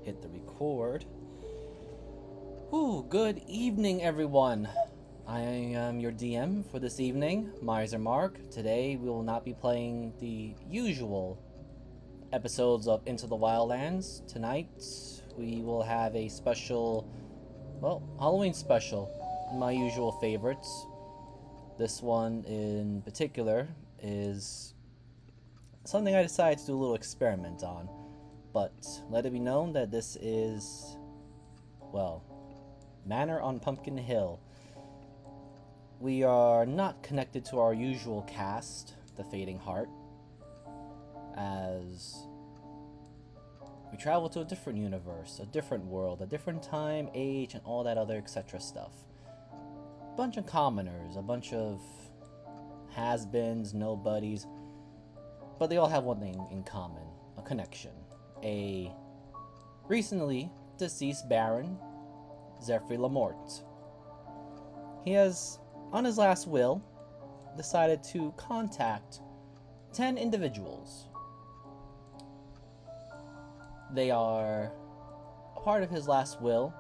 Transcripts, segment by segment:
Hit the record. Good evening, everyone. I am your DM for this evening, Miser Mark. Today we will not be playing the usual episodes of Into the Wildlands. Tonight we will have a special, Halloween special. My usual favorites. This one in particular is something I decided to do a little experiment on. But let it be known that this is, Manor on Pumpkin Hill. We are not connected to our usual cast, the Fading Heart, as we travel to a different universe, a different world, a different time, age, and all that other etc. stuff. A bunch of commoners, a bunch of has-beens, nobodies, but they all have one thing in common, a connection. A recently deceased Baron, Zephyr Lamort. He has, on his last will, decided to contact 10 individuals. They are a part of his last will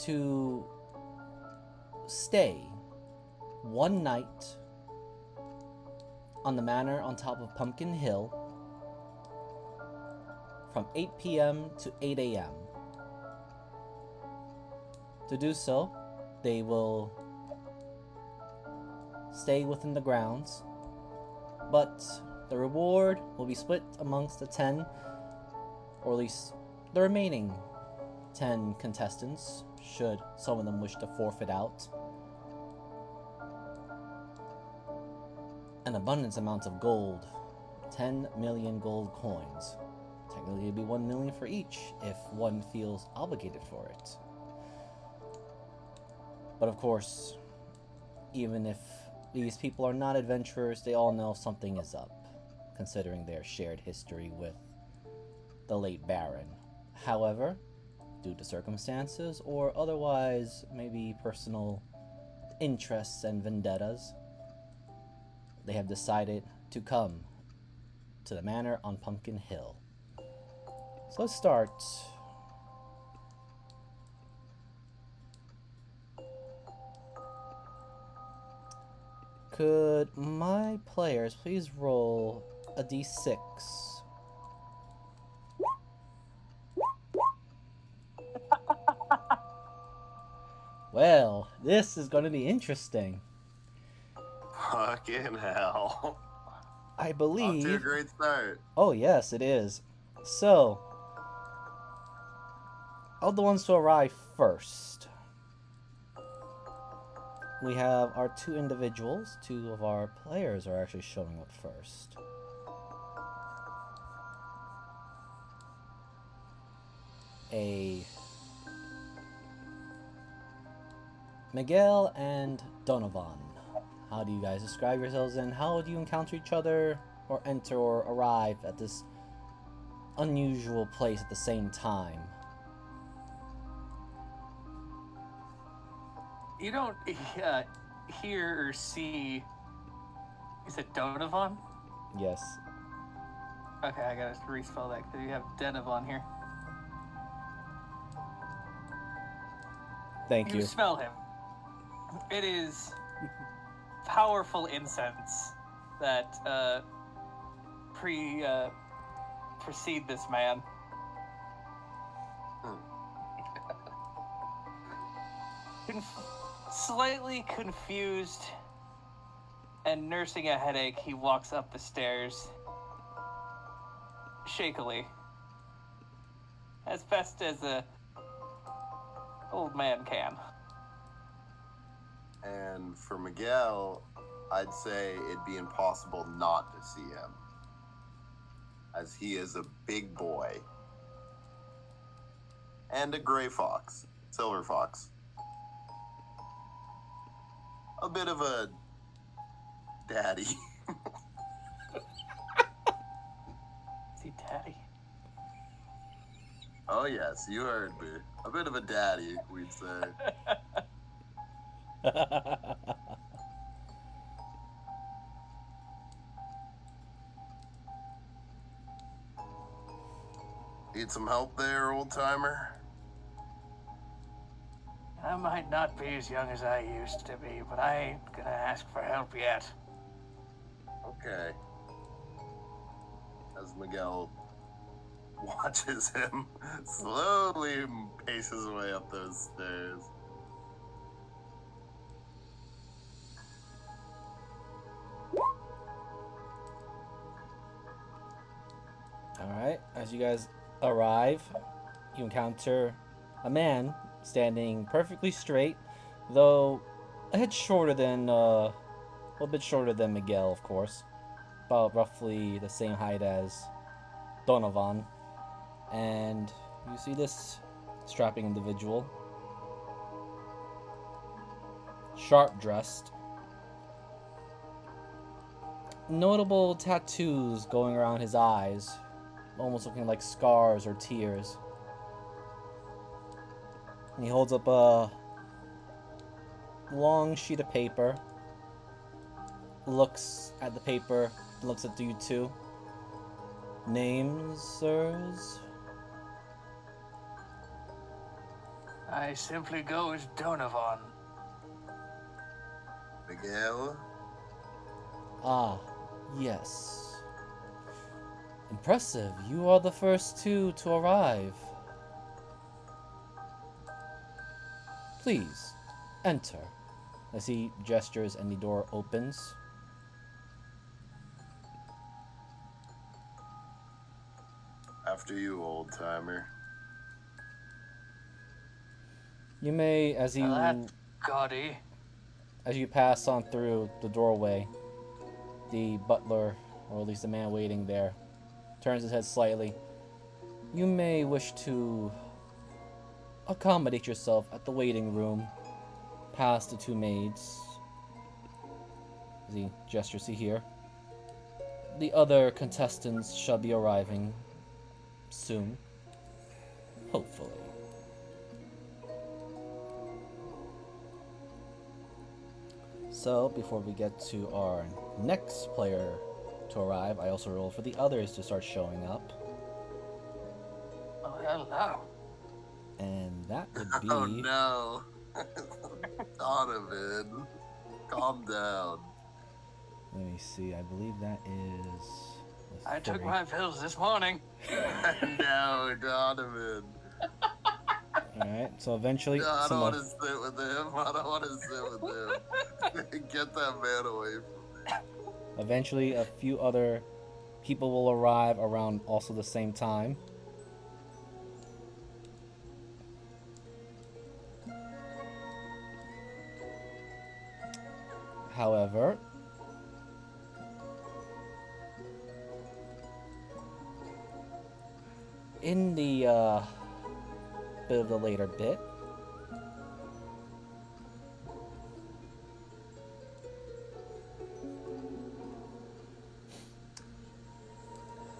to stay one night on the manor on top of Pumpkin Hill from 8 p.m. to 8 a.m. To do so, they will stay within the grounds, but the reward will be split amongst the 10, or at least the remaining 10 contestants, should some of them wish to forfeit out. An abundance amount of gold, 10 million gold coins. Technically it'd be 1 million for each if one feels obligated for it. But of course, even if these people are not adventurers, they all know something is up, considering their shared history with the late Baron. However, due to circumstances or otherwise maybe personal interests and vendettas, they have decided to come to the manor on Pumpkin Hill. So let's start. Could my players please roll a d6? Well, this is going to be interesting. Fucking hell. I believe... Off to a great start. Oh yes, it is. So, of the ones to arrive first, we have our 2 individuals. 2 of our players are actually showing up first. A Miguel and Donovan. How do you guys describe yourselves, and how do you encounter each other or enter or arrive at this unusual place at the same time? You don't hear or see. Is it Donovan? Yes. Okay, I gotta respell that because you have Denovan here. Thank you. You smell him. It is powerful incense that precede this man. Slightly confused and nursing a headache, he walks up the stairs shakily, as best as a old man can. And for Miguel, I'd say it'd be impossible not to see him, as he is a big boy. And a gray fox, silver fox. A bit of a daddy. Is he daddy? Oh yes, you heard me. A bit of a daddy, we'd say. Need some help there, old timer? I might not be as young as I used to be, but I ain't gonna ask for help yet. Okay. As Miguel watches him slowly pace his way up those stairs. Alright, as you guys arrive, you encounter a man standing perfectly straight, though a bit shorter than, a bit shorter than Miguel, of course. About roughly the same height as Donovan. And you see this strapping individual, sharp dressed, notable tattoos going around his eyes, almost looking like scars or tears. And he holds up a long sheet of paper, looks at the paper, looks at you two. Names, sirs? I simply go as Donovan. Miguel? Ah, yes. Impressive. You are the first two to arrive. Please, enter. As he gestures and the door opens. After you, old timer. You may, as That gaudy. you pass on through the doorway, the butler, or at least the man waiting there, turns his head slightly. You may wish to accommodate yourself at the waiting room, past the two maids. As he gestures to here. The other contestants shall be arriving soon. Hopefully. So, before we get to our next player to arrive, I also roll for the others to start showing up. Oh, hello. And that would be... Oh no. Donovan. Calm down. Let me see, I believe that is... I took my pills this morning. No, Donovan. Alright, so eventually... No, I don't some want of- to sit with him. I don't want to sit with him. Get that man away from me. Eventually, a few other people will arrive around also the same time. However, in the bit of the later bit,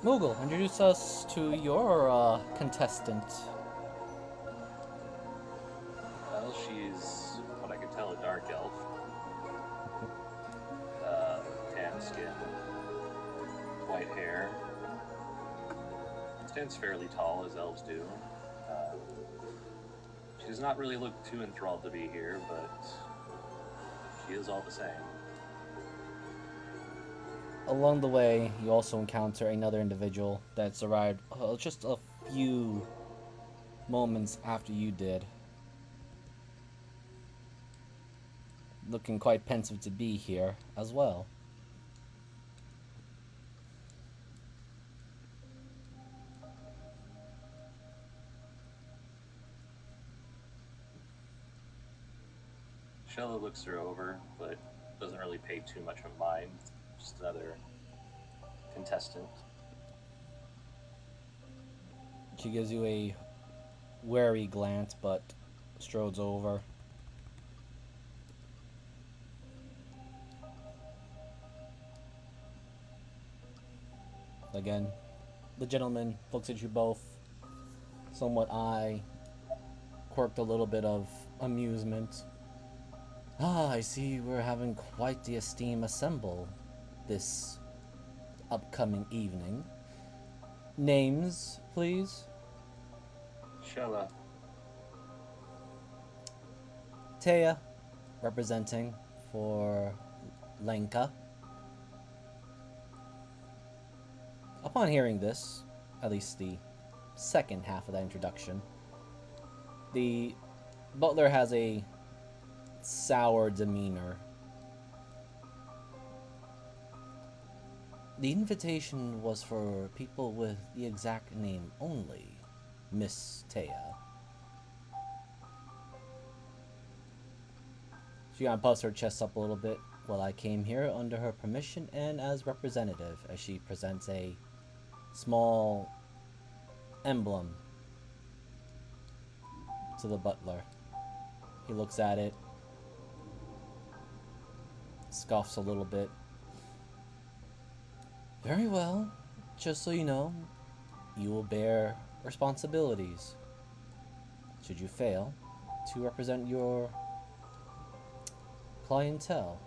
Moogle, introduce us to your contestant. Well, she's what I can tell a dark elf. Tan skin, white hair. Stands fairly tall as elves do. She does not really look too enthralled to be here, but she is all the same. Along the way, you also encounter another individual that's arrived just a few moments after you did. Looking quite pensive to be here as well. Shella looks her over, but doesn't really pay too much of mind. Just another contestant. She gives you a wary glance, but strodes over. Again, the gentleman looks at you both, somewhat eye quirked a little bit of amusement. Ah, I see we're having quite the esteem assemble this upcoming evening. Names, please? Shella. Taya, representing for Lenka. Upon hearing this, at least the second half of that introduction, the butler has a sour demeanor. The invitation was for people with the exact name only, Miss Taya. She kind of puffs her chest up a little bit. Well, I came here under her permission and as representative, as she presents a small emblem to the butler. He looks at it, scoffs a little bit. Very well. Just so you know, you will bear responsibilities should you fail to represent your clientele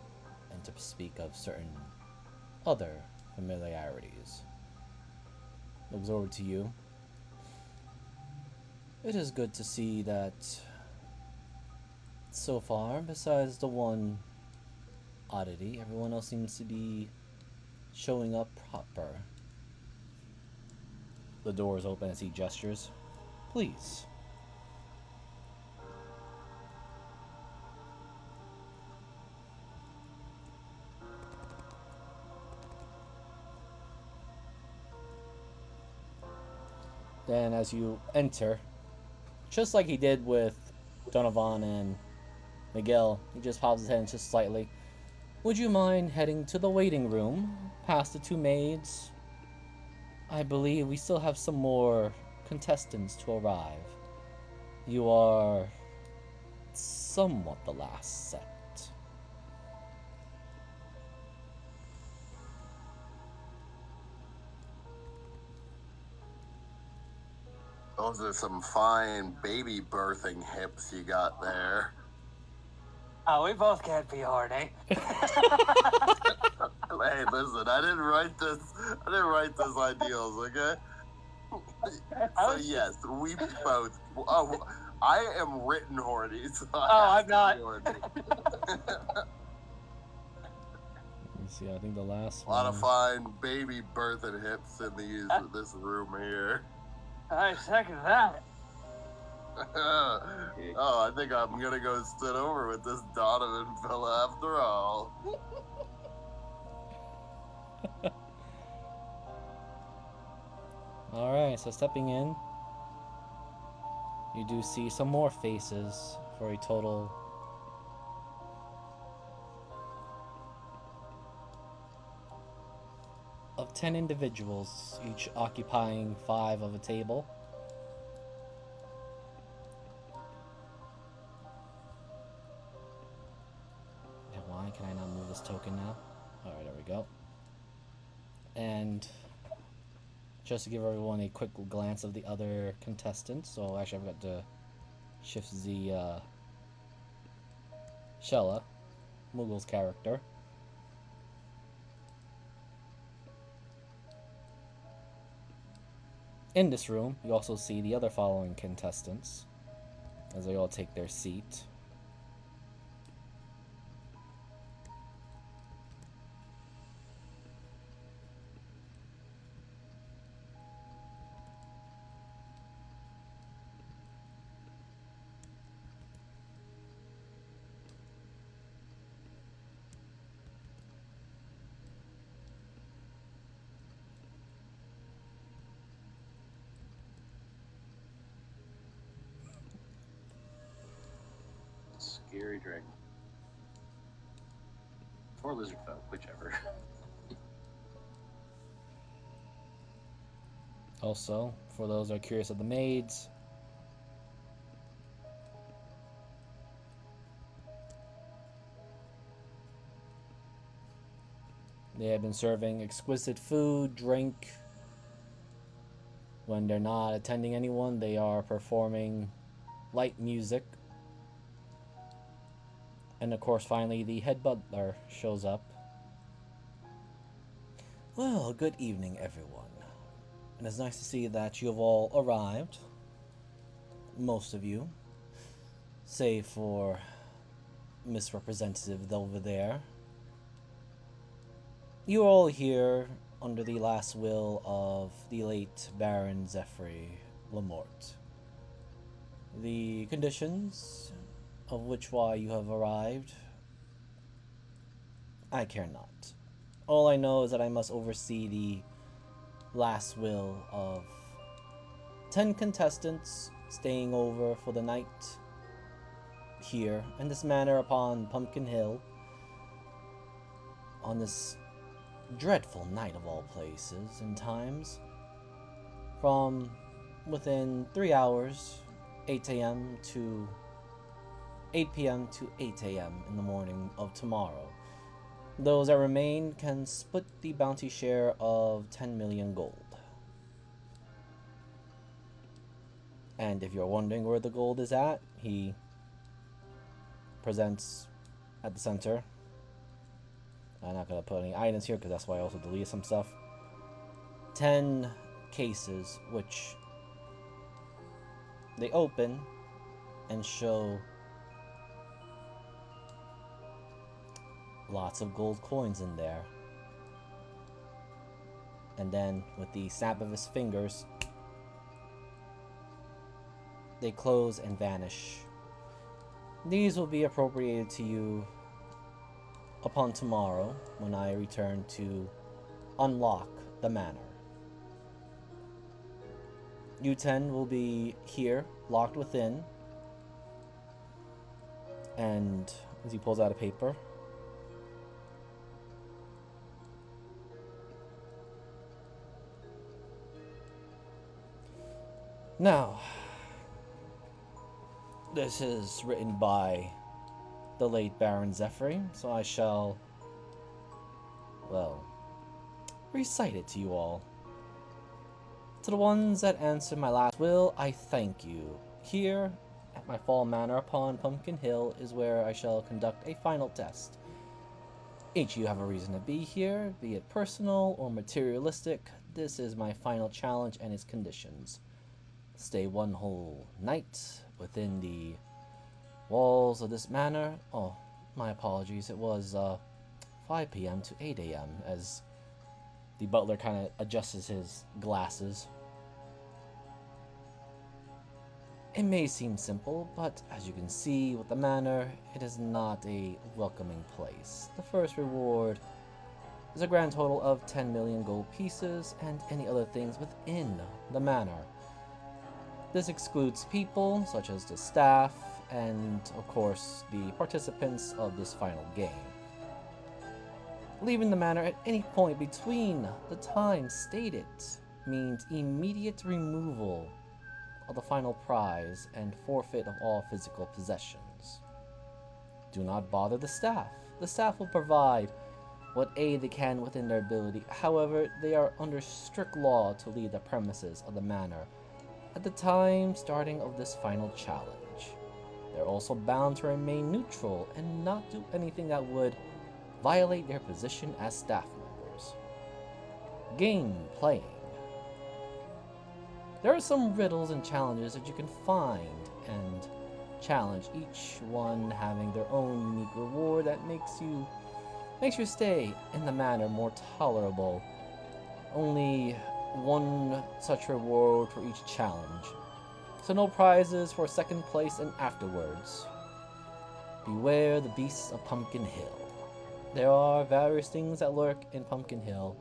and to speak of certain other familiarities. Looks over to you. It is good to see that so far, besides the one oddity, everyone else seems to be showing up proper. The door is open as he gestures. Please. Then as you enter, just like he did with Donovan and Miguel, he just pops his head in just slightly. Would you mind heading to the waiting room, past the two maids? I believe we still have some more contestants to arrive. You are somewhat the last set. Those are some fine baby birthing hips you got there. Oh, we both can't be horny. Hey, listen, I didn't write this ideals, okay? So yes, we both. Oh, I am written horny. So I'm not. Let me see, I think the last A lot one. of fine baby birthing hips in this room here. I second that. Oh, I think I'm gonna go sit over with this Donovan fella after all. Alright, so stepping in, you do see some more faces for a total of 10 individuals, each occupying 5 of a table. And why can I not move this token now? Alright, there we go. And just to give everyone a quick glance of the other contestants, so actually I've got to shift the Shella, Mughul's character. In this room, you also see the other following contestants as they all take their seat. Scary dragon. Or lizard folk, whichever. Also, for those who are curious of the maids, they have been serving exquisite food, drink. When they're not attending anyone, they are performing light music. And of course, finally, the head butler shows up. Well, good evening, everyone. And it's nice to see that you have all arrived. most of you, save for Miss Representative over there. You are all here under the last will of the late Baron Zephyr Lamort. The conditions of which why you have arrived, I care not. All I know is that I must oversee the last will of 10 contestants staying over for the night here in this manor upon Pumpkin Hill on this dreadful night of all places and times, from within 3 hours, 8 a.m. to 8 p.m. to 8 a.m. in the morning of tomorrow. Those that remain can split the bounty share of 10 million gold. And if you're wondering where the gold is at, he presents at the center. I'm not going to put any items here because that's why I also deleted some stuff. 10 cases which they open and show lots of gold coins in there. And then with the snap of his fingers, they close and vanish. These will be appropriated to you upon tomorrow when I return to unlock the manor. You 10 will be here, locked within. And as he pulls out a paper, now, this is written by the late Baron Zephyr, so I shall, well, recite it to you all. To the ones that answered my last will, I thank you. Here, at my fall manor upon Pumpkin Hill, is where I shall conduct a final test. Each of you have a reason to be here, be it personal or materialistic. This is my final challenge and its conditions. Stay one whole night within the walls of this manor. Oh, my apologies. It was 5 p.m. to 8 a.m. as the butler kind of adjusts his glasses. It may seem simple, but as you can see with the manor, it is not a welcoming place. The first reward is a grand total of 10 million gold pieces and any other things within the manor. This excludes people, such as the staff, and, of course, the participants of this final game. Leaving the manor at any point between the times stated means immediate removal of the final prize and forfeit of all physical possessions. Do not bother the staff. The staff will provide what aid they can within their ability. However, they are under strict law to leave the premises of the manor at the time starting of this final challenge. They're also bound to remain neutral and not do anything that would violate their position as staff members. Game playing. There are some riddles and challenges that you can find and challenge, each one having their own unique reward that makes your stay in the manor more tolerable. Only one such reward for each challenge, so no prizes for second place and afterwards. Beware the beasts of Pumpkin Hill. There are various things that lurk in Pumpkin Hill,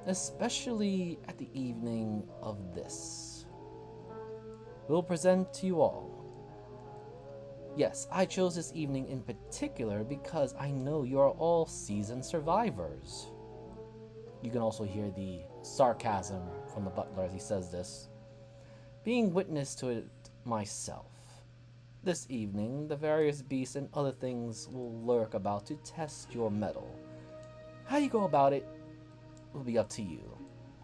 especially at the evening of this. We'll present to you all. Yes, I chose this evening in particular because I know you are all seasoned survivors. You can also hear the sarcasm from the butler as he says this. Being witness to it myself. This evening, the various beasts and other things will lurk about to test your mettle. How you go about it will be up to you.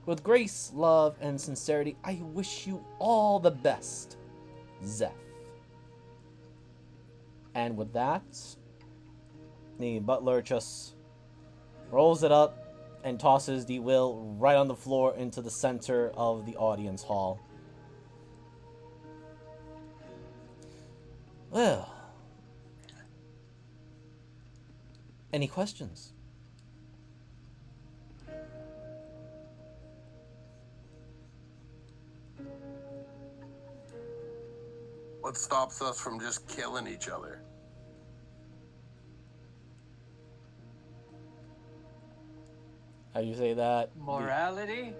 With grace, love, and sincerity, I wish you all the best, Zeph. And with that, the butler just rolls it up and tosses the will right on the floor into the center of the audience hall. Well, any questions? What stops us from just killing each other? How you say that? Morality?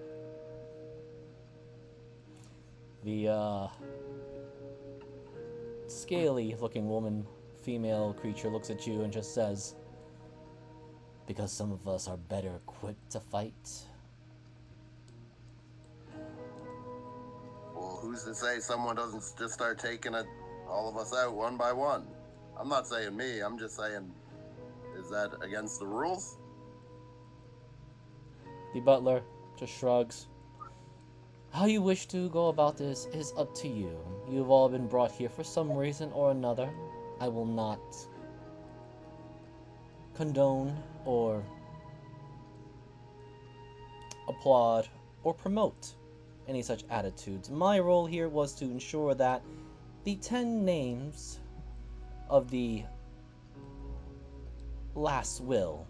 The scaly-looking woman, female creature, looks at you and just says, "Because some of us are better equipped to fight." Well, who's to say someone doesn't just start taking all of us out one by one? I'm not saying me. I'm just saying, is that against the rules? The butler just shrugs. How you wish to go about this is up to you. You've all been brought here for some reason or another. I will not condone or applaud or promote any such attitudes. My role here was to ensure that the 10 names of the last will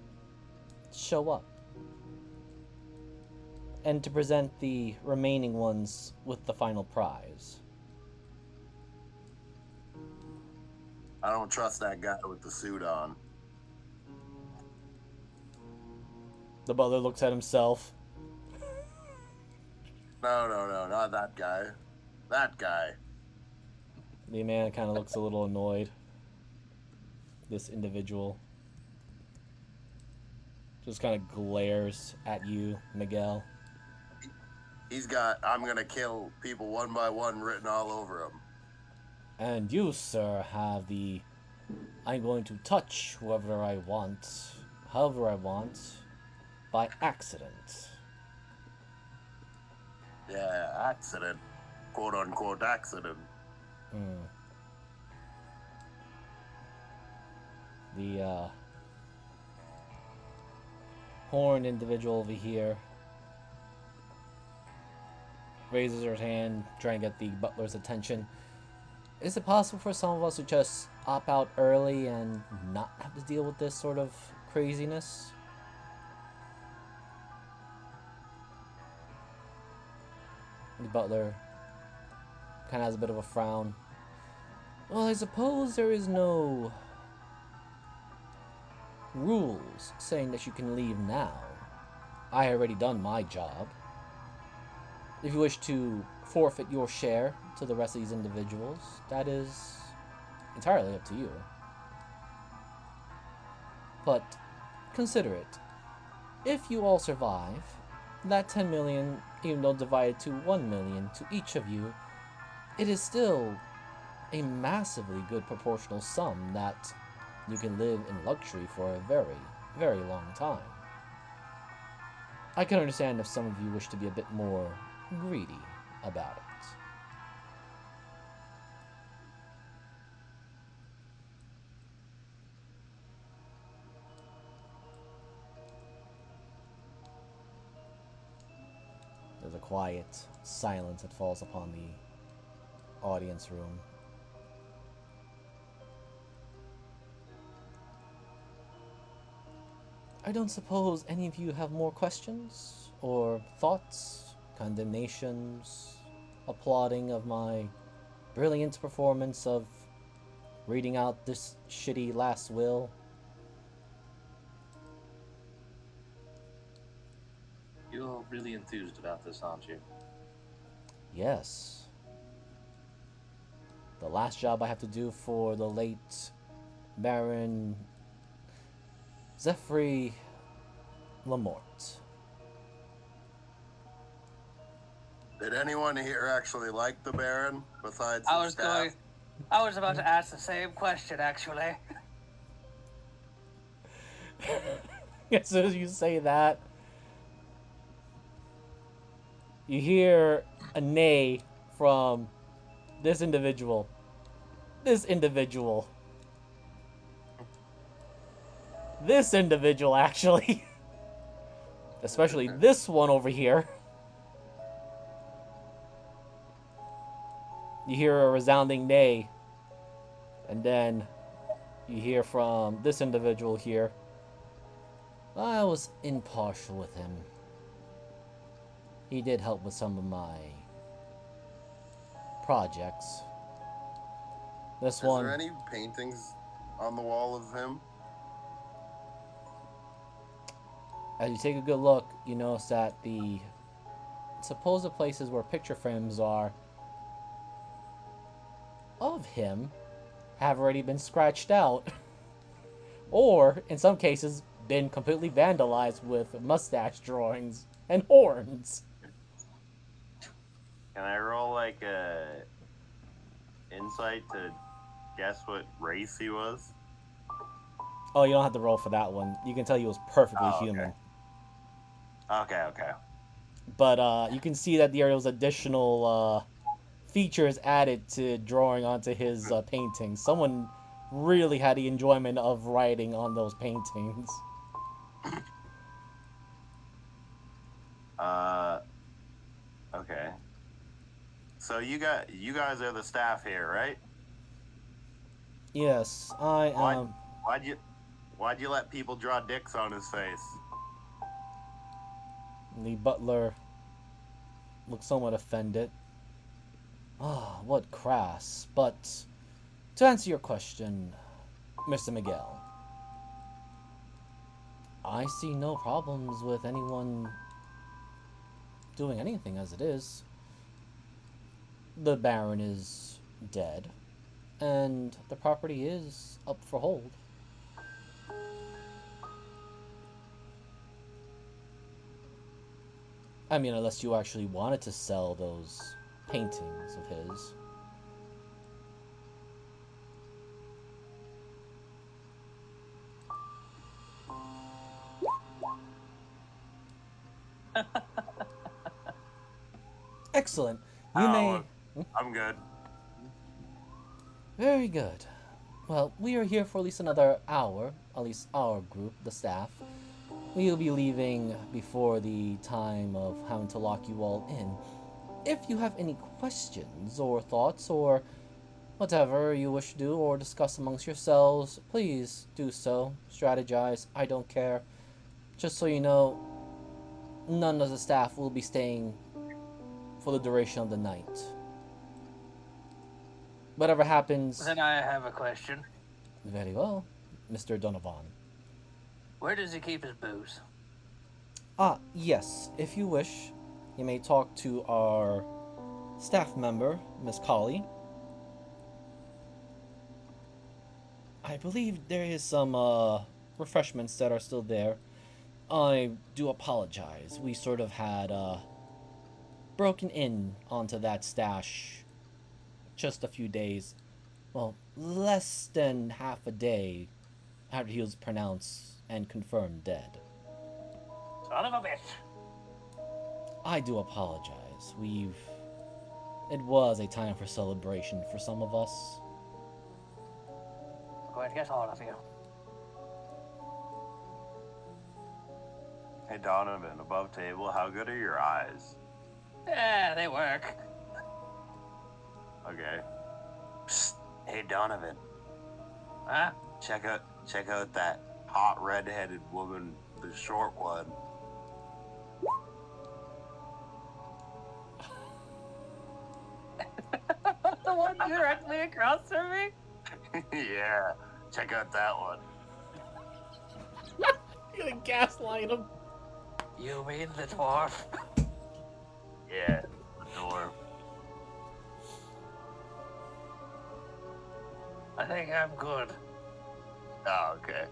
show up, and to present the remaining ones with the final prize. I don't trust that guy with the suit on. The butler looks at himself. No, not that guy. That guy. The man kind of looks a little annoyed. This individual just kind of glares at you, Miguel. He's got, "I'm gonna kill people one by one" written all over him. And you, sir, have the "I'm going to touch whoever I want, however I want, by accident." Yeah, accident. Quote unquote accident. The horned individual over here raises her hand, trying to get the butler's attention. Is it possible for some of us to just opt out early and not have to deal with this sort of craziness? The butler kind of has a bit of a frown. Well, I suppose there is no rules saying that you can leave now. I already done my job. If you wish to forfeit your share to the rest of these individuals, that is entirely up to you. But consider it. If you all survive, that 10 million, even though divided to 1 million to each of you, it is still a massively good proportional sum that you can live in luxury for a very, very long time. I can understand if some of you wish to be a bit more greedy about it. There's a quiet silence that falls upon the audience room. I don't suppose any of you have more questions or thoughts, condemnations, applauding of my brilliant performance of reading out this shitty last will. You're really enthused about this, aren't you? Yes. The last job I have to do for the late Baron Zephyr Lamort. Did anyone here actually like the Baron besides I his was staff? about to ask the same question, actually. As soon as you say that, you hear a neigh from this individual. This individual, actually. Especially this one over here. You hear a resounding neigh. And then you hear from this individual here. I was impartial with him. He did help with some of my projects. This Is one, there any paintings on the wall of him? as you take a good look, you notice that the supposed places where picture frames are of him have already been scratched out. Or, in some cases, been completely vandalized with mustache drawings and horns. Can I roll like a insight to guess what race he was? Oh, you don't have to roll for that one. You can tell he was perfectly Oh, okay. human. Okay. But you can see that there was additional features added to drawing onto his paintings. Someone really had the enjoyment of writing on those paintings. Okay. So you guys are the staff here, right? Yes, I am. Why'd you let people draw dicks on his face? The butler looked somewhat offended. Ah, what crass. But to answer your question, Mr. Miguel, I see no problems with anyone doing anything as it is. The Baron is dead, and the property is up for hold. I mean, unless you actually wanted to sell those paintings of his. Excellent. You may... I'm good. Very good. Well, we are here for at least another hour, at least our group, the staff. We'll be leaving before the time of having to lock you all in. If you have any questions or thoughts or whatever you wish to do or discuss amongst yourselves, please do so. Strategize, I don't care. Just so you know, none of the staff will be staying for the duration of the night. Whatever happens... Then I have a question. Very well, Mr. Donovan. Where does he keep his booze? Ah, yes. If you wish, you may talk to our staff member, Miss Colley. I believe there is some refreshments that are still there. I do apologize. We sort of had broken in onto that stash just a few days, well, less than half a day after he was pronounced and confirmed dead. Son of a bitch. I do apologize. It was a time for celebration for some of us. I'm going to get all of you. Hey Donovan, above table, how good are your eyes? Yeah, they work. Okay. Psst. Hey Donovan, Huh? check out that hot red-headed woman, the short one. The one directly across from me? Yeah, check out that one. You're gonna gaslight him. You mean the dwarf? Yeah, the dwarf. I think I'm good. Oh, okay.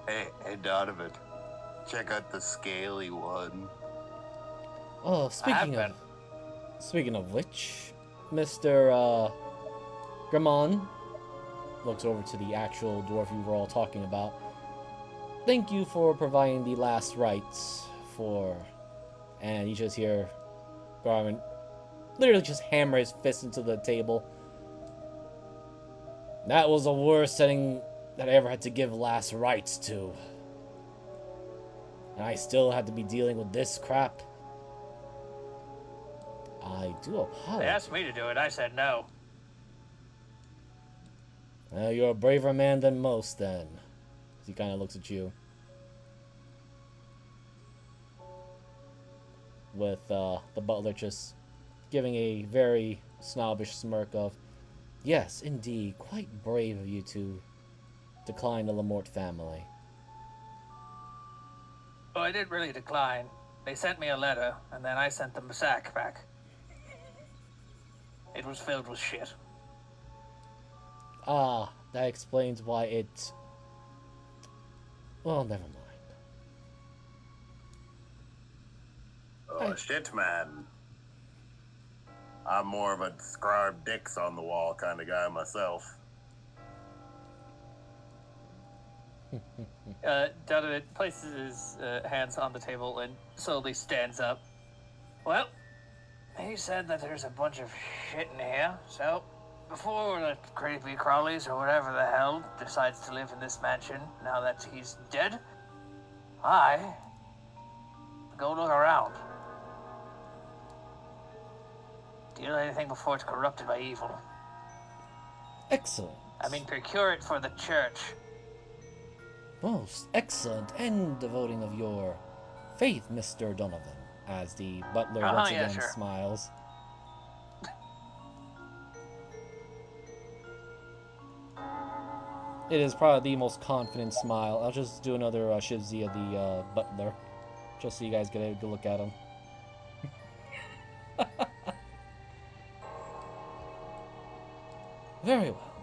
Hey Donovan, check out the scaly one. Oh, speaking of which, Mr. Gramon looks over to the actual dwarf we were all talking about. Thank you for providing the last rites for... And you just hear Garmin literally just hammer his fist into the table. That was the worst setting that I ever had to give last rites to. And I still had to be dealing with this crap. I I do They apologize. asked me to do it. I said no. You're a braver man than most, then. He kind of looks at you. With the butler just giving a very snobbish smirk of, yes, indeed, quite brave of you to decline the Lamort family. Oh, I didn't really decline. They sent me a letter, and then I sent them a sack back. It was filled with shit. Ah, that explains why it... Well, never mind. Oh, shit, man. I'm more of a scribe dicks on the wall kind of guy myself. Donovan places his hands on the table and slowly stands up. Well, he said that there's a bunch of shit in here, so before the creepy crawlies or whatever the hell decides to live in this mansion now that he's dead, I go look around. Deal anything before it's corrupted by evil. Excellent. I mean, procure it for the church. Most excellent and devoting of your faith, Mr. Donovan, as the butler once yeah, again sure. smiles. It is probably the most confident smile. I'll just do another shivsy of the butler, just so you guys get a good look at him. Very well.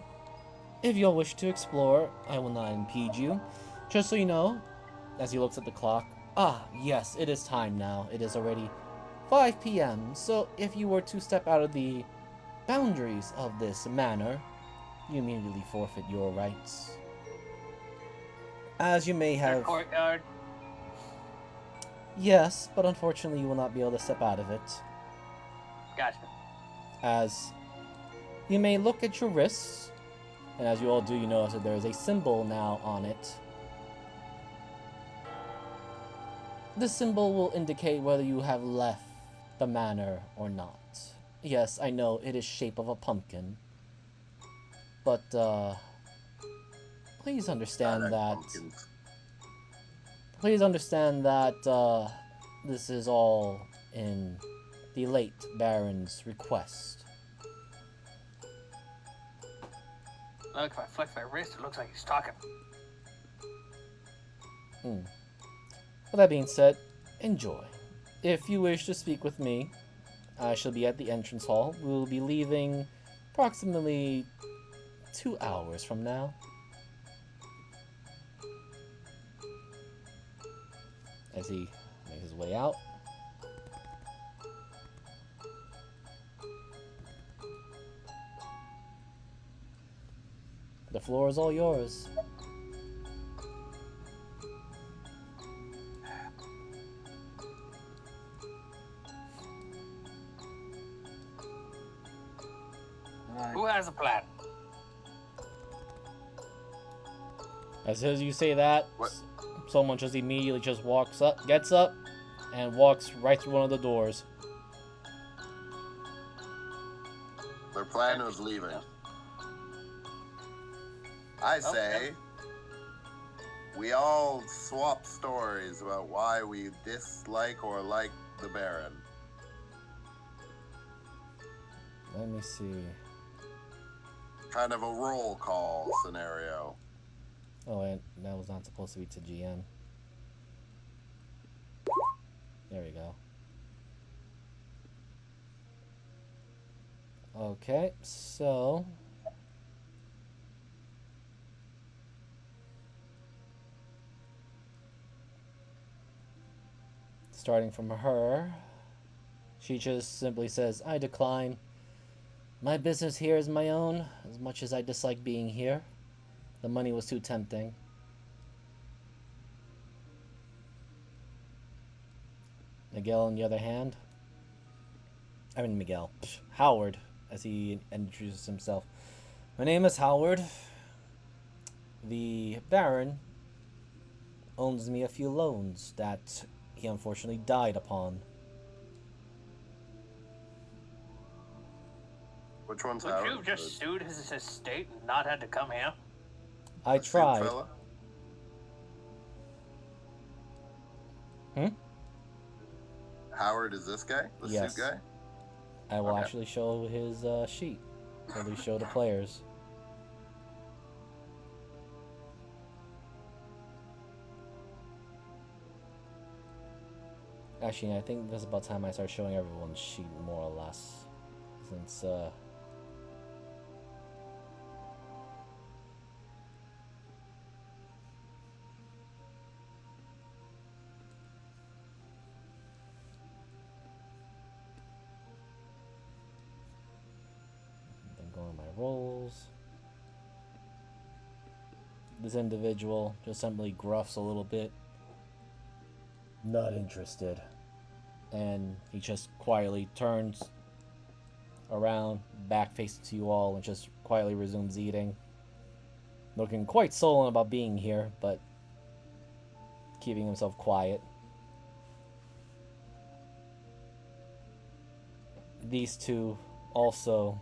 If you'll wish to explore, I will not impede you. Just so you know, as he looks at the clock, yes, it is time now. It is already 5 p.m., so if you were to step out of the boundaries of this manor, you immediately forfeit your rights. As you may Their have... courtyard. Yes, but unfortunately you will not be able to step out of it. Gotcha. As you may look at your wrists, and as you all do, you notice that there is a symbol now on it. This symbol will indicate whether you have left the manor or not. Yes, I know, it is shape of a pumpkin. But, please understand that... Pumpkins. Please understand that, this is all in the late Baron's request. Look, if I flick my wrist, it looks like he's talking. With that being said, enjoy. If you wish to speak with me, I shall be at the entrance hall. We will be leaving approximately 2 hours from now. As he makes his way out. The floor is all yours. Who has a plan? As soon as you say that, What? someone just immediately just walks up, gets up, and walks right through one of the doors. Their plan was leaving. I say we all swap stories about why we dislike or like the Baron. Let me see. Kind of a roll call scenario. Oh, and that was not supposed to be to GM. There we go. Okay, so... starting from her, she just simply says, I decline. My business here is my own, as much as I dislike being here. The money was too tempting. Miguel, on the other hand, Howard, as he introduces himself. My name is Howard. The Baron owns me a few loans that he unfortunately died upon. Which one's Would Howard? you have just sued his estate and not had to come here? I The suit tried. fella? Hmm? Howard is this guy? The Yes. suit guy? I will Okay. actually show his sheet. Or at least show the players. Actually, I think this is about time I start showing everyone's sheet, more or less. Since, I'm going my rolls. This individual just simply gruffs a little bit. Not interested. And he just quietly turns around, back facing to you all, and just quietly resumes eating. Looking quite sullen about being here, but keeping himself quiet. These two also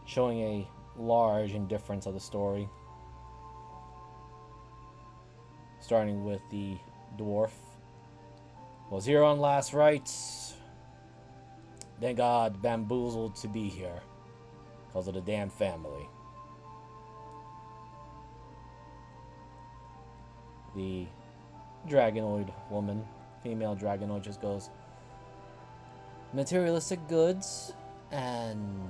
showing a large indifference of the story. Starting with the dwarf. Was here on last rites. Thank God bamboozled to be here. Because of the damn family. The dragonoid woman, female dragonoid, just goes, materialistic goods and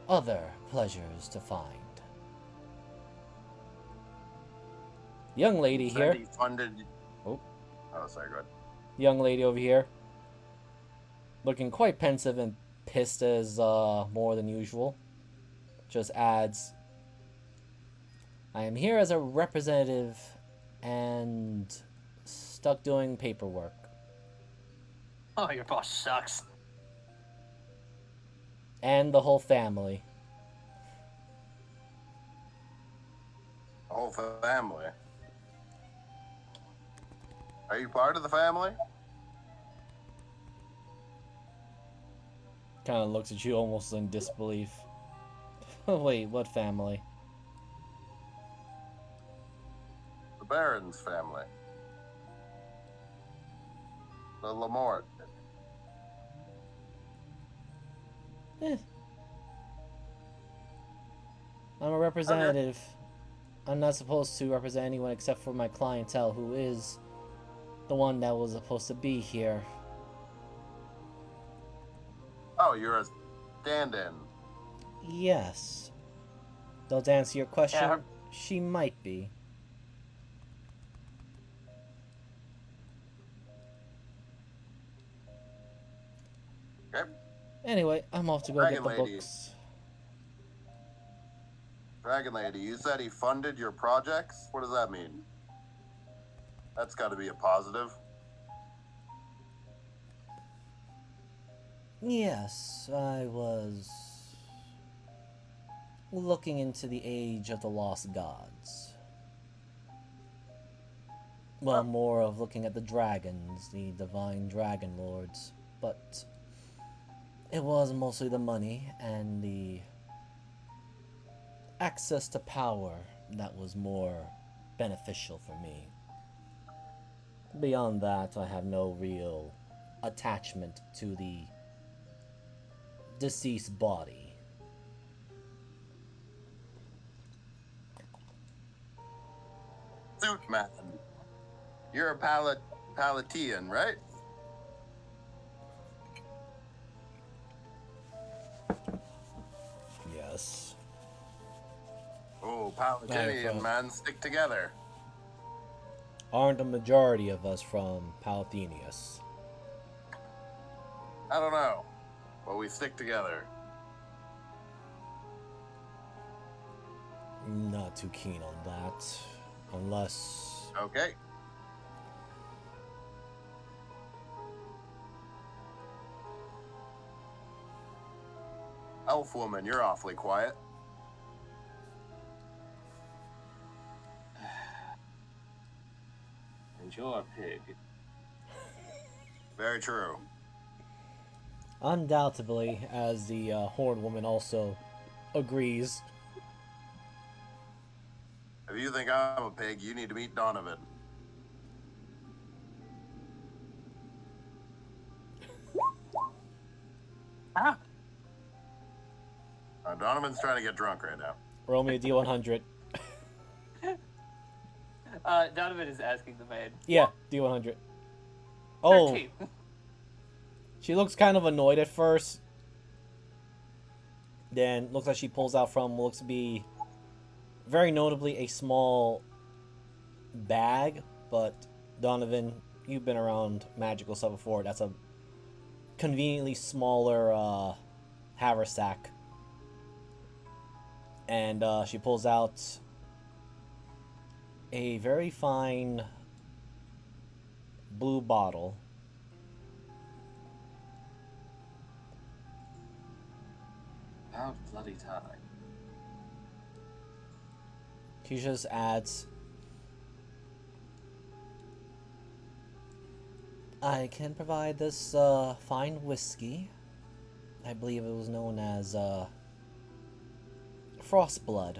other pleasures to find. Young lady Said here. he funded. Oh. Oh, sorry, go ahead. Young lady over here. Looking quite pensive and pissed as more than usual. Just adds, I am here as a representative and stuck doing paperwork. Oh, your boss sucks. And the whole family. The whole family. Are you part of the family? Kind of looks at you almost in disbelief. Wait, what family? The Baron's family. The Lamort. I'm a representative. I'm not supposed to represent anyone except for my clientele, who is the one that was supposed to be here. Oh, you're a stand-in. Yes. Though to answer your question, Yeah. she might be. Okay. Anyway, I'm off to go Dragon get the lady. books. Dragon Lady, you said he funded your projects? What does that mean? That's got to be a positive. Yes, I was looking into the age of the lost gods. Well, more of looking at the dragons, the divine dragon lords, but it was mostly the money and the access to power that was more beneficial for me. Beyond that, I have no real attachment to the deceased body. Suit man. You're a Palatian, right? Yes. Oh, Palatinian man, stick together. Aren't a majority of us from Palathenius? I don't know, but we stick together. Not too keen on that. Unless... Okay. Elf woman, you're awfully quiet. And you're a pig. Very true. Undoubtedly, as the horned woman also agrees. If you think I'm a pig, you need to meet Donovan. Ah, Donovan's trying to get drunk right now. Roll me a D100. Donovan is asking the maid. Yeah, D100. Oh, 13. she looks kind of annoyed at first. Then looks like she pulls out from what looks to be very notably a small bag. But Donovan, you've been around magical stuff before. That's a conveniently smaller haversack. And she pulls out a very fine blue bottle. About bloody time. She just adds, I can provide this fine whiskey. I believe it was known as Frostblood.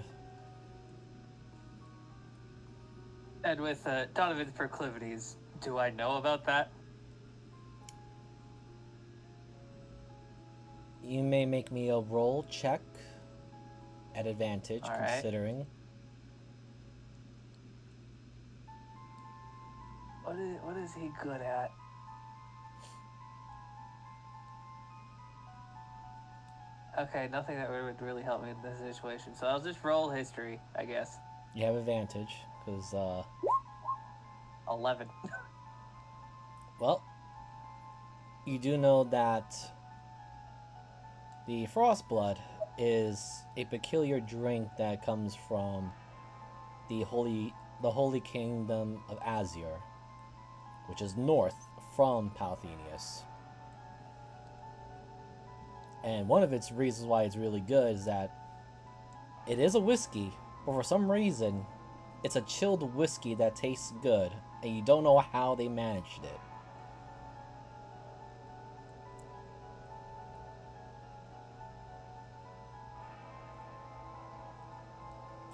And with Donovan's proclivities, do I know about that? You may make me a roll check at advantage, All right. considering. What is he good at? Okay, nothing that would really help me in this situation. So I'll just roll history, I guess. You have advantage, because, 11. well, you do know that the Frostblood is a peculiar drink that comes from the holy kingdom of Azure, which is north from Palthenius. And one of its reasons why it's really good is that it is a whiskey, but for some reason, it's a chilled whiskey that tastes good, and you don't know how they managed it.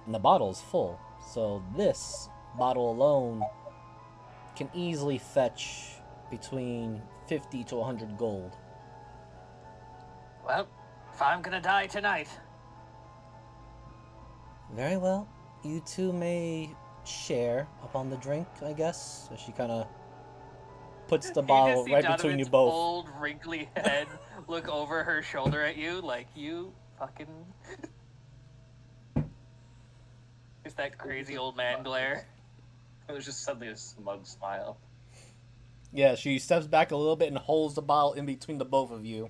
And the bottle is full, so this bottle alone can easily fetch between 50 to 100 gold. Well, if I'm gonna die tonight, Very well. You two may share upon the drink, I guess. So she kind of puts the you bottle just see right between you Donovan's both. old wrinkly head look over her shoulder at you, like you fucking. It's that crazy old man glare. It was just suddenly a smug smile. Yeah, she steps back a little bit and holds the bottle in between the both of you.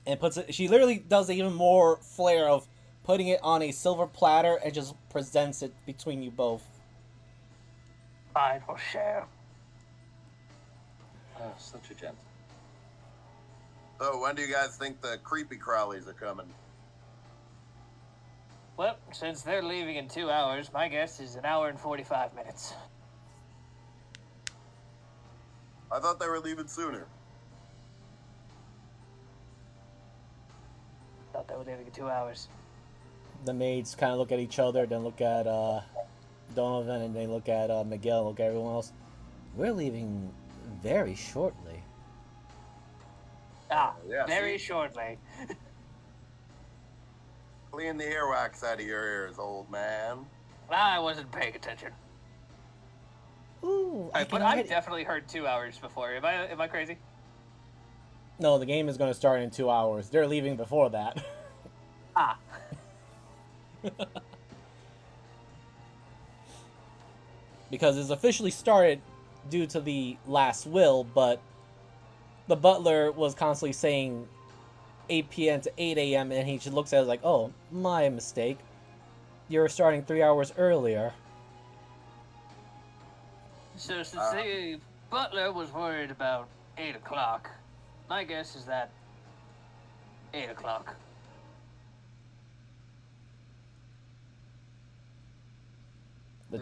And puts it. She literally does even more flair of putting it on a silver platter and just presents it between you both. I will share. Oh, such a gent. So when do you guys think the creepy crawlies are coming? Well, since they're leaving in 2 hours, my guess is an hour and 45 minutes. I thought they were leaving sooner. Thought they were leaving in 2 hours. The maids kind of look at each other, then look at Donovan, and they look at Miguel, and look at everyone else. We're leaving very shortly. Ah, Yeah, very see? shortly. Clean the earwax out of your ears, old man. I wasn't paying attention. Ooh, I But can I've already... definitely heard 2 hours before. Am I crazy? No, the game is going to start in 2 hours. They're leaving before that. Ah. Because it's officially started due to the last will, but the butler was constantly saying 8 p.m. to 8 a.m. and he just looks at it like, oh, my mistake. You're starting 3 hours earlier. So since the butler was worried about 8 o'clock, my guess is that 8 o'clock. The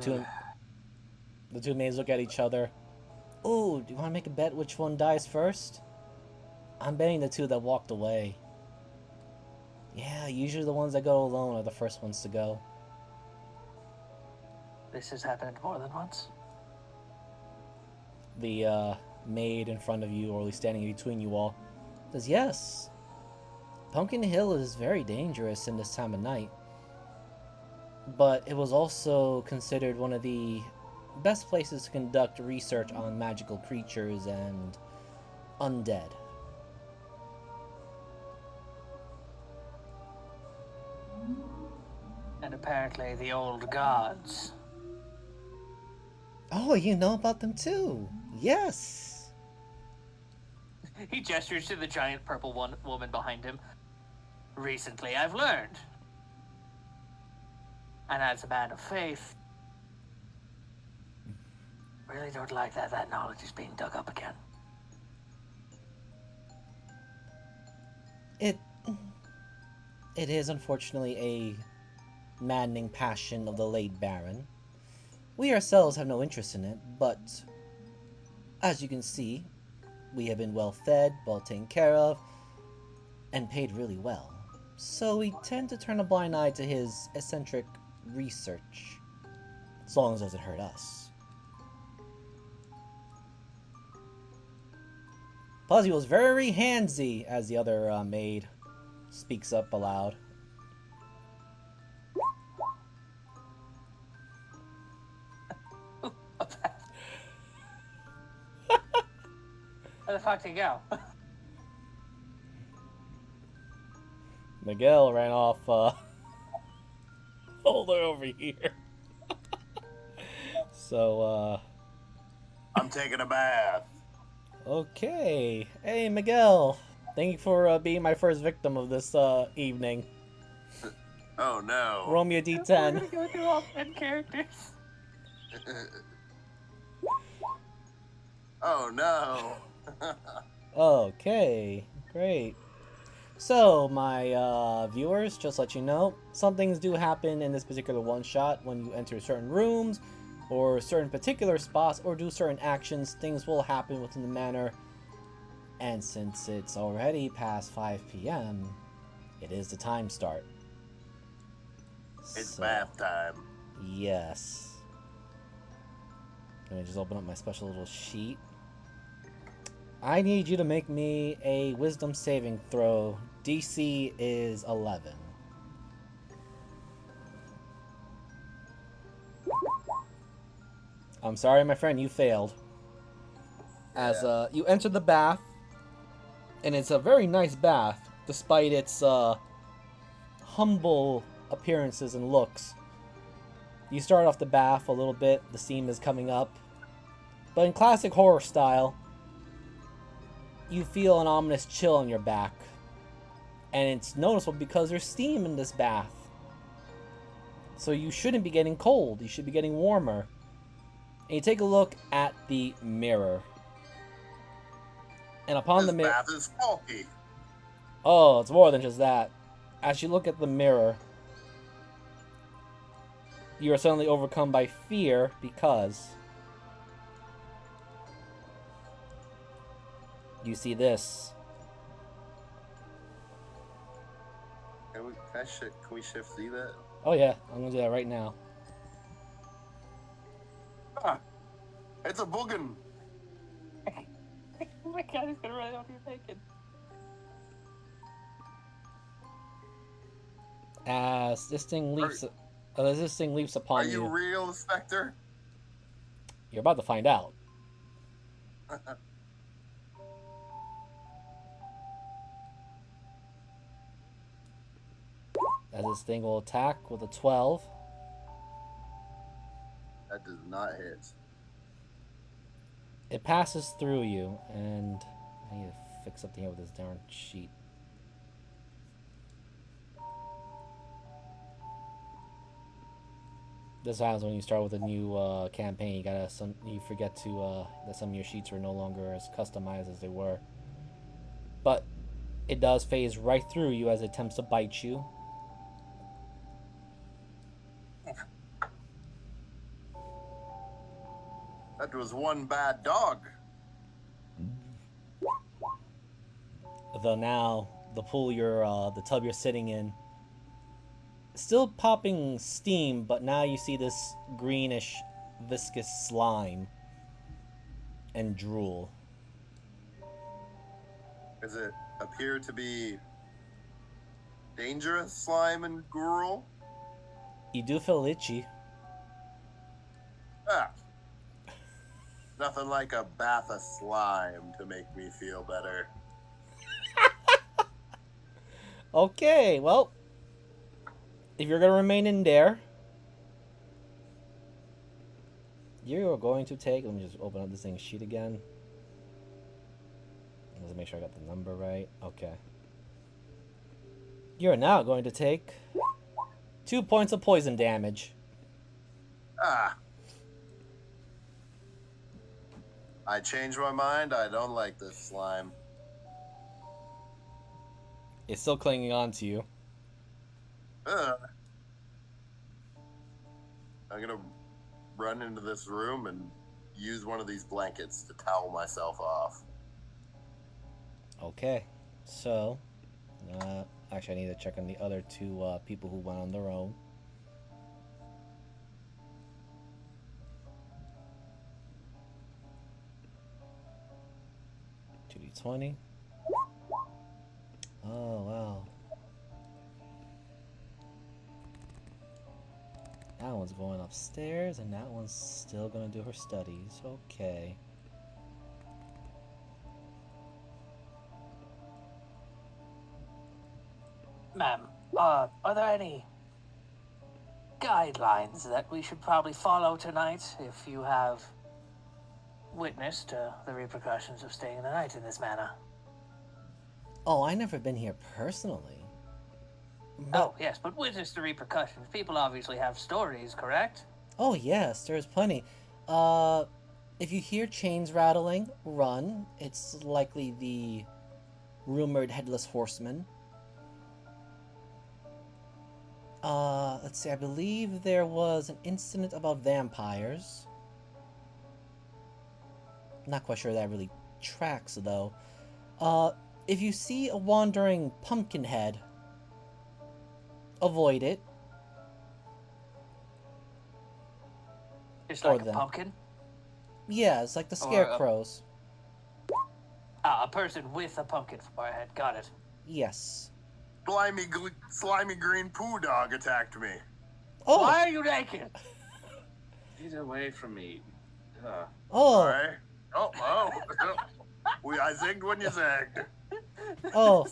two maids look at each other. Ooh, do you want to make a bet which one dies first? I'm betting the two that walked away. Yeah, usually the ones that go alone are the first ones to go. This has happened more than once. The maid in front of you, or at least standing between you all, says, yes. Pumpkin Hill is very dangerous in this time of night. But it was also considered one of the best places to conduct research on magical creatures and undead. And apparently the old gods. Oh, you know about them too? Yes. He gestures to the giant purple woman behind him. Recently, I've learned. And as a man of faith, really don't like that knowledge is being dug up again. It is unfortunately a maddening passion of the late Baron. We ourselves have no interest in it, but as you can see, we have been well fed, well taken care of, and paid really well. So we tend to turn a blind eye to his eccentric research, as long as it doesn't hurt us. Plus, he was very handsy, as the other maid speaks up aloud. Where the fuck did he go? Miguel ran off, all the way over here. So, I'm taking a bath. okay. Hey, Miguel. Thank you for being my first victim of this evening. Oh no. Roll me a We're d10. gonna go through all 10 characters. Oh no. Okay, great. So, my viewers, just let you know, some things do happen in this particular one-shot when you enter certain rooms, or certain particular spots, or do certain actions. Things will happen within the manor. And since it's already past 5 p.m., it is the time start. It's So, bath time. yes. Let me just open up my special little sheet. I need you to make me a wisdom saving throw. DC is 11. I'm sorry, my friend, you failed. As you enter the bath, and it's a very nice bath, despite its humble appearances and looks. You start off the bath a little bit, the steam is coming up, but in classic horror style, you feel an ominous chill on your back. And it's noticeable because there's steam in this bath. So you shouldn't be getting cold, you should be getting warmer. And you take a look at the mirror. And upon the This mirror... bath is faulty. Oh, it's more than just that. As you look at the mirror, you are suddenly overcome by fear because you see this. Can we shift see that? Oh yeah, I'm gonna do that right now. Ah, it's a boogan. Oh my god, he's gonna run off your bacon. As this thing leaps upon Are you real, Spectre? You're about to find out. As this thing will attack with a 12. That does not hit. It passes through you, and I need to fix something here with this darn sheet. This happens when you start with a new campaign. You forget to that some of your sheets are no longer as customized as they were. But it does phase right through you as it attempts to bite you. That was one bad dog. the pool the tub you're sitting in, still popping steam, but now you see this greenish, viscous slime and drool. Does it appear to be dangerous slime and gruel? You do feel itchy. Ah. Nothing like a bath of slime to make me feel better. Okay, well, if you're gonna remain in there, you're going to take. Let me just open up this thing sheet again. Let's make sure I got the number right. Okay. You're now going to take 2 points of poison damage. Ah. I changed my mind. I don't like this slime. It's still clinging on to you. Ugh. I'm gonna run into this room and use one of these blankets to towel myself off. Okay, so actually, I need to check on the other two people who went on their own. $2d20. Oh wow, that one's going upstairs, and that one's still gonna do her studies. Okay. Ma'am, are there any guidelines that we should probably follow tonight if you have witnessed the repercussions of staying the night in this manor? Oh, I never been here personally. Oh, yes, but witness the repercussions. People obviously have stories, correct? Oh yes, there's plenty. If you hear chains rattling, run. It's likely the rumored headless horseman. Let's see, I believe there was an incident about vampires. Not quite sure that really tracks, though. If you see a wandering pumpkin head, avoid it. Just like Or a them. pumpkin? Yeah, it's like the scarecrows. Ah, a person with a pumpkin for a head. Got it. Yes. Slimy green poo dog attacked me. Oh! Why are you naked? Get away from me. Oh! Alright. Oh. I zigged when you zagged. Oh!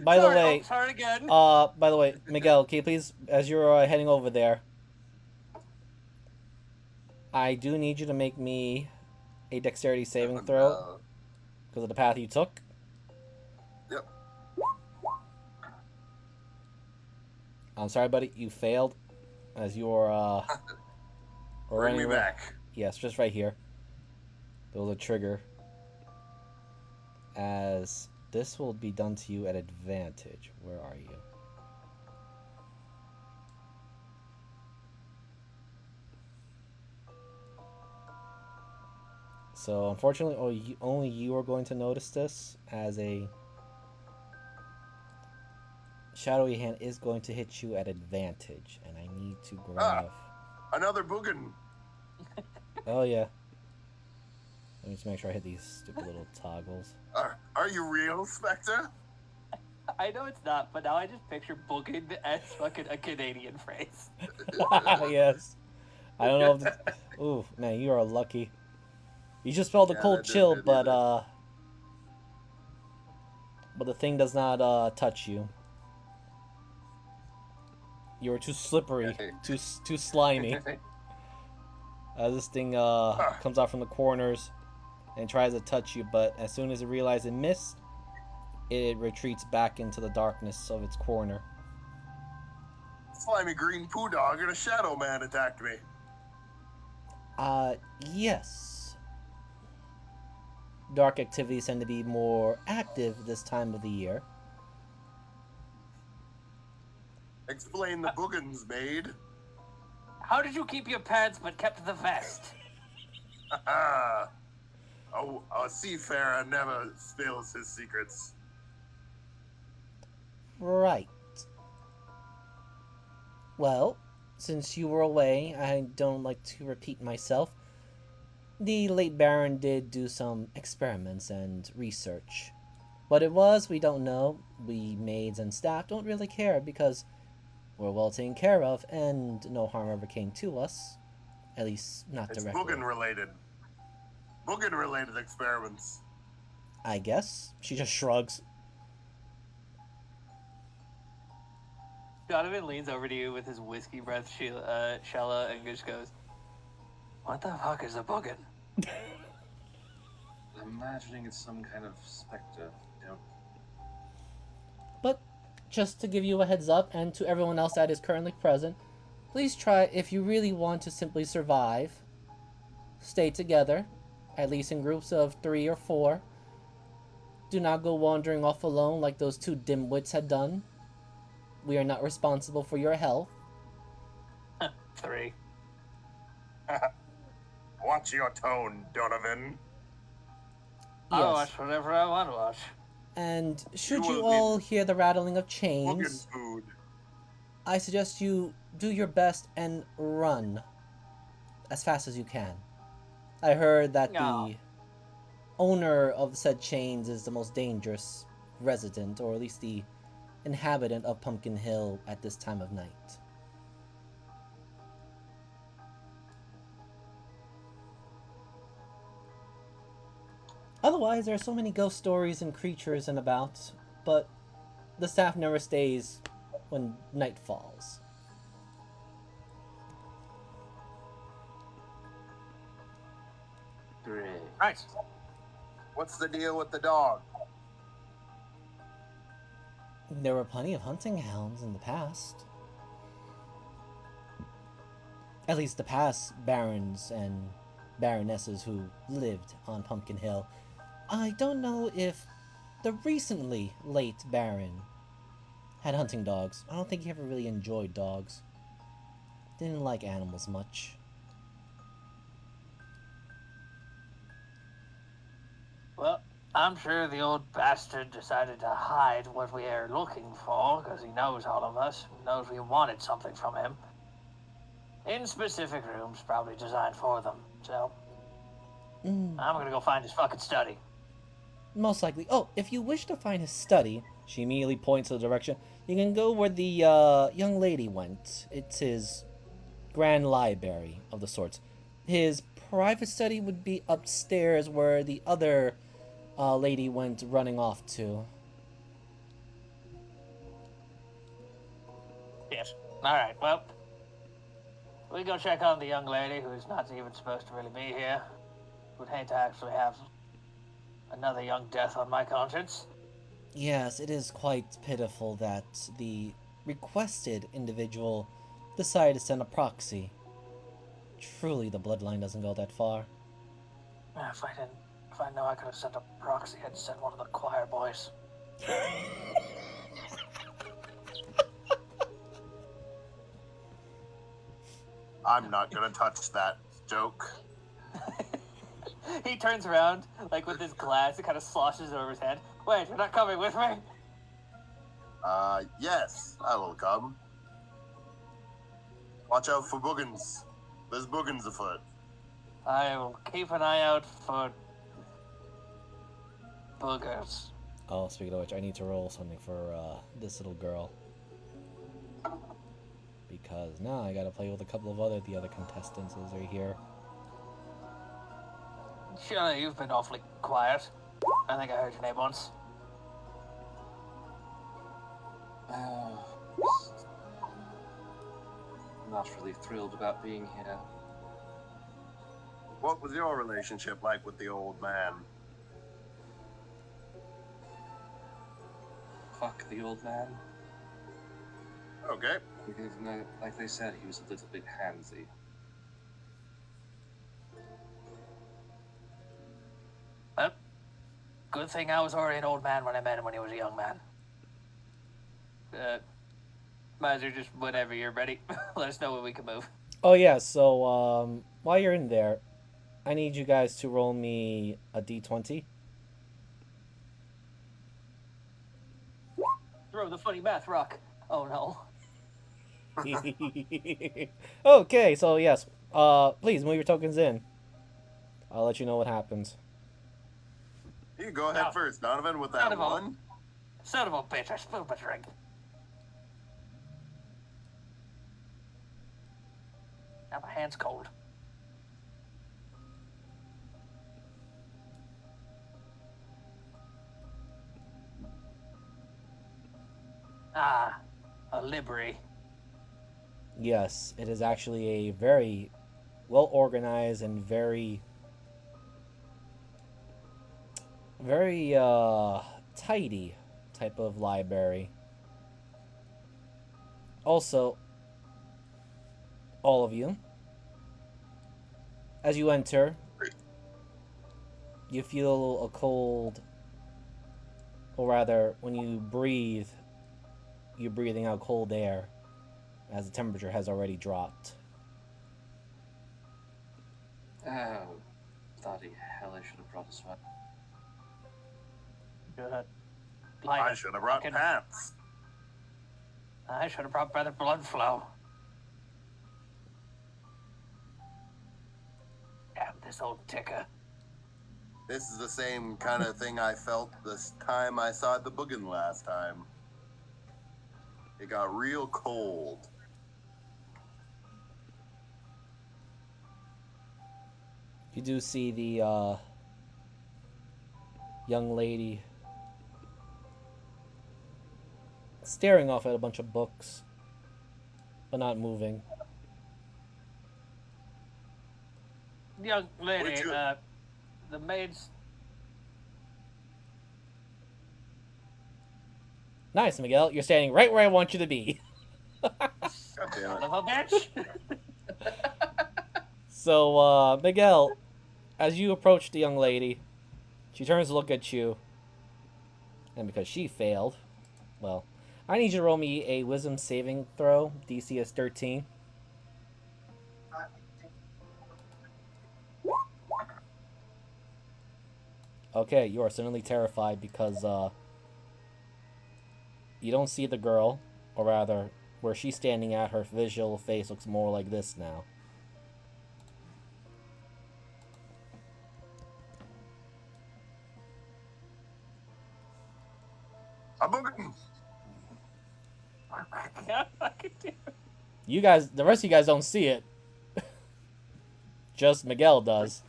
By the way, Sorry again. by the way, Miguel, can you please, as you're heading over there, I do need you to make me a dexterity saving throw because of the path you took. Yep. I'm sorry, buddy, you failed, as you are Bring me back. Yes, just right here. There was a trigger. As this will be done to you at advantage. Where are you? So unfortunately, only you are going to notice this, as a shadowy hand is going to hit you at advantage, and I need to grab. Another boogan. Oh yeah. Let me just make sure I hit these stupid little toggles. Are you real, Spectre? I know it's not, but now I just picture booking as fucking a Canadian phrase. Yes. I don't know if this... Ooh, man, you are lucky. You just felt a Yeah, cold that did chill, hit but either. but the thing does not touch you. You are too slippery, too slimy. As this thing comes out from the corners and tries to touch you, but as soon as it realizes it missed, it retreats back into the darkness of its corner. Slimy green poo dog and a shadow man attacked me. Yes. Dark activities tend to be more active this time of the year. Explain the boogans, maid. How did you keep your pants but kept the vest? Oh, a seafarer never spills his secrets. Right. Well, since you were away, I don't like to repeat myself. The late Baron did do some experiments and research. What it was, we don't know. We maids and staff don't really care because we're well taken care of and no harm ever came to us. At least, not It's directly. Boogan related. Boogan related experiments. I guess. She just shrugs. Donovan leans over to you with his whiskey breath, Shella, and just goes, "What the fuck is a boogin?" I'm imagining it's some kind of specter. But just to give you a heads up, and to everyone else that is currently present, please try, if you really want to simply survive, stay together, at least in groups of 3 or 4. Do not go wandering off alone like those 2 dimwits had done. We are not responsible for your health. 3. Watch your tone, Donovan. I'll watch whatever I want to watch. And should You you will all need hear the rattling of Boogan chains, food. I suggest you do your best and run as fast as you can. I heard that the owner of said chains is the most dangerous resident, or at least the inhabitant of Pumpkin Hill at this time of night. Otherwise, there are so many ghost stories and creatures and about, but the staff never stays when night falls. Great. Right. What's the deal with the dog? There were plenty of hunting hounds in the past. At least the past barons and baronesses who lived on Pumpkin Hill. I don't know if the recently late baron had hunting dogs. I don't think he ever really enjoyed dogs. Didn't like animals much. Well, I'm sure the old bastard decided to hide what we are looking for because he knows all of us, knows we wanted something from him. In specific rooms, probably designed for them. So, I'm gonna go find his fucking study. Most likely. Oh, if you wish to find his study, she immediately points to the direction. You can go where the young lady went. It's his grand library of the sorts. His private study would be upstairs where the other lady went running off to. Yes. Alright, well, we go check on the young lady who's not even supposed to really be here. Would hate to actually have another young death on my conscience. Yes, it is quite pitiful that the requested individual decided to send a proxy. Truly, the bloodline doesn't go that far. If I know I could have sent a proxy, I'd send one of the choir boys. I'm not gonna touch that joke. He turns around, like with his glass, it kind of sloshes over his head. Wait, you're not coming with me? Yes, I will come. Watch out for boogans. There's boogans afoot. I will keep an eye out for boogers. Oh, speaking of which, I need to roll something for this little girl. Because now I gotta play with a couple of the other contestants as they're here. Sure, you've been awfully quiet. I think I heard your name once. I'm not really thrilled about being here. What was your relationship like with the old man? Fuck the old man. Okay. Because, like they said, he was a little bit handsy. Well, good thing I was already an old man when I met him when he was a young man. Miser, just whenever you're ready, let us know when we can move. Oh yeah, so while you're in there, I need you guys to roll me a d20. 3. throw the funny math rock. Oh no. Okay, so yes. Please move your tokens in. I'll let you know what happens. You can go ahead No. first, Donovan, with Son that of a- one. Son of a bitch, I spilled my drink. Now my hand's cold. Ah, a Libri. Yes, it is actually a very well organized and very tidy type of library. Also, all of you, as you enter, you feel a cold, or rather, when you breathe, you're breathing out cold air, as the temperature has already dropped. Oh, bloody hell! I should have brought a sweat. Good. I should have brought pants. I should have brought better blood flow. Damn this old ticker. This is the same kind of thing I felt this time I saw the Boogin last time. It got real cold. You do see the young lady staring off at a bunch of books, but not moving. Young lady, Would you- the maids. Nice, Miguel. You're standing right where I want you to be. God damn Son it. of a bitch. So, Miguel, as you approach the young lady, she turns to look at you, and because she failed, well, I need you to roll me a wisdom saving throw. DC is 13. Okay, you are suddenly terrified because you don't see the girl, or rather, where she's standing at, her visual face looks more like this now. A Boogin! You guys, the rest of you guys don't see it. Just Miguel does.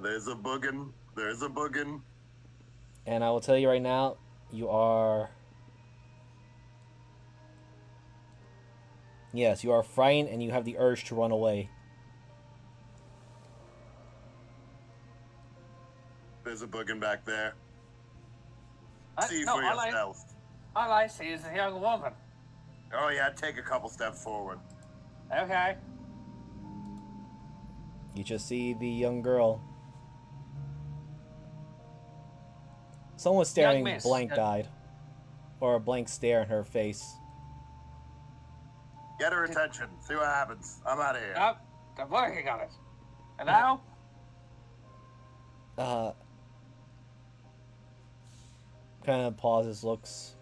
There's a Boogin. There's a Boogin. And I will tell you right now, you are... Yes, you are frightened and you have the urge to run away. There's a Boogin back there. See No, for yourself. all I see is a young woman. Oh yeah, take a couple steps forward. Okay. You just see the young girl. Someone's staring miss, blank-eyed. Or a blank stare in her face. Get her attention. See what happens. I'm out of here. Yep, I'm working on it. And now? Kind of pauses, looks.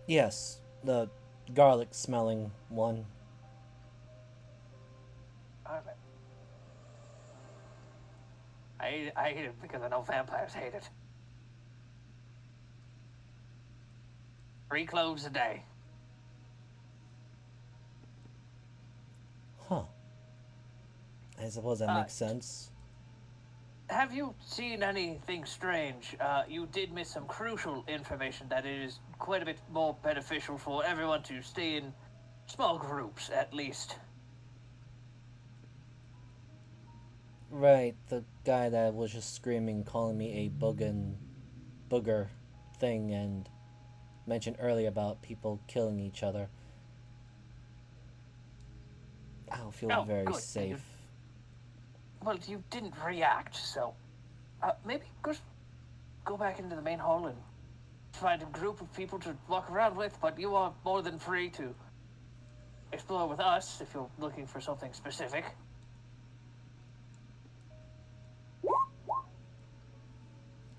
Yes, the garlic smelling one. I hate it because I know vampires hate it. 3 cloves a day. Huh. I suppose that makes sense. Have you seen anything strange? You did miss some crucial information that it is quite a bit more beneficial for everyone to stay in small groups, at least. Right, the guy that was just screaming, calling me a booger thing, and mentioned earlier about people killing each other. I don't feel very good. safe. Well, you didn't react, so maybe just go back into the main hall and find a group of people to walk around with, but you are more than free to explore with us if you're looking for something specific.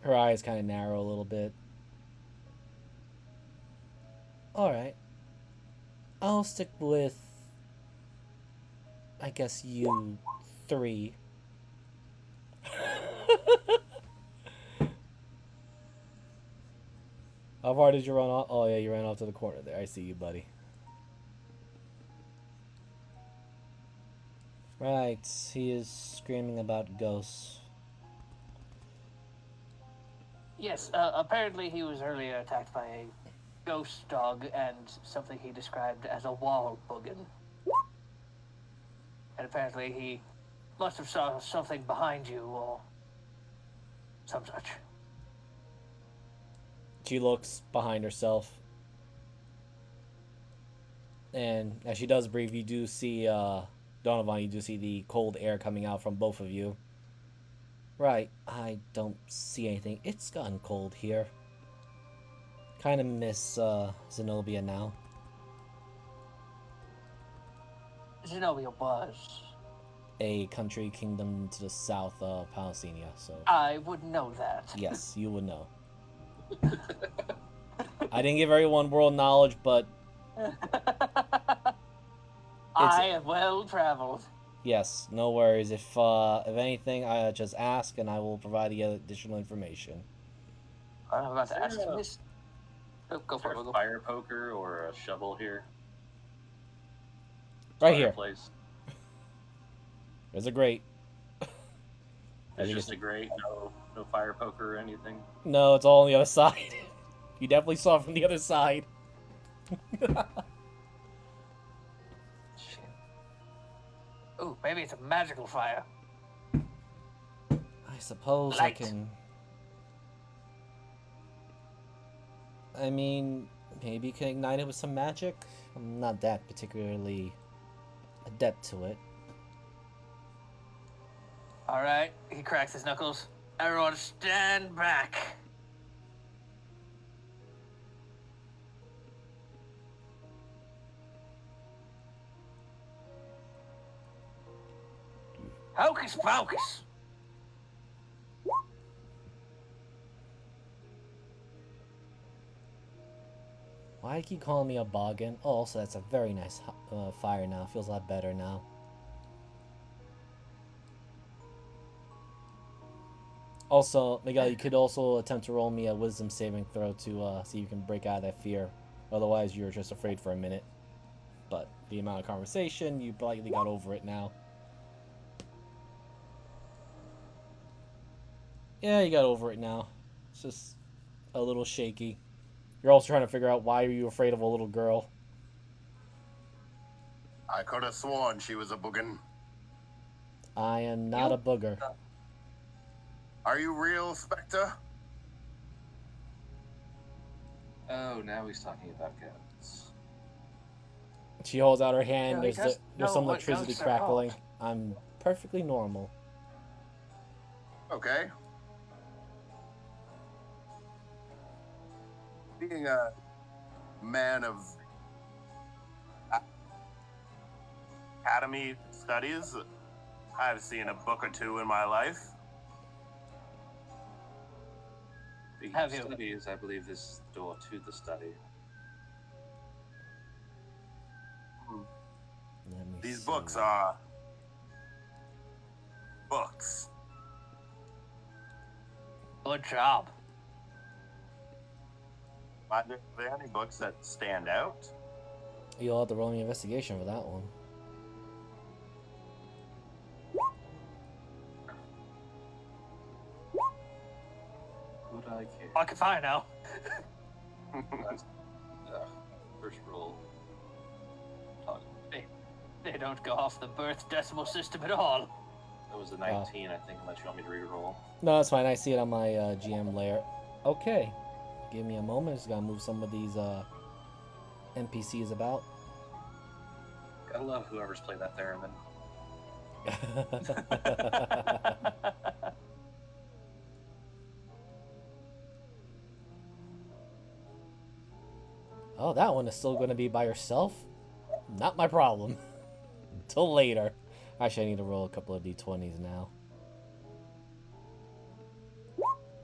Her eyes kind of narrow a little bit. Alright. I'll stick with, I guess, you three. How far did you run off? Oh, yeah, you ran off to the corner there. I see you, buddy. Right, he is screaming about ghosts. Yes, apparently he was earlier attacked by a ghost dog and something he described as a wall buggin. And apparently he must have saw something behind you or some such. She looks behind herself. And as she does breathe, you do see, Donovan, you do see the cold air coming out from both of you. Right, I don't see anything. It's gotten cold here. Kind of miss, Zenobia now. Zenobia was. A country kingdom to the south of Palestina, so... I would know that. Yes, you would know. I didn't give everyone world knowledge, but... I am well traveled. Yes, no worries. If anything, I just ask and I will provide the additional information. I'm about to ask there this. Oh, go Is for there it, a Google. fire poker or a shovel here? Right here. Fireplace. There's a grate. It's just a grate, no fire poker or anything. No, it's all on the other side. You definitely saw it from the other side. Shit. Ooh, maybe it's a magical fire. I suppose Light. I can... I mean, maybe you can ignite it with some magic? I'm not that particularly adept to it. Alright, he cracks his knuckles. Everyone stand back. Hocus pocus. Why do you keep calling me a boggin? Oh, also, that's a very nice fire now. Feels a lot better now. Also, Miguel, you could also attempt to roll me a wisdom saving throw to see if you can break out of that fear. Otherwise, you're just afraid for a minute. But the amount of conversation, you politely got over it now. Yeah, you got over it now. It's just a little shaky. You're also trying to figure out why are you afraid of a little girl. I could have sworn she was a boogin. I am not a booger. Are you real, Spectre? Oh, now he's talking about cats. She holds out her hand. No, There's, because- there's no, some what electricity ghosts are crackling. called. I'm perfectly normal. Okay. Being a man of academy studies, I've seen a book or two in my life. The Have you? study is, I believe, this door to the study. Let me These see. books are books. Good job. Are there any books that stand out? You'll have to roll me an investigation for that one. Would I care? I can find now. That's, first roll. Talk. They don't go off the birth decimal system at all. That was a 19, I think, unless you want me to re-roll. No, that's fine. I see it on my GM layer. Okay. Give me a moment. Just gotta move some of these NPCs about. Gotta love whoever's played that theremin. Oh, that one is still going to be by herself? Not my problem. Till later. Actually, I need to roll a couple of d20s now.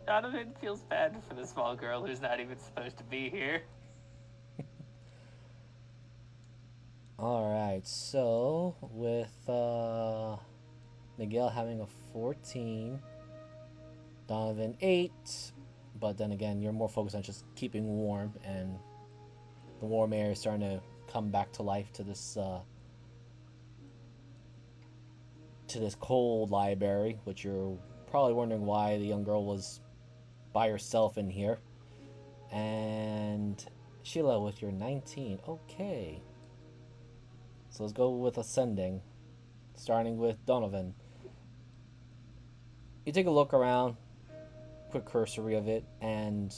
Donovan feels bad for the small girl who's not even supposed to be here. Alright, so with Miguel having a 14, Donovan 8, but then again, you're more focused on just keeping warm, and the warm air is starting to come back to life to this cold library, which you're probably wondering why the young girl was by herself in here. And Sheila with your 19. Okay. So let's go with ascending, starting with Donovan. You take a look around, quick cursory of it, and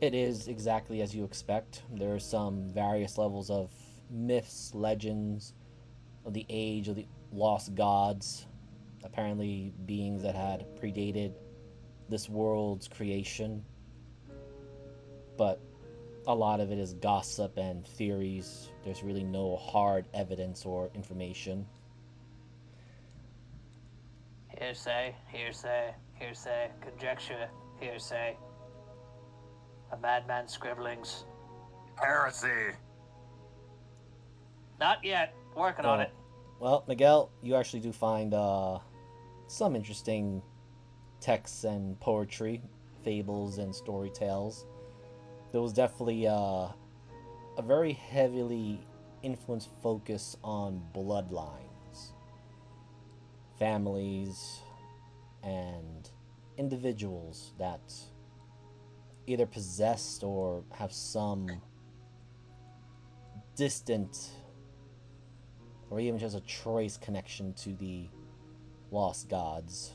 it is exactly as you expect. There are some various levels of myths, legends of the age of the lost gods, apparently beings that had predated this world's creation. But a lot of it is gossip and theories. There's really no hard evidence or information. Hearsay, hearsay, hearsay, conjecture, hearsay. A madman's scribblings. Heresy. Not yet. Working on it. Well, Miguel, you actually do find some interesting texts and poetry, fables and story tales. There was definitely a very heavily influenced focus on bloodlines, families, and individuals that either possessed or have some distant or even just a trace connection to the lost gods.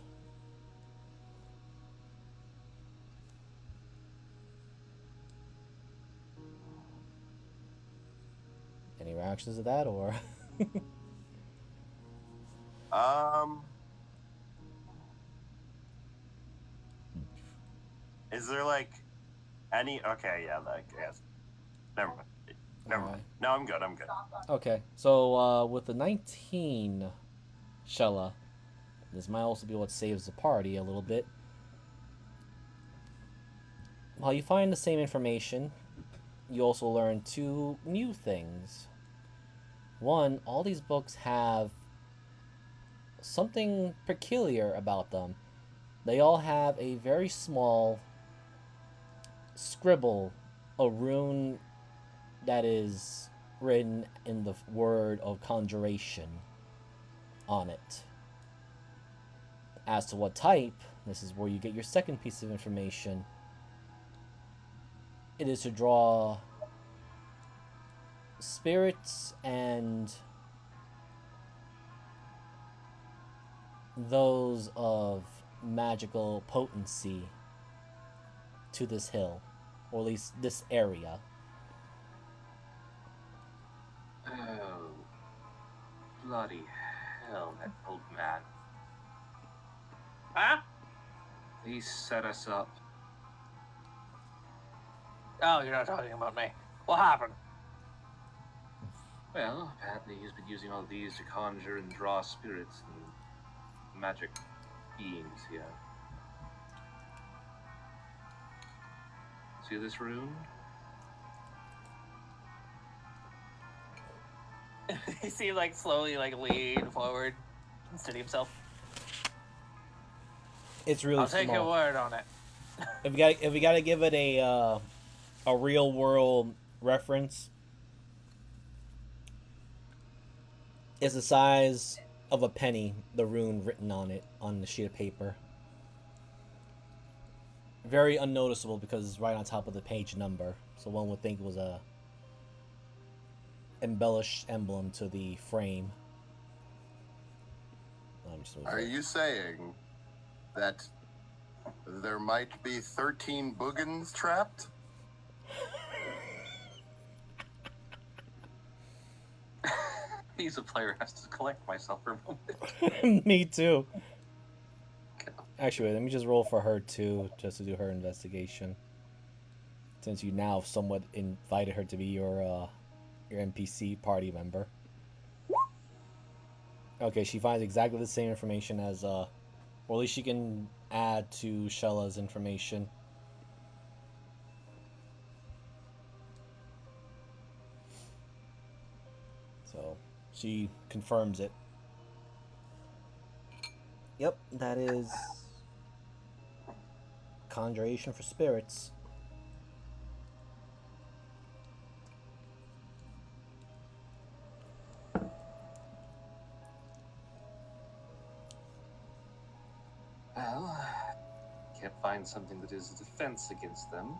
Any reactions to that, or? Is there like any? Okay, yeah, like yes. Never mind. Never mind. Alright. No, I'm good. I'm good. Okay, so with the 19, Shella, this might also be what saves the party a little bit. While you find the same information, you also learn two new things. One, all these books have something peculiar about them. They all have a very small scribble, a rune that is written in the word of conjuration on it. As to what type, this is where you get your second piece of information. It is to draw spirits and those of magical potency to this hill, or at least this area. Oh, bloody hell, that old man. Huh? He set us up. Oh, you're not talking about me. What happened? Well, apparently he's been using all these to conjure and draw spirits and magic beings here. See this rune? You see him, like, slowly, like, lean forward and steady himself. It's really I'll take small. your word on it. If we gotta give it a real world reference, it's the size of a penny. The rune written on it on the sheet of paper. Very unnoticeable because it's right on top of the page number, so one would think it was a embellished emblem to the frame. Are you saying that there might be 13 boogans trapped? He's a player, has to collect myself for a moment. Me too. Actually, let me just roll for her too, just to do her investigation. Since you now somewhat invited her to be your NPC party member. Okay, she finds exactly the same information as Or at least she can add to Shella's information. So she confirms it. Yep, that is conjuration for spirits. Well, can't find something that is a defense against them.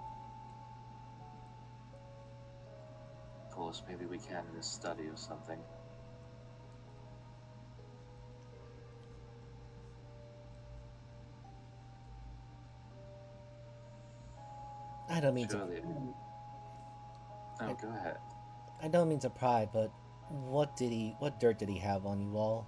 Of course, maybe we can in a study or something. I don't mean Surely. Oh, go ahead. I don't mean to pry, but what dirt did he have on you all?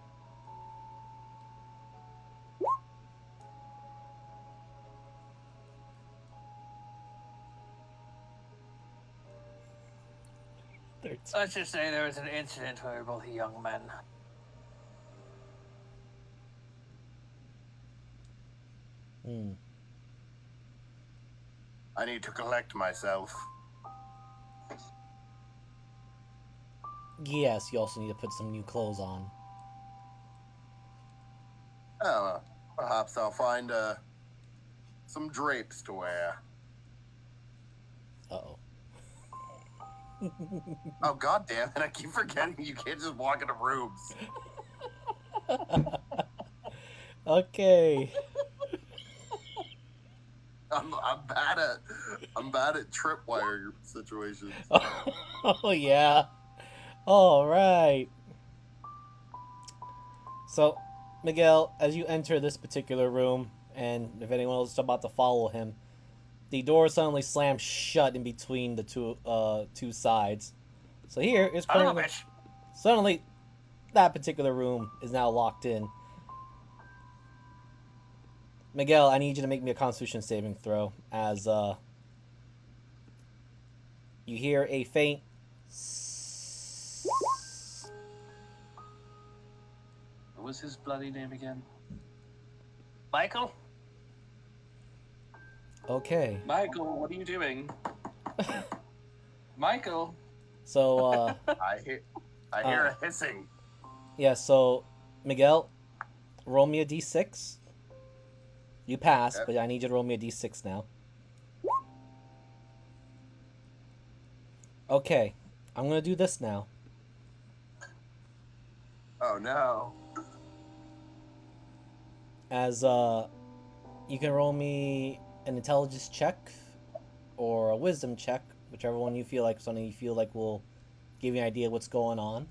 Let's just say there was an incident where we were both young men. Hmm. I need to collect myself. Yes, you also need to put some new clothes on. Oh, perhaps I'll find some drapes to wear. Uh-oh. Oh, god damn it, I keep forgetting you can't just walk into rooms. Okay. I'm bad at tripwire situations. Oh, yeah. All right. So, Miguel, as you enter this particular room, and if anyone else is about to follow him, the door suddenly slams shut in between the two sides. So here is Son of a currently bitch. suddenly that particular room is now locked in. Miguel, I need you to make me a Constitution saving throw as you hear a faint. What was his bloody name again? Michael? Okay. Michael, what are you doing? Michael. So I hear a hissing. yeah. So Miguel, roll me a d6. You passed, Yep. but I need you to roll me a d6 now. Okay, I'm gonna do this now. Oh no. As you can roll me an intelligence check or a wisdom check, whichever one you feel like something you feel like will give you an idea what's going on,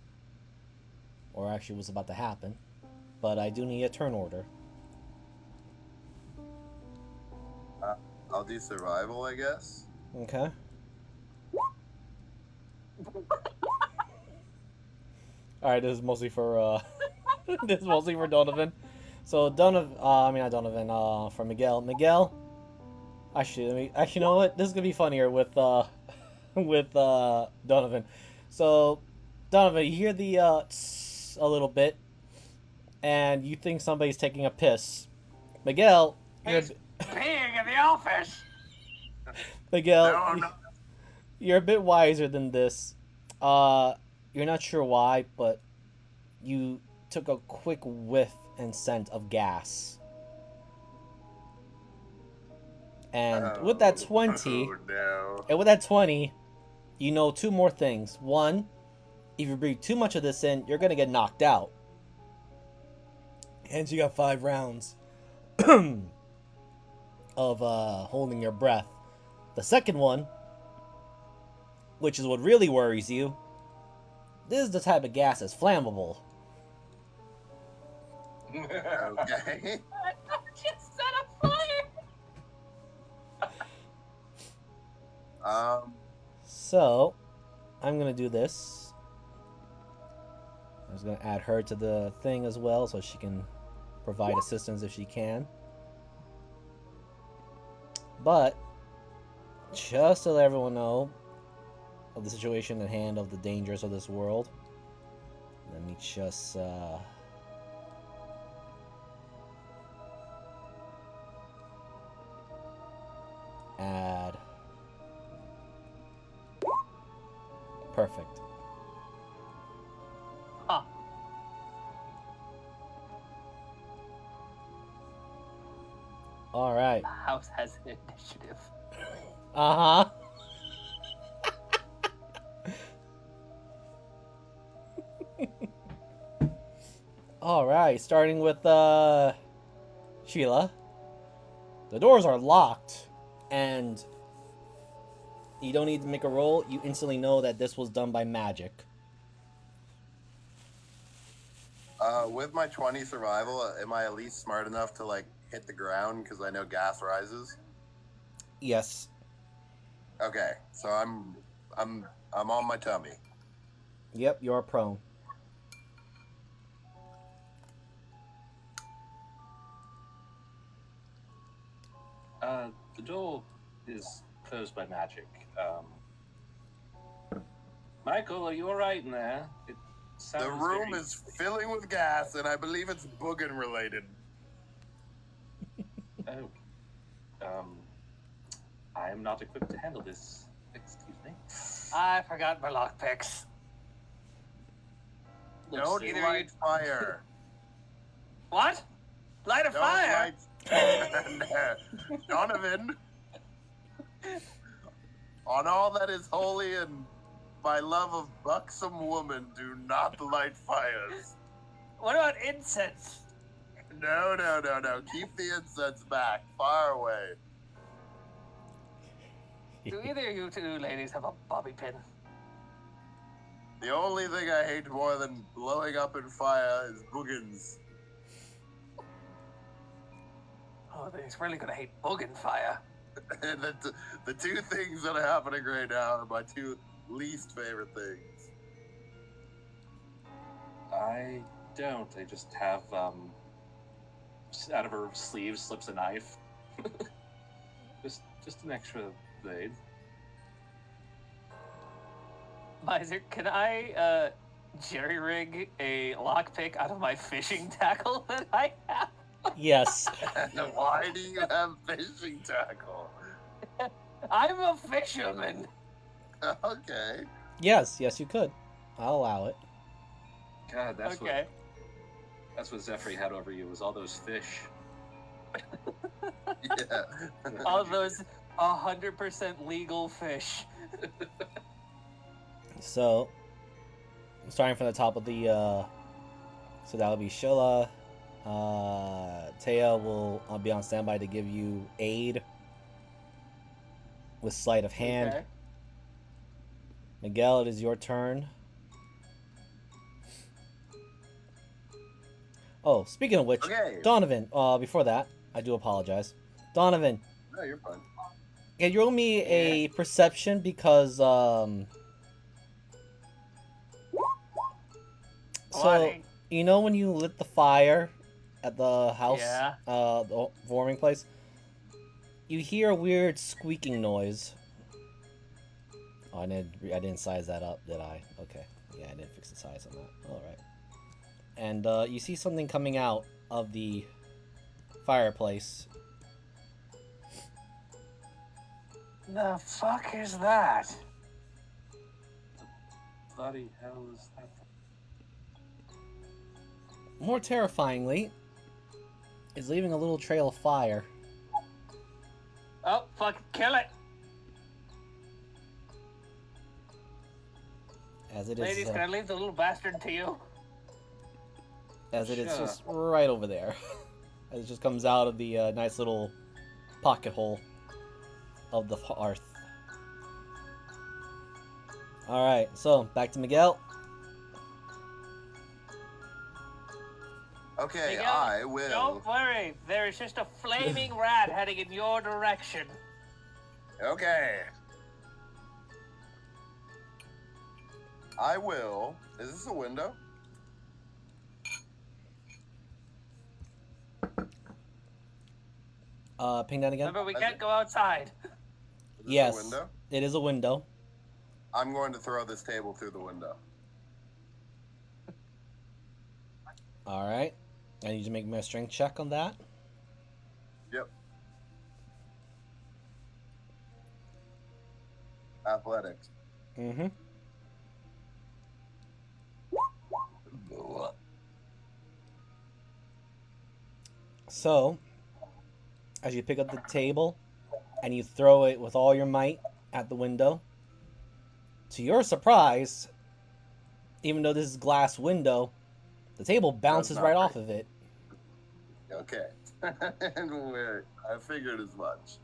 or actually what's about to happen. But I do need a turn order. I'll do survival, I guess. Okay. All right, this is mostly for this is mostly for Donovan. So Donovan, not Donovan. For Miguel. Miguel. Actually, you know what? This is gonna be funnier with with Donovan. So Donovan, you hear the tss a little bit, and you think somebody's taking a piss. Miguel, He's peeing in the office. Miguel, No, no. you're a bit wiser than this. You're not sure why, but you took a quick whiff and scent of gas. And with that 20, Oh no. and with that 20, you know two more things. One, if you breathe too much of this in, you're gonna get knocked out. And you got 5 rounds of holding your breath. The second one, which is what really worries you, this is the type of gas that's flammable. Okay. Just set a fire. So, I'm gonna do this. I was gonna add her to the thing as well, so she can provide assistance if she can. But just to let everyone know of the situation at hand, of the dangers of this world, let me just Add. Perfect. Huh. All right. The house has initiative. Uh huh. All right. Starting with Sheila. The doors are locked, and you don't need to make a roll. You instantly know that this was done by magic. With my 20 survival, am I at least smart enough to like hit the ground because I know gas rises? Yes. Okay, so I'm on my tummy. Yep. You're prone. The door is closed by magic. Michael, are you alright in there? It sounds The room very... is filling with gas, and I believe it's boogin related. Oh. I am not equipped to handle this. Excuse me. I forgot my lockpicks. Don't either light fire. What? Light a Don't fire? light. Donovan. On all that is holy and my love of buxom woman, do not light fires. What about incense? No. Keep the incense back, far away. Do either of you two ladies have a bobby pin? The only thing I hate more than blowing up in fire is boogans. Oh, then he's really gonna hate boogin fire. And the two things that are happening right now are my two least favorite things. I don't. I just have, out of her sleeve slips a knife. just an extra blade. Miser, can I jerry rig a lockpick out of my fishing tackle that I have? Yes. Why do you have fishing tackle? I'm a fisherman. Okay. Yes, you could. I'll allow it. God, that's Okay. what Zephyr had over you, was all those fish. Yeah. All those 100% legal fish. So, starting from the top of the, so that would be Shola. Taya will be on standby to give you aid with sleight of hand. Okay. Miguel, it is your turn. Oh, speaking of which, Okay. Donovan, before that, I do apologize. Donovan, No, you're fine. can you roll me a perception because, so, Bloody. you know when you lit the fire at the house, Yeah. the warming place, you hear a weird squeaking noise. Oh, I didn't size that up, did I? Okay. Yeah, I didn't fix the size on that. Alright. And you see something coming out of the fireplace. The fuck is that? Bloody hell is that? More terrifyingly, is leaving a little trail of fire. Oh, fuck, kill it. As it is, Ladies, can I leave the little bastard to you? as it is Sure. just right over there. As it just comes out of the nice little pocket hole of the hearth. Alright, so back to Miguel. Okay, Miguel, I will. Don't worry, there is just a flaming rat heading in your direction. Okay. I will. Is this a window? Ping that again? Remember, we can't go outside. Is this Yes, a window? it is a window. I'm going to throw this table through the window. Alright. I need you to make me a strength check on that. Yep. athletics. Mm-hmm. So, as you pick up the table and you throw it with all your might at the window, to your surprise, even though this is glass window, the table bounces not right break. off of it. Okay. And I figured as much.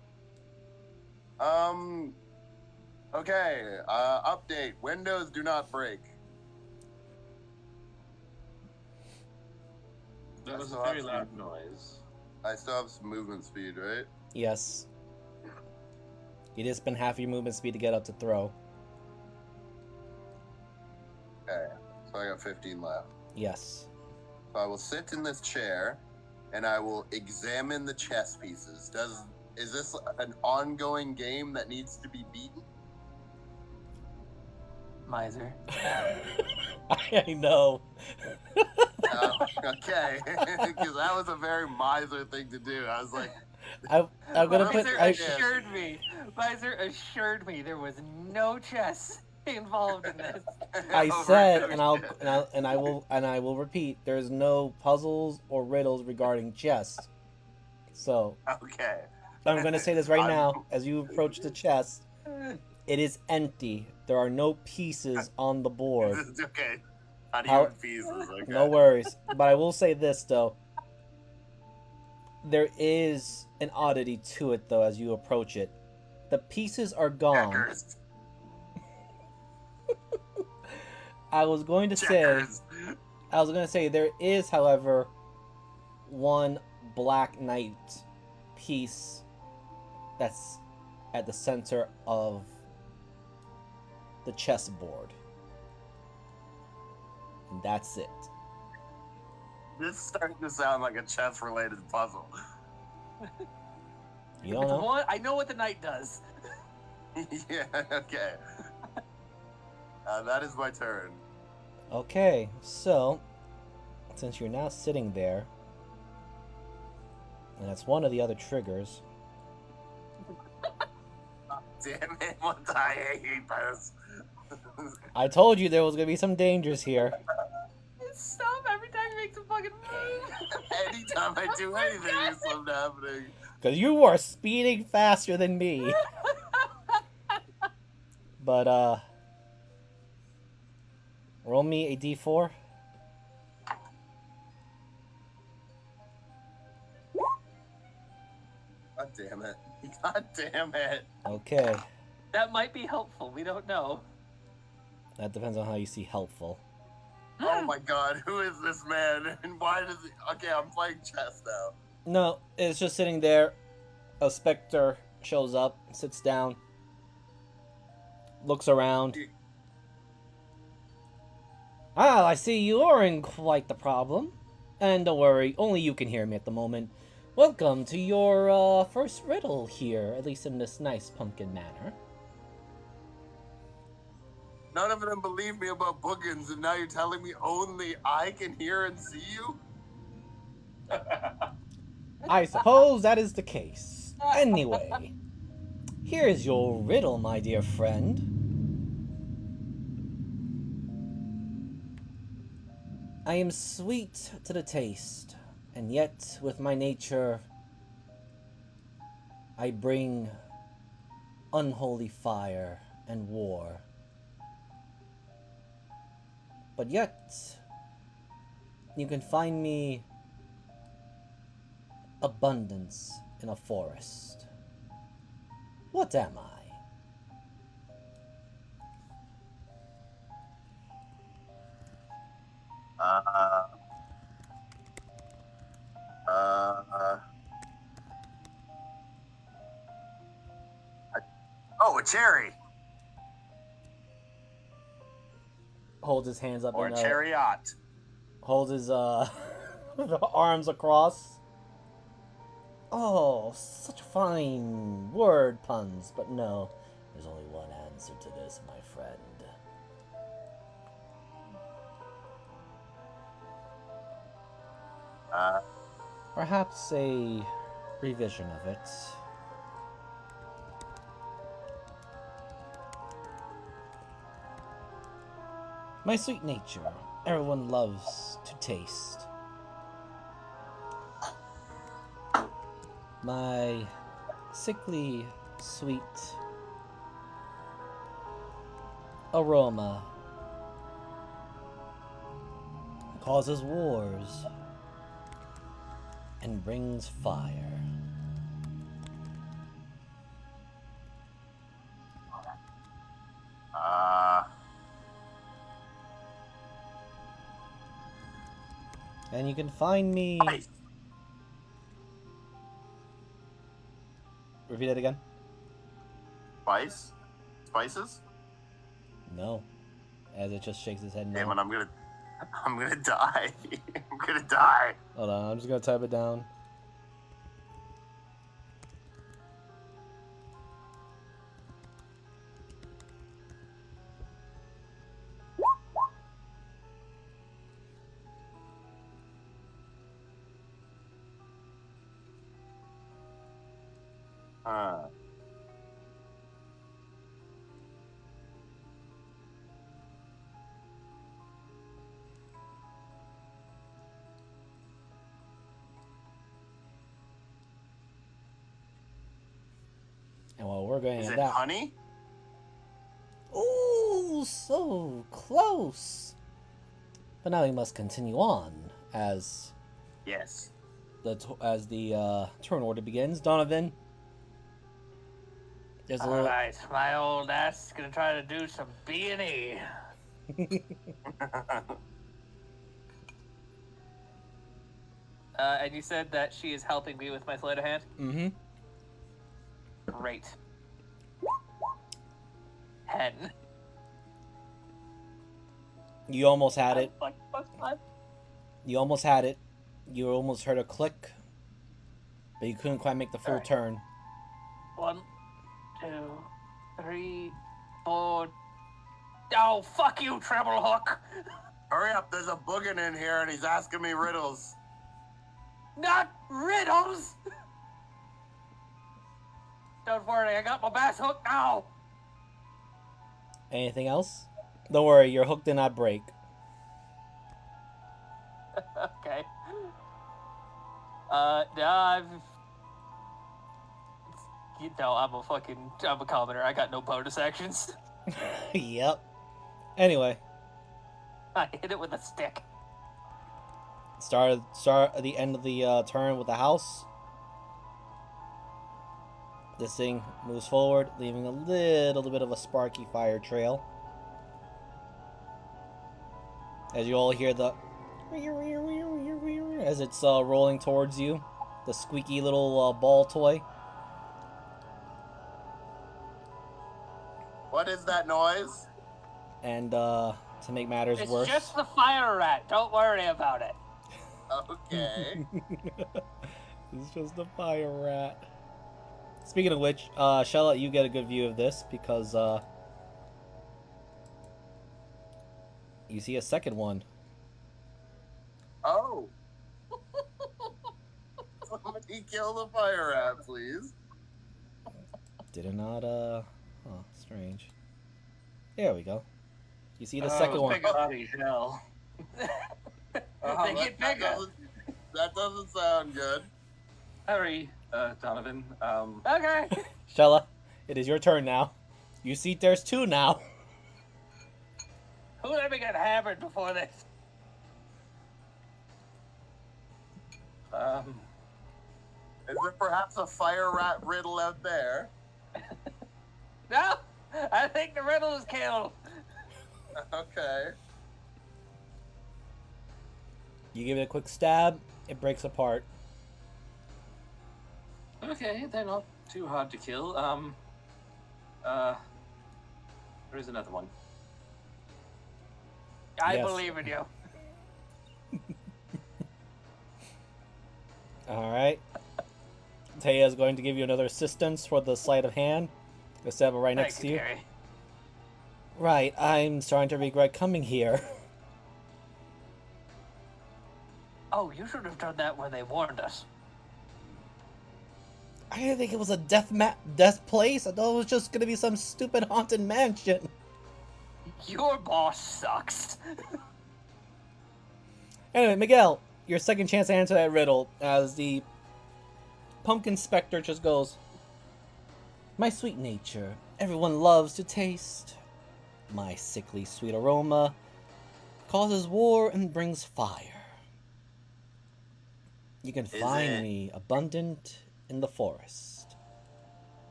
Okay. Update. Windows do not break. That was a still very have loud some- noise. I still have some movement speed, right? Yes. You did spend half your movement speed to get up to throw. Okay. So I got 15 left. Yes. So I will sit in this chair and I will examine the chess pieces. Is this an ongoing game that needs to be beaten? Miser. I know. Okay, because that was a very miser thing to do. I was like, I'm gonna put. Miser assured me. Miser assured me there was no chess involved in this. I Oh, said, really? and I will repeat. There's no puzzles or riddles regarding chess. So Okay. I'm gonna say this right I'm- now. As you approach the chest, it is empty. There are no pieces on the board. Okay. Not How- even pieces. Okay. No worries. But I will say this though. There is an oddity to it though as you approach it. The pieces are gone. Checkers. I was going to say there is, however, one Black Knight piece that's at the center of the chessboard. And that's it. This is starting to sound like a chess-related puzzle. You don't know? What? I know what the knight does. Yeah. Okay. That is my turn. Okay, so since you're now sitting there, and that's one of the other triggers. Damn it! What I hate this. I told you there was gonna be some dangers here. Stop every time he makes a fucking move. Anytime I do anything, there's something happening. Because you are speeding faster than me. But, roll me a d4. God damn it. God damn it. Okay. That might be helpful. We don't know. That depends on how you see helpful. Oh my god, who is this man? And why does he... Okay, I'm playing chess now. No, it's just sitting there. A specter shows up, sits down, looks around. Ah, I see you're in quite the problem. And don't worry, only you can hear me at the moment. Welcome to your first riddle here, at least in this nice pumpkin manor. None of them believe me about bookings, and now you're telling me only I can hear and see you? I suppose that is the case. Anyway, here's your riddle, my dear friend. I am sweet to the taste, and yet with my nature I bring unholy fire and war. But yet, you can find me abundance in a forest. What am I? Oh, a cherry. Holds his hands up Or and a chariot. holds his the arms across. Oh, such fine word puns, but no, there's only one answer to this, my friend. Perhaps a revision of it. My sweet nature, everyone loves to taste. My sickly, sweet aroma causes wars and brings fire. And you can find me. Spice. Repeat that again? Spice? Spices? No. As it just shakes his head no. Damn it, I'm gonna die. I'm gonna die. Hold on, I'm just gonna type it down. And while we're going Is at it that, honey? ooh, so close. But now we must continue on as Yes. the turn order begins. Donovan, there's a little. Alright, my old ass is gonna try to do some B&E. And you said that she is helping me with my sleight of hand? Mm-hmm. Great. 10. You almost had it. You almost had it. You almost heard a click, but you couldn't quite make the full Alright. turn. 1, 2, 3, 4. Oh, fuck you, treble hook! Hurry up, there's a boogin in here and he's asking me riddles. Not riddles! Don't worry, I got my bass hook now! Anything else? Don't worry, your hook did not break. Okay. I'm a commoner. I got no bonus actions. Yep. Anyway, I hit it with a stick. start at the end of the turn with the house. This thing moves forward, leaving a little bit of a sparky fire trail. As you all hear the as it's rolling towards you, the squeaky little ball toy. What is that noise? And to make matters It's worse, just the fire rat. Don't worry about it. Okay. it's just a fire rat. Speaking of which, Shella, you get a good view of this because you see a second one. Oh. Somebody kill the fire rat, please. Did it not? Strange. There we go. You see the Oh, second one. Bloody hell. They get bigger. That doesn't sound good. Harry, Donovan, Okay. Shella, it is your turn now. You see, there's two now. Who let me get hammered before this? Is there perhaps a fire rat riddle out there? No, I think the riddle is killed. Okay. You give it a quick stab, it breaks apart. okay, they're not too hard to kill. There's another one. I Yes. believe in you. Alright. Taya's going to give you another assistance for the sleight of hand. Let's have it right next to Thank you. Gary. Right, I'm starting to regret coming here. Oh, you should have done that when they warned us. I didn't think it was a death place. I thought it was just gonna be some stupid haunted mansion. Your boss sucks. Anyway, Miguel, your second chance to answer that riddle as the pumpkin specter just goes, my sweet nature, everyone loves to taste. My sickly sweet aroma causes war and brings fire. You can find me abundant in the forest.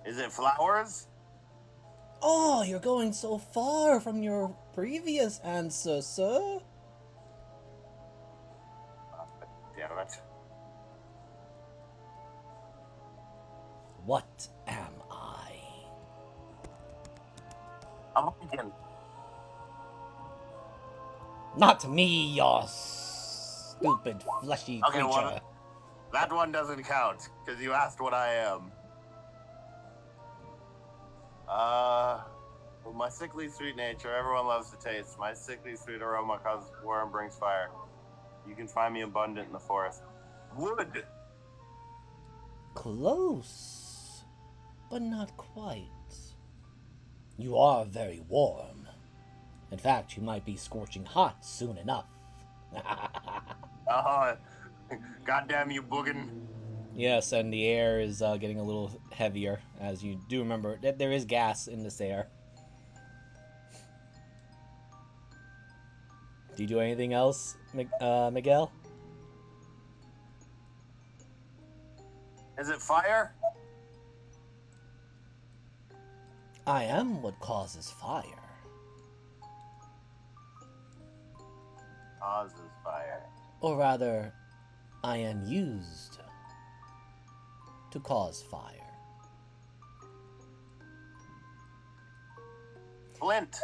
Is it flowers? Oh, you're going so far from your previous answer, sir. Damn it. What am I? I'm thinking. Not me, you stupid fleshy Okay, creature. well, that one doesn't count, because you asked what I am. Well, my sickly sweet nature, everyone loves to taste. My sickly sweet aroma causes war and brings fire. You can find me abundant in the forest. Wood! Close, but not quite. You are very warm. In fact, you might be scorching hot soon enough. Oh, goddamn you, Boogin. Yes, and the air is getting a little heavier, as you do remember that there is gas in this air. Do you do anything else, Miguel? Is it fire? I am what causes fire. Causes fire. Or rather, I am used to cause fire. Flint.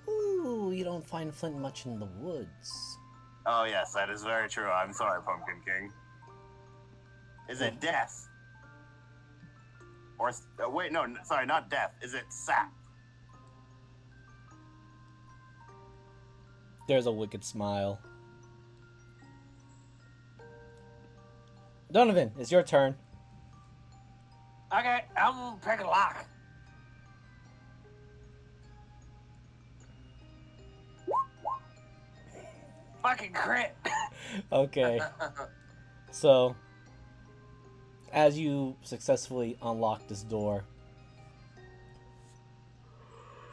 Ooh, you don't find flint much in the woods. Oh, yes, that is very true. I'm sorry, Pumpkin King. Is it death? Or, wait, no, sorry, not death. Is it sap? There's a wicked smile. Donovan, it's your turn. Okay, I'm gonna pick a lock. Fucking crit. Okay. So, as you successfully unlock this door,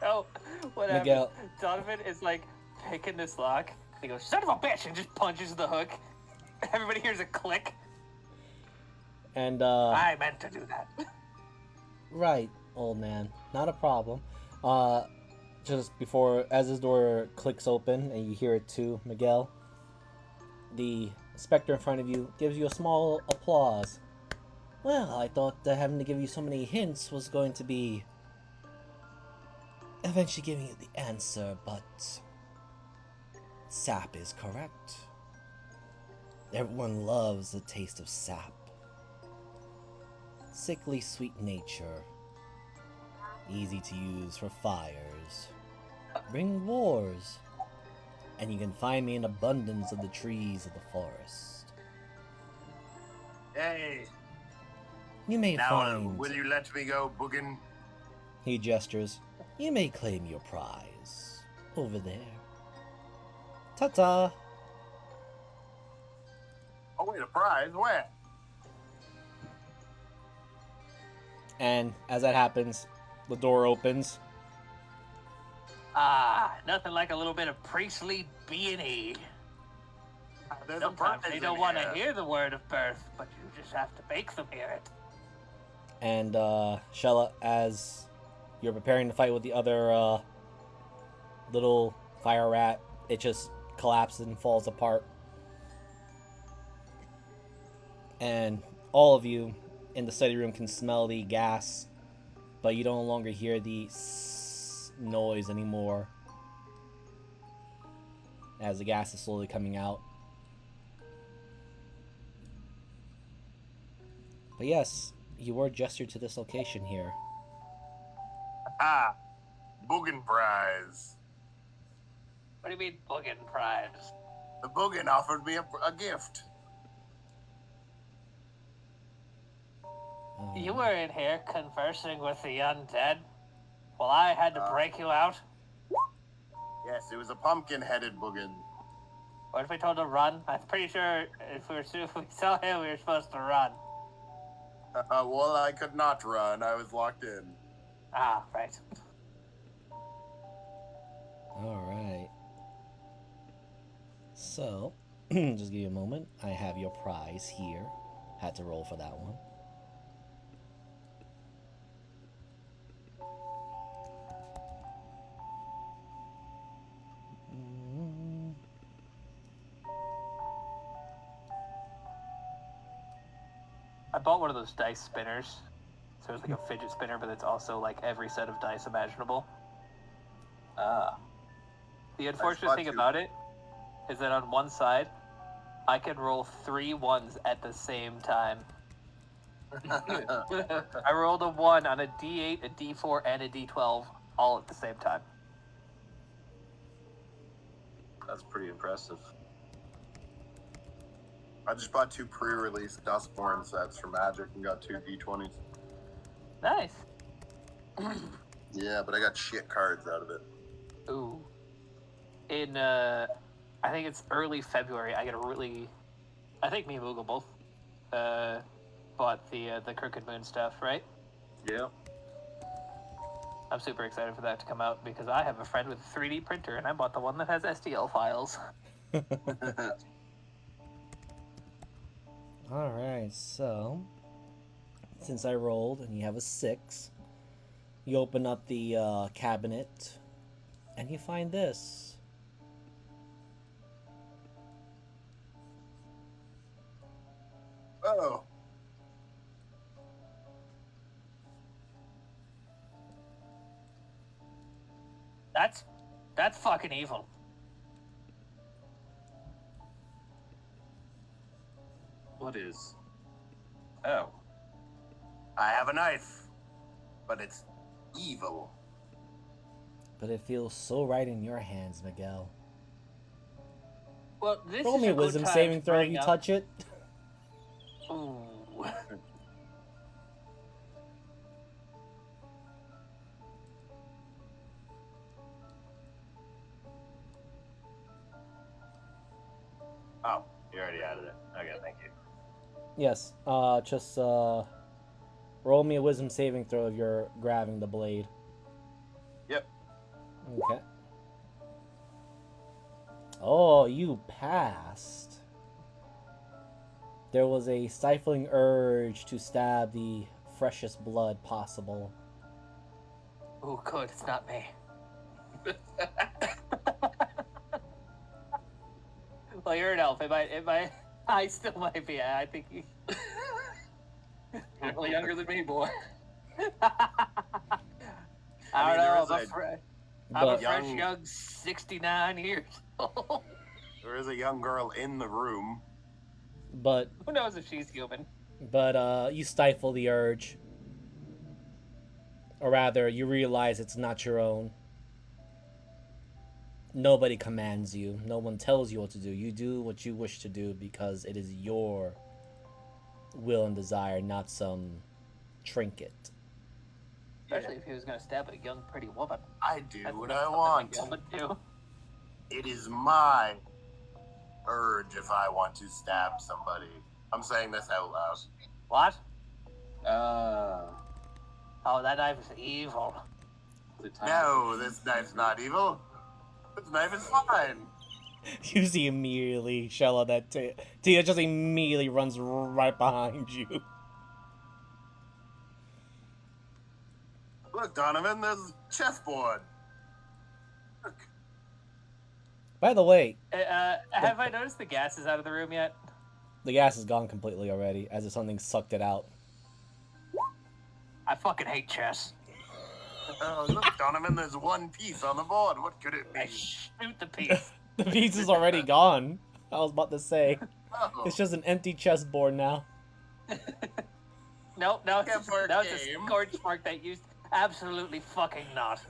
Oh, what Miguel. happens? Donovan is like picking this lock. He goes, son of a bitch, and just punches the hook. Everybody hears a click. and I meant to do that. right, old man, not a problem. Just before, as this door clicks open and you hear it too, Miguel, the specter in front of you gives you a small applause. Well, I thought that having to give you so many hints was going to be eventually giving you the answer, but sap is correct. Everyone loves the taste of sap. Sickly sweet nature. Easy to use for fires. Bring wars. And you can find me in abundance of the trees of the forest. Hey, You may now find... will you let me go, Boogin? He gestures. You may claim your prize. Over there. Ta-ta! Oh, wait, a prize? Where? And as that happens, the door opens. Ah, nothing like a little bit of priestly B&E. There's Sometimes a prize they don't in want to here. hear the word of birth, but you just have to make them hear it. And Shella, as you're preparing to fight with the other little fire rat, it just collapses and falls apart. And all of you in the study room can smell the gas, but you no longer hear the noise anymore as the gas is slowly coming out. But yes, you were gestured to this location here. Ah, Boogin prize. What do you mean, boogin prize? The Boogin offered me a gift. You were in here conversing with the undead. Well, I had to break you out. Yes, it was a pumpkin-headed boogin. What if we told him to run? I'm pretty sure if we saw him, we were supposed to run. Well, I could not run. I was locked in. Ah, right. Alright. So, just give you a moment. I have your prize here. Had to roll for that one. I bought one of those dice spinners. So it's like a fidget spinner, but it's also like every set of dice imaginable. Ah. The unfortunate spot thing you. about it is that on one side, I can roll 3 ones at the same time. I rolled a 1 on a D8, a D4, and a D12 all at the same time. That's pretty impressive. I just bought 2 pre-release Dustborn sets for Magic and got 2 D20s. Nice. Yeah, but I got shit cards out of it. Ooh. In, I think it's early February, I think me and Moogle both, bought the Crooked Moon stuff, right? Yeah. I'm super excited for that to come out because I have a friend with a 3D printer and I bought the one that has STL files. Alright, so since I rolled and you have a 6, you open up the cabinet and you find this. Oh. That's fucking evil. What is? Oh. I have a knife, but it's evil. But it feels so right in your hands, Miguel. Well, this Roll is me a good wisdom time saving to throw if bring you up- touch it. Ooh. Oh, you already added it. Okay, thank you. Yes, just roll me a wisdom saving throw if you're grabbing the blade. Yep. Okay. Oh, you passed. There was a stifling urge to stab the freshest blood possible. Ooh, good. It's not me. Well, you're an elf. It might. I still might be. I think you. You're a little younger than me, boy. I don't there know. is I'm a But fresh young 69 years old. There is a young girl in the room. but Who knows if she's human? you stifle the urge. Or rather, you realize it's not your own. Nobody commands you. No one tells you what to do. You do what you wish to do because it is your will and desire, not some trinket. Especially if he was gonna stab a young, pretty woman. I do That's what not I something want. a woman do. It is my urge if I want to stab somebody. I'm saying this out loud. What? Uh, Oh, that knife is evil. the time No, this knife's not evil. This knife is fine. You see immediately, Shella, that Tia just immediately runs right behind you. Look, Donovan, there's chessboard. Look. By the way, Have I noticed the gas is out of the room yet? the gas is gone completely already, as if something sucked it out. I fucking hate chess. Oh, look, Donovan, there's one piece on the board. What could it be? I shoot the piece. The piece is already gone. I was about to say. Oh, It's just an empty chessboard now. Nope, now Yeah, it's, for a now it's a game. scorch mark that used absolutely fucking not.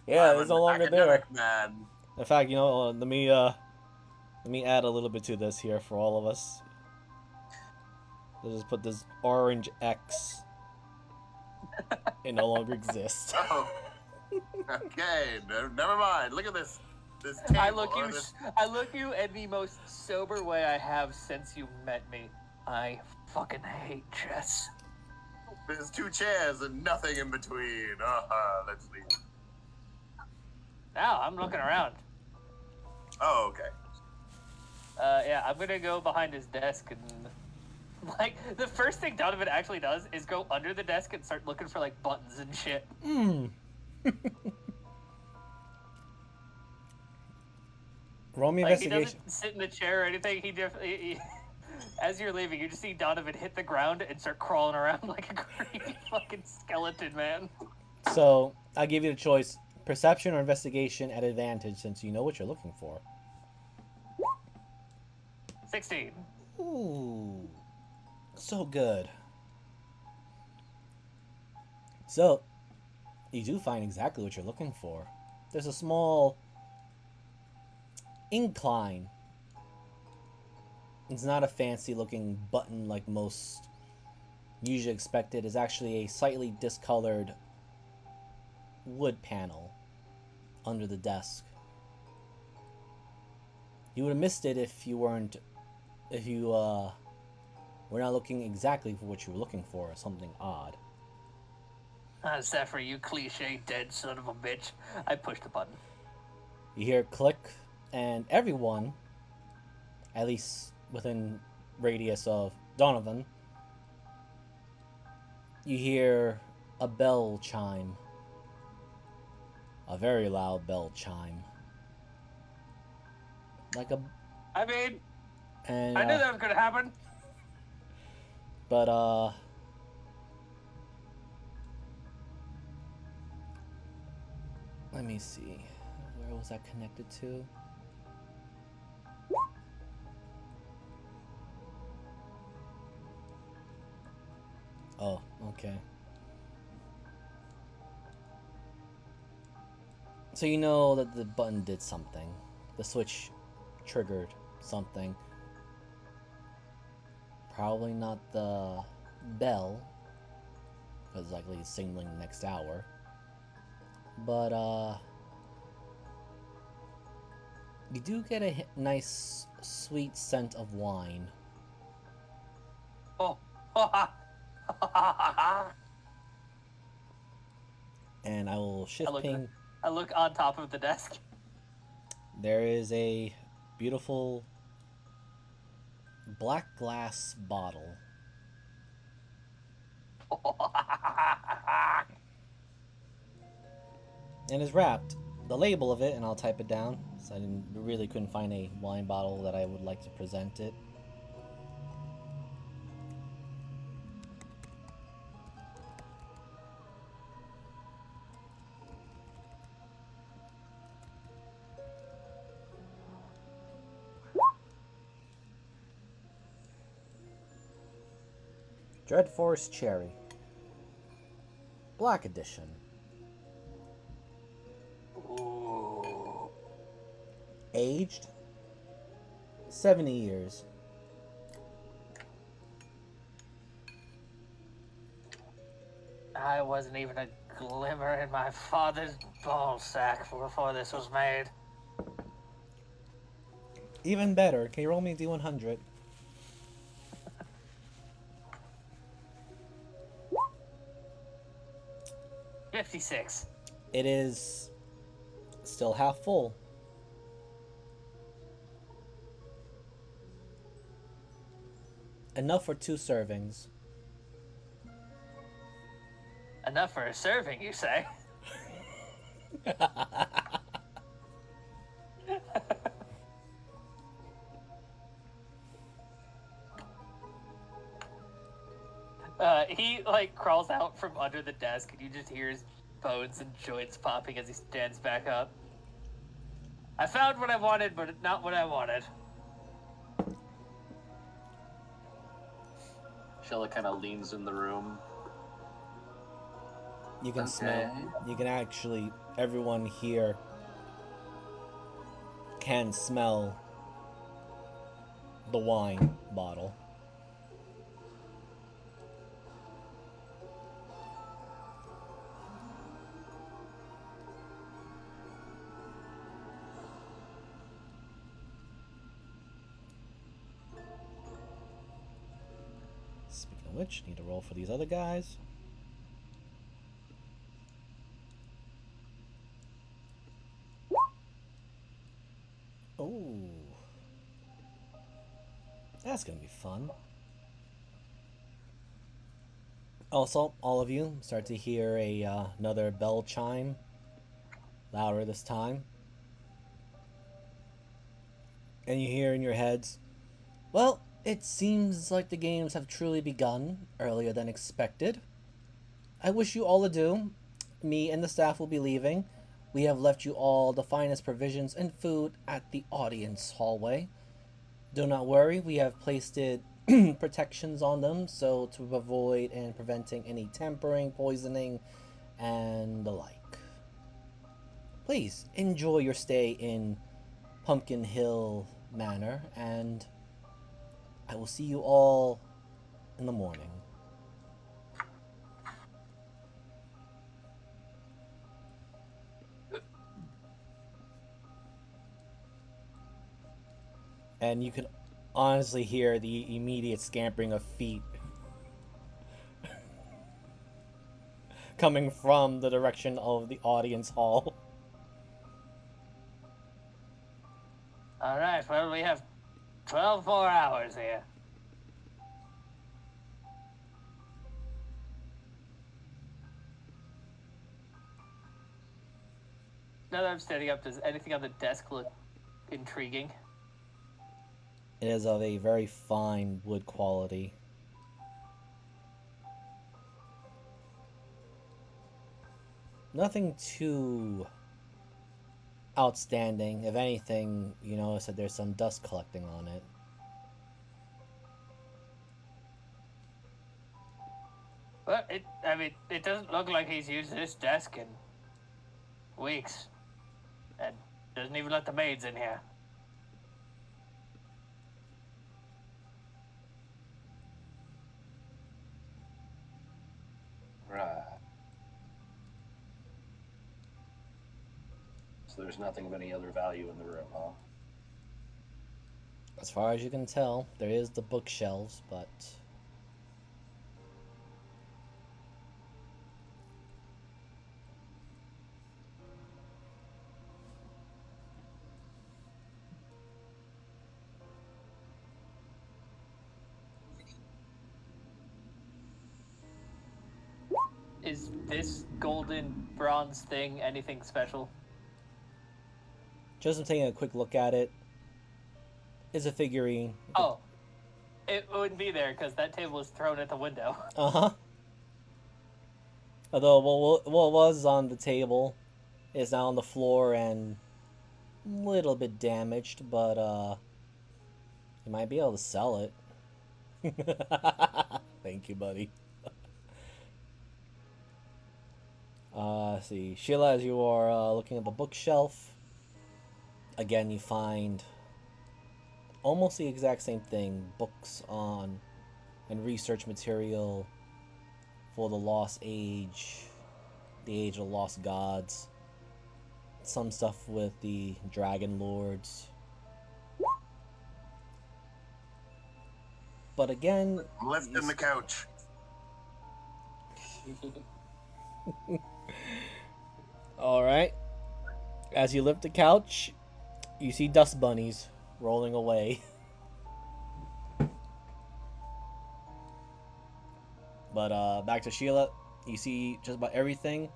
Yeah, I'm it's an no longer there. academic man. In fact, you know, let me add a little bit to this here for all of us. Let's just put this orange X It no longer exists. Oh. Okay, never mind. Look at this. This table. I look or you. this- I look you in the most sober way I have since you met me. I fucking hate chess. There's 2 chairs and nothing in between. Let's leave. Now I'm looking around. Oh, okay. Yeah, I'm gonna go behind his desk and like the first thing Donovan actually does is go under the desk and start looking for like buttons and shit. Roll me Like he investigation. doesn't sit in the chair or anything. As you're leaving, you just see Donovan hit the ground and start crawling around like a creepy fucking skeleton man. So I'll give you the choice: perception or investigation at advantage, since you know what you're looking for. 16. Ooh, so good. So you do find exactly what you're looking for. There's a small incline. It's not a fancy looking button like most usually expected. It's actually a slightly discolored wood panel under the desk. You would have missed it if you were not looking exactly for what you were looking for, something odd. Zephyr, you cliche dead son of a bitch. I pushed the button. You hear a click, and everyone, at least within radius of Donovan, you hear a bell chime. A very loud bell chime. Like a... I mean, And, I knew that was gonna happen. But, let me see. Where was that connected to? Oh, okay. So you know that the button did something. The switch triggered something. Probably not the bell, because likely it's signaling the next hour. But, you do get a nice, sweet scent of wine. Oh. And I will shift ping. I look on top of the desk. There is a beautiful black glass bottle. And is wrapped. The label of it, and I'll type it down, so I really couldn't find a wine bottle that I would like to present it. Dread Forest Cherry. Black Edition. Ooh. Aged 70 years. I wasn't even a glimmer in my father's ball sack before this was made. Even better, can you roll me a D100? $56. It is still half full. Enough for 2 servings. Enough for a serving, you say? He like crawls out from under the desk, and you just hear his bones and joints popping as he stands back up. I found what I wanted, but not what I wanted. Shella kind of leans in the room. You can Okay. smell. You can actually. Everyone here can smell the wine bottle. which, need to roll for these other guys. Oh, that's gonna be fun. Also, all of you start to hear another bell chime, louder this time. And you hear in your heads, well, it seems like the games have truly begun earlier than expected. I wish you all adieu. Me and the staff will be leaving. We have left you all the finest provisions and food at the audience hallway. Do not worry, we have placed protections on them so to avoid and preventing any tampering, poisoning, and the like. Please enjoy your stay in Pumpkin Hill Manor, and I will see you all in the morning. And you can honestly hear the immediate scampering of feet coming from the direction of the audience hall. All right, well, we have 12 more hours here. Now that I'm standing up, does anything on the desk look intriguing? It is of a very fine wood quality. Nothing too outstanding. If anything, you notice that there's some dust collecting on it. Well, it doesn't look like he's used this desk in weeks. And doesn't even let the maids in here. Right. So there's nothing of any other value in the room, huh? As far as you can tell, there is the bookshelves, but Is this golden bronze thing anything special? just taking a quick look at it, it's a figurine. Oh, it wouldn't be there because that table was thrown at the window. Uh-huh. Although what was on the table is now on the floor and a little bit damaged, but you might be able to sell it. Thank you, buddy. Let's see. Sheila, as you are looking at the bookshelf, again, you find almost the exact same thing. Books on and research material for the Lost Age, the Age of the Lost Gods. Some stuff with the Dragon Lords. But again, I'm lifting the couch. Alright. As you lift the couch, you see dust bunnies rolling away. But back to Sheila, you see just about everything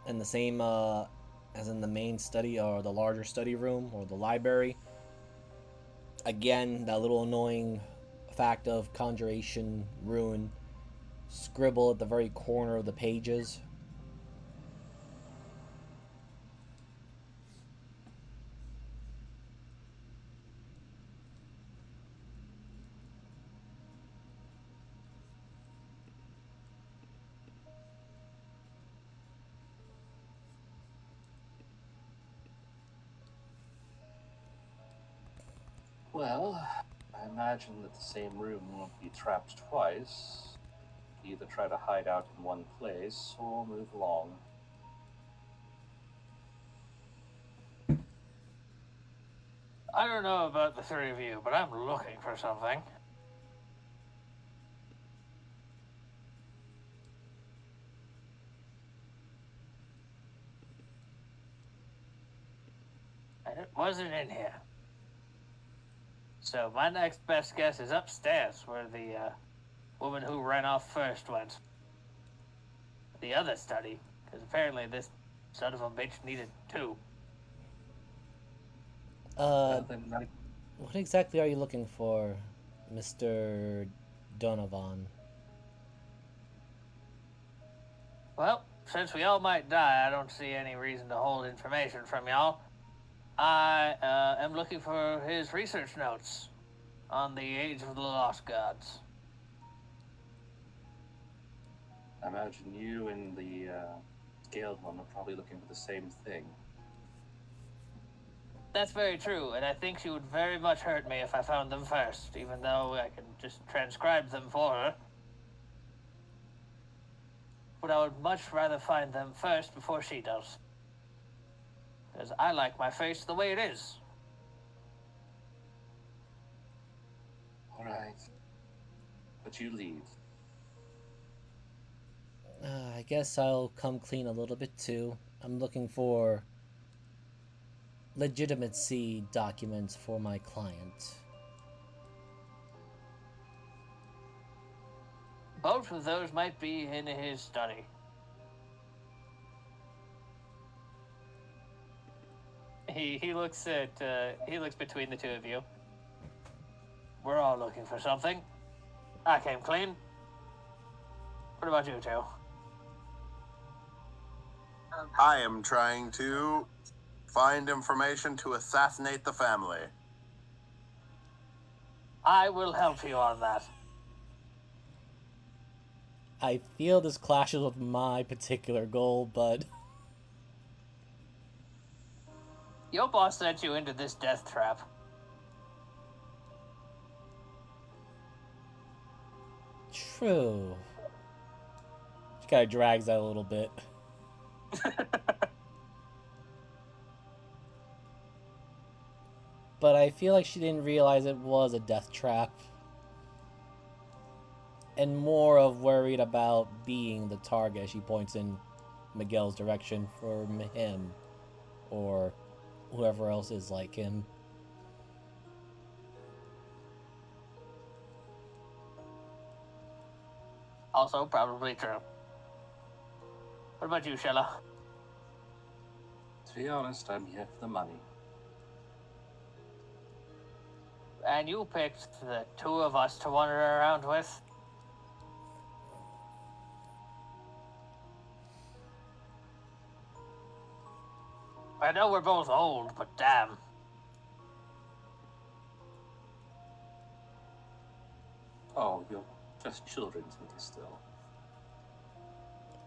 in the same as in the main study or the larger study room or the library. Again, that little annoying fact of conjuration rune scribble at the very corner of the pages. Well, I imagine that the same room won't be trapped twice. Either try to hide out in one place or move along. I don't know about the three of you, but I'm looking for something. and it wasn't in here. So my next best guess is upstairs, where the woman who ran off first went. The other study, because apparently this son of a bitch needed two. Then I What exactly are you looking for, Mr. Donovan? Well, since we all might die, I don't see any reason to hold information from y'all. I am looking for his research notes on the Age of the Lost Gods. I imagine you and the scaled one are probably looking for the same thing. That's very true, and I think she would very much hurt me if I found them first, even though I can just transcribe them for her. But I would much rather find them first before she does. Because I like my face the way it is. All right. But you leave. I guess I'll come clean a little bit too. I'm looking for legitimacy documents for my client. Both of those might be in his study. He looks between the two of you. We're all looking for something. I came clean. What about you two? I am trying to find information to assassinate the family. I will help you on that. I feel this clashes with my particular goal, but Your boss sent you into this death trap. true. She kind of drags that a little bit. But I feel like she didn't realize it was a death trap. And more of worried about being the target. She points in Miguel's direction for him. Or whoever else is like him. Also, probably true. What about you, Shella? To be honest, I'm here for the money. And you picked the two of us to wander around with? I know we're both old, but damn. Oh, you're just children to me still.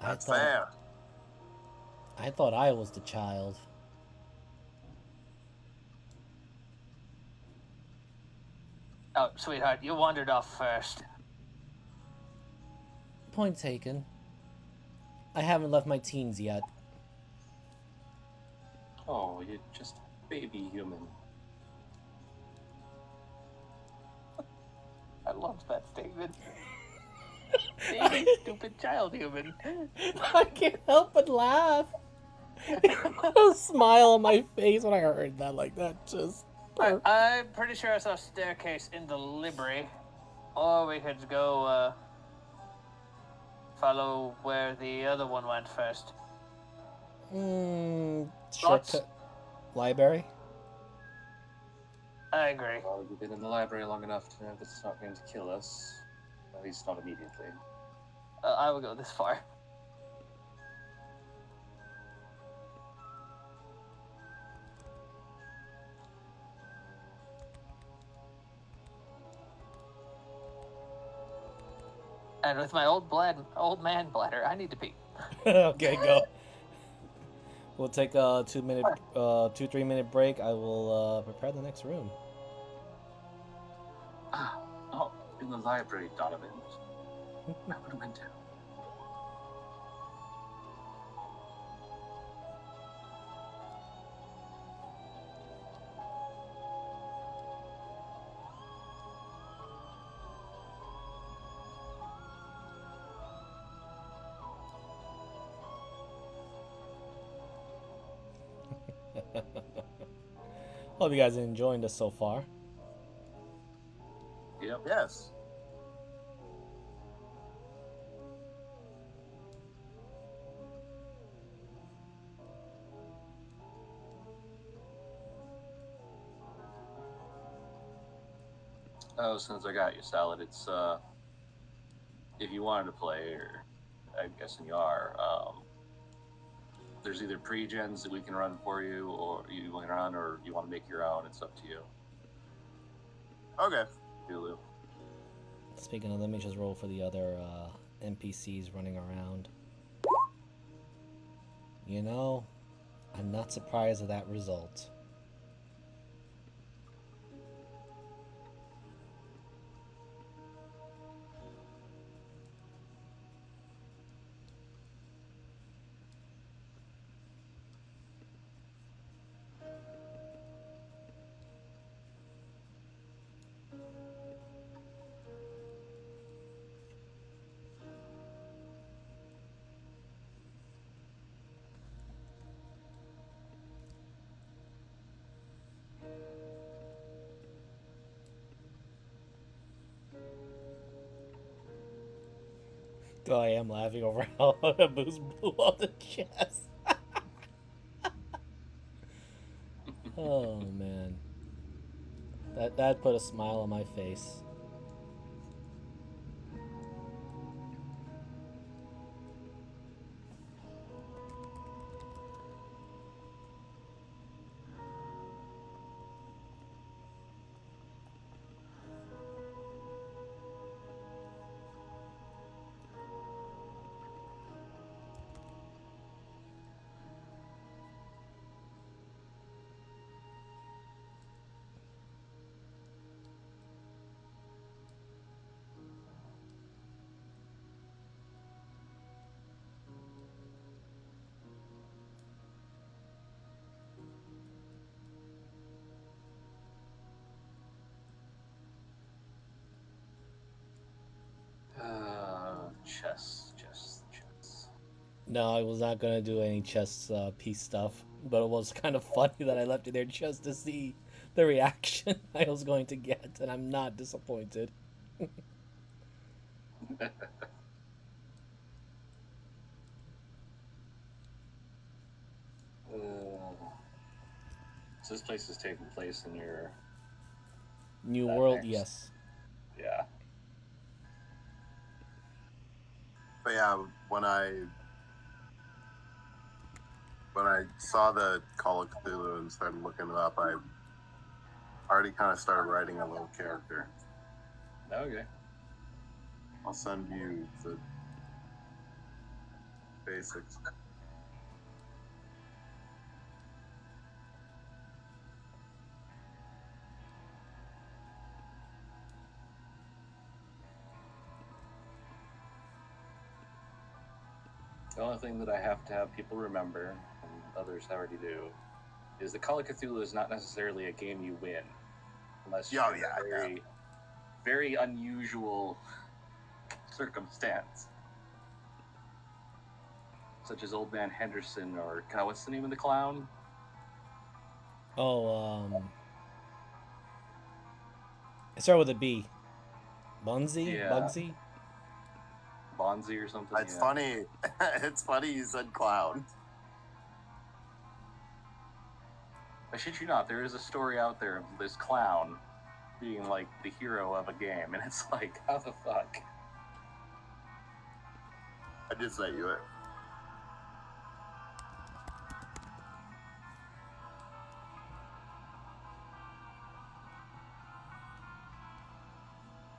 That's fair. I thought I was the child. Oh, sweetheart, you wandered off first. Point taken. I haven't left my teens yet. Oh, you're just a baby human. I love that statement. Baby, stupid child human. I can't help but laugh. A smile on my face when I heard that like that. Just. I'm pretty sure I saw a staircase in the library. Or we could go, follow where the other one went first. Shortcut. Library? I agree. Well, you've been in the library long enough to know that it's not going to kill us. At least not immediately. I will go this far. And with my old man bladder, I need to pee. Okay, go. We'll take a 3 minute break. I will prepare the next room. Not in the library, Donovan. That would have went down. Hope you guys are enjoying this so far. Yep. Yes. Oh, since I got you, Salad, it's if you wanted to play, or I'm guessing you are, there's either pre-gens that we can run for you, or you can run, or you want to make your own. It's up to you. Okay. Hulu. Speaking of, let me just roll for the other NPCs running around. You know, I'm not surprised at that result. Though I am laughing over how Boost blew up the chest. Oh man, that put a smile on my face. Chess. No, I was not gonna do any chess piece stuff, but it was kind of funny that I left it there just to see the reaction I was going to get, and I'm not disappointed. So this place is taking place in your New that World, next- yes. Yeah. But yeah, when I saw the Call of Cthulhu and started looking it up, I already kind of started writing a little character. Okay. I'll send you the basics. The only thing that I have to have people remember, and others already do, is that Call of Cthulhu is not necessarily a game you win, unless Yeah, you're in a yeah. very, very unusual circumstance, such as Old Man Henderson, or God, what's the name of the clown? Oh, it started with a B. Bunsy? Yeah. Bugsy? Bonzi or something. It's yeah. funny. It's funny you said clown. I shit you not, there is a story out there of this clown being like the hero of a game, and it's like, how the fuck? I did say you it.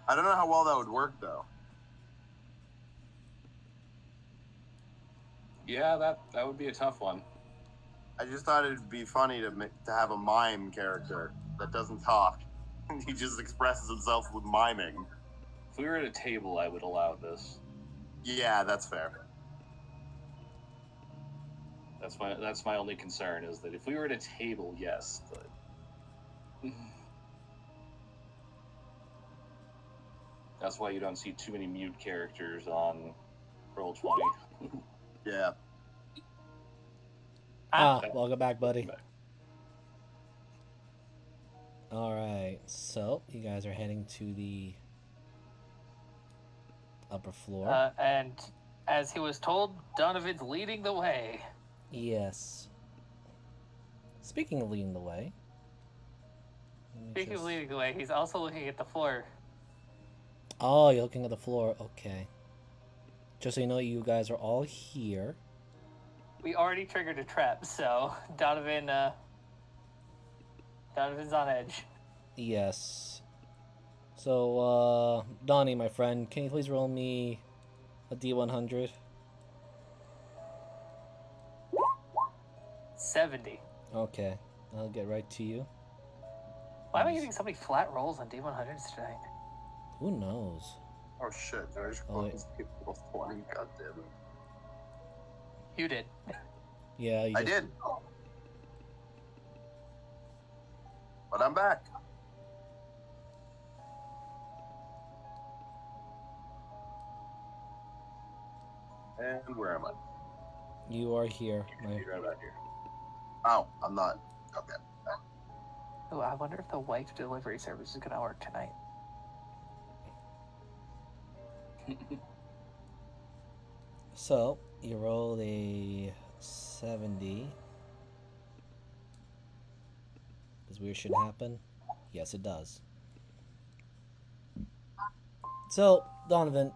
I don't know how well that would work though. Yeah, that would be a tough one. I just thought it'd be funny to have a mime character that doesn't talk. He just expresses himself with miming. If we were at a table, I would allow this. Yeah, that's fair. That's my only concern, is that if we were at a table, yes, but that's why you don't see too many mute characters on Roll20. Yeah. Ah, welcome back, buddy. Alright, so you guys are heading to the upper floor. And as he was told, Donovan's leading the way. Yes. Speaking of leading the way. Speaking of leading the way, he's also looking at the floor. Oh, you're looking at the floor. Okay. Just so you know, you guys are all here. We already triggered a trap, so Donovan's on edge. Yes. So, Donnie, my friend, can you please roll me a D100? 70. Okay. I'll get right to you. Why am I getting so many flat rolls on D100s tonight? Who knows? Oh shit, there's Oh, wait. people 20, goddamn it. You did. Yeah, you I just... did. But I'm back. And where am I? You are here. You're right about here. Oh, I'm not. Okay. Oh, I wonder if the wife delivery service is gonna work tonight. So, you rolled a 70. Does weird shit happen? Yes, it does. So, Donovan,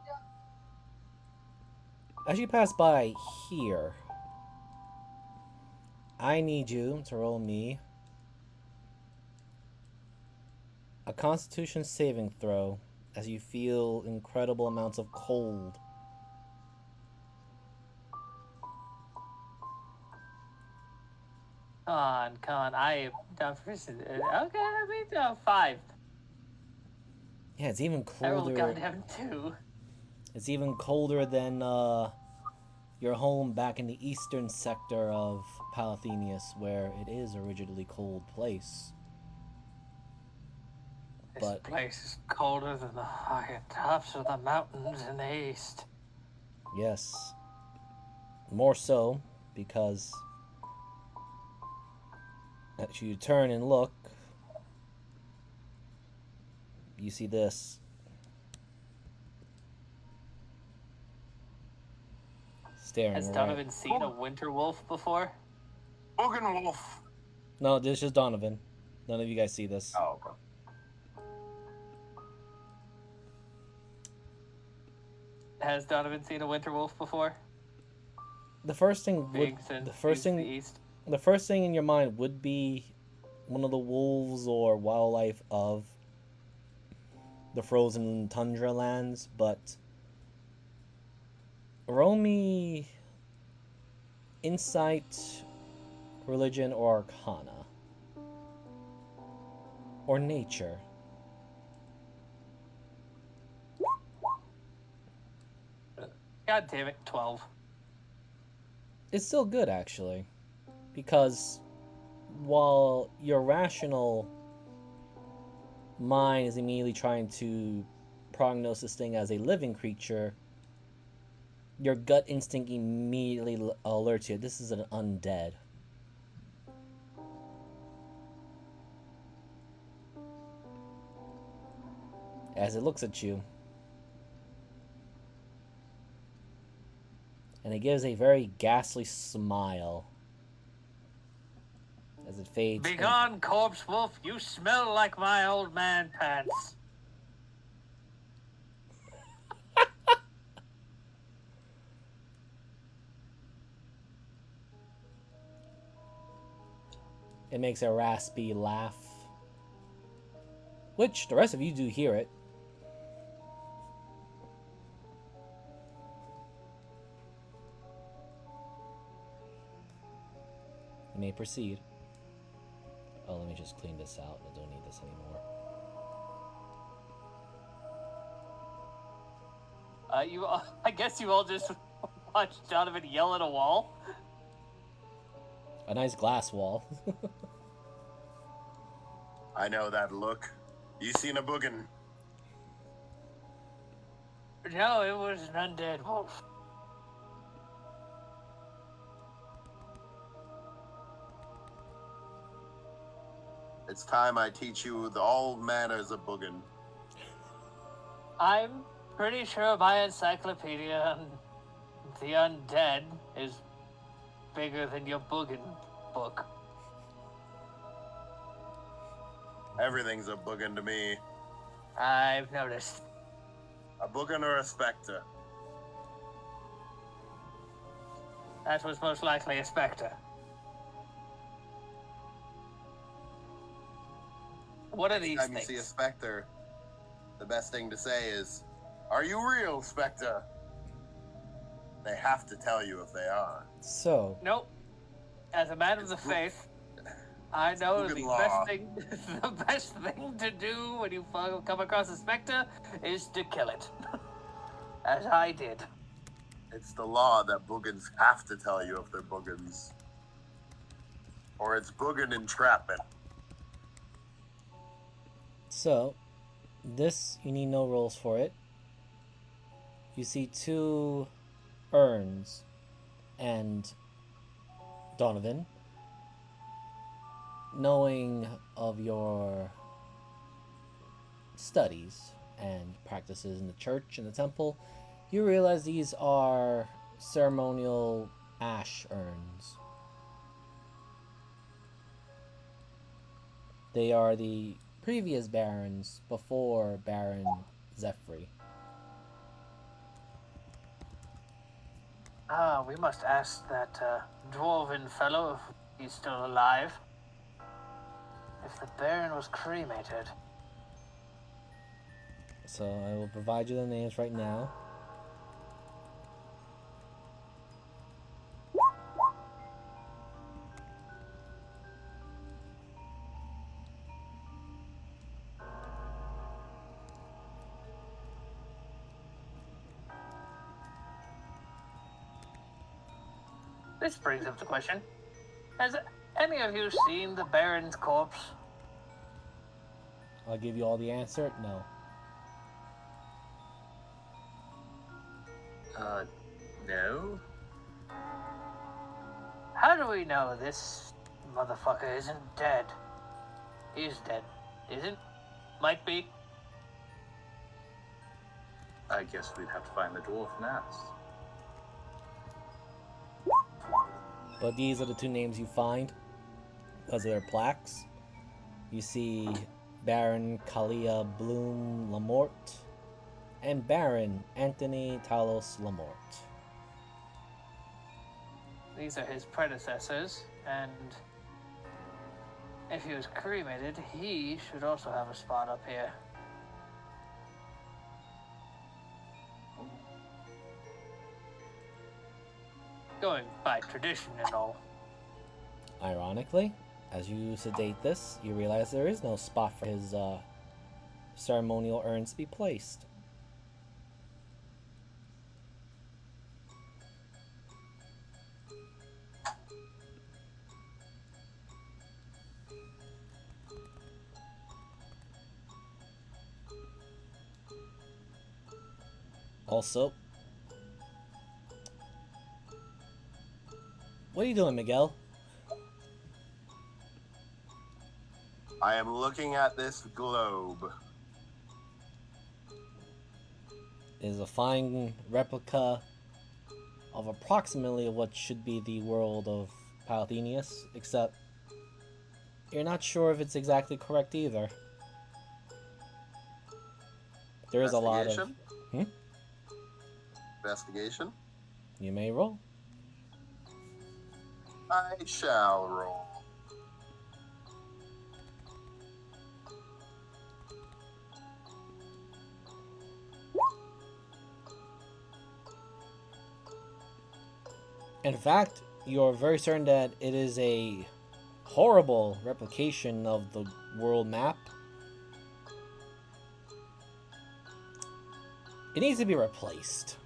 as you pass by here, I need you to roll me a Constitution saving throw as you feel incredible amounts of cold. Come on, I am down for okay, I mean, 5. Yeah, it's even I rolled a colder. goddamn 2. It's even colder than your home back in the eastern sector of Palathenius, where it is a rigidly cold place. This But- place is colder than the higher tops of the mountains in the east. Yes. More so, because as you turn and look, you see this. Staring Has right. Donovan seen a winter wolf before? Boogan Wolf. No, this is just Donovan. None of you guys see this. Oh, okay. Has Donovan seen a winter wolf before? The first thing would Being since the first he's the thing east. the first thing in your mind would be one of the wolves or wildlife of the frozen tundra lands, but roll me insight, religion, or arcana. Or nature. God damn it, 12. It's still good, actually. Because while your rational mind is immediately trying to prognose this thing as a living creature, your gut instinct immediately alerts you this is an undead. As it looks at you, and it gives a very ghastly smile as it fades. Begone, corpse wolf, you smell like my old man pants. It makes a raspy laugh, which the rest of you do hear it. You may proceed. Oh, let me just clean this out. I don't need this anymore. I guess you all just watched Donovan yell at a wall. A nice glass wall. I know that look. You seen a boogan? No, it was an undead wolf. It's time I teach you all manners of boogin. I'm pretty sure my encyclopedia on the undead is bigger than your boogin book. Everything's a boogin to me. I've noticed. A boogin or a specter. That was most likely a specter. What are these Anytime you things? see a specter, the best thing to say is, "Are you real, specter?" They have to tell you if they are. So, Nope. As a man of the faith, I know Boogin the law. best thing the best thing to do when you come across a specter is to kill it. As I did. It's the law that boogans have to tell you if they're boogans. Or it's boogin entrapment. so this you need no rolls for it. You see 2 urns, and Donovan, knowing of your studies and practices in the church and the temple, you realize these are ceremonial ash urns. They are the previous barons before Baron Zephyr. We must ask that dwarven fellow if he's still alive. If the Baron was cremated. So I will provide you the names right now. This brings up the question. Has any of you seen the Baron's corpse? I'll give you all the answer. No. No. How do we know this motherfucker isn't dead? He's dead. Isn't? Might be. I guess we'd have to find the dwarf and ask. But these are the 2 names you find because of their plaques. You see Baron Kalia Bloom Lamort and Baron Anthony Talos Lamort. These are his predecessors, and if he was cremated, he should also have a spot up here. Going by tradition and all. Ironically, as you sedate this, you realize there is no spot for his ceremonial urns to be placed. Also, what are you doing, Miguel? I am looking at this globe. It is a fine replica of approximately what should be the world of Palathenius, except you're not sure if it's exactly correct either. There is a lot of... Investigation? Investigation? You may roll. I shall roll. In fact, you're very certain that it is a horrible replication of the world map. It needs to be replaced.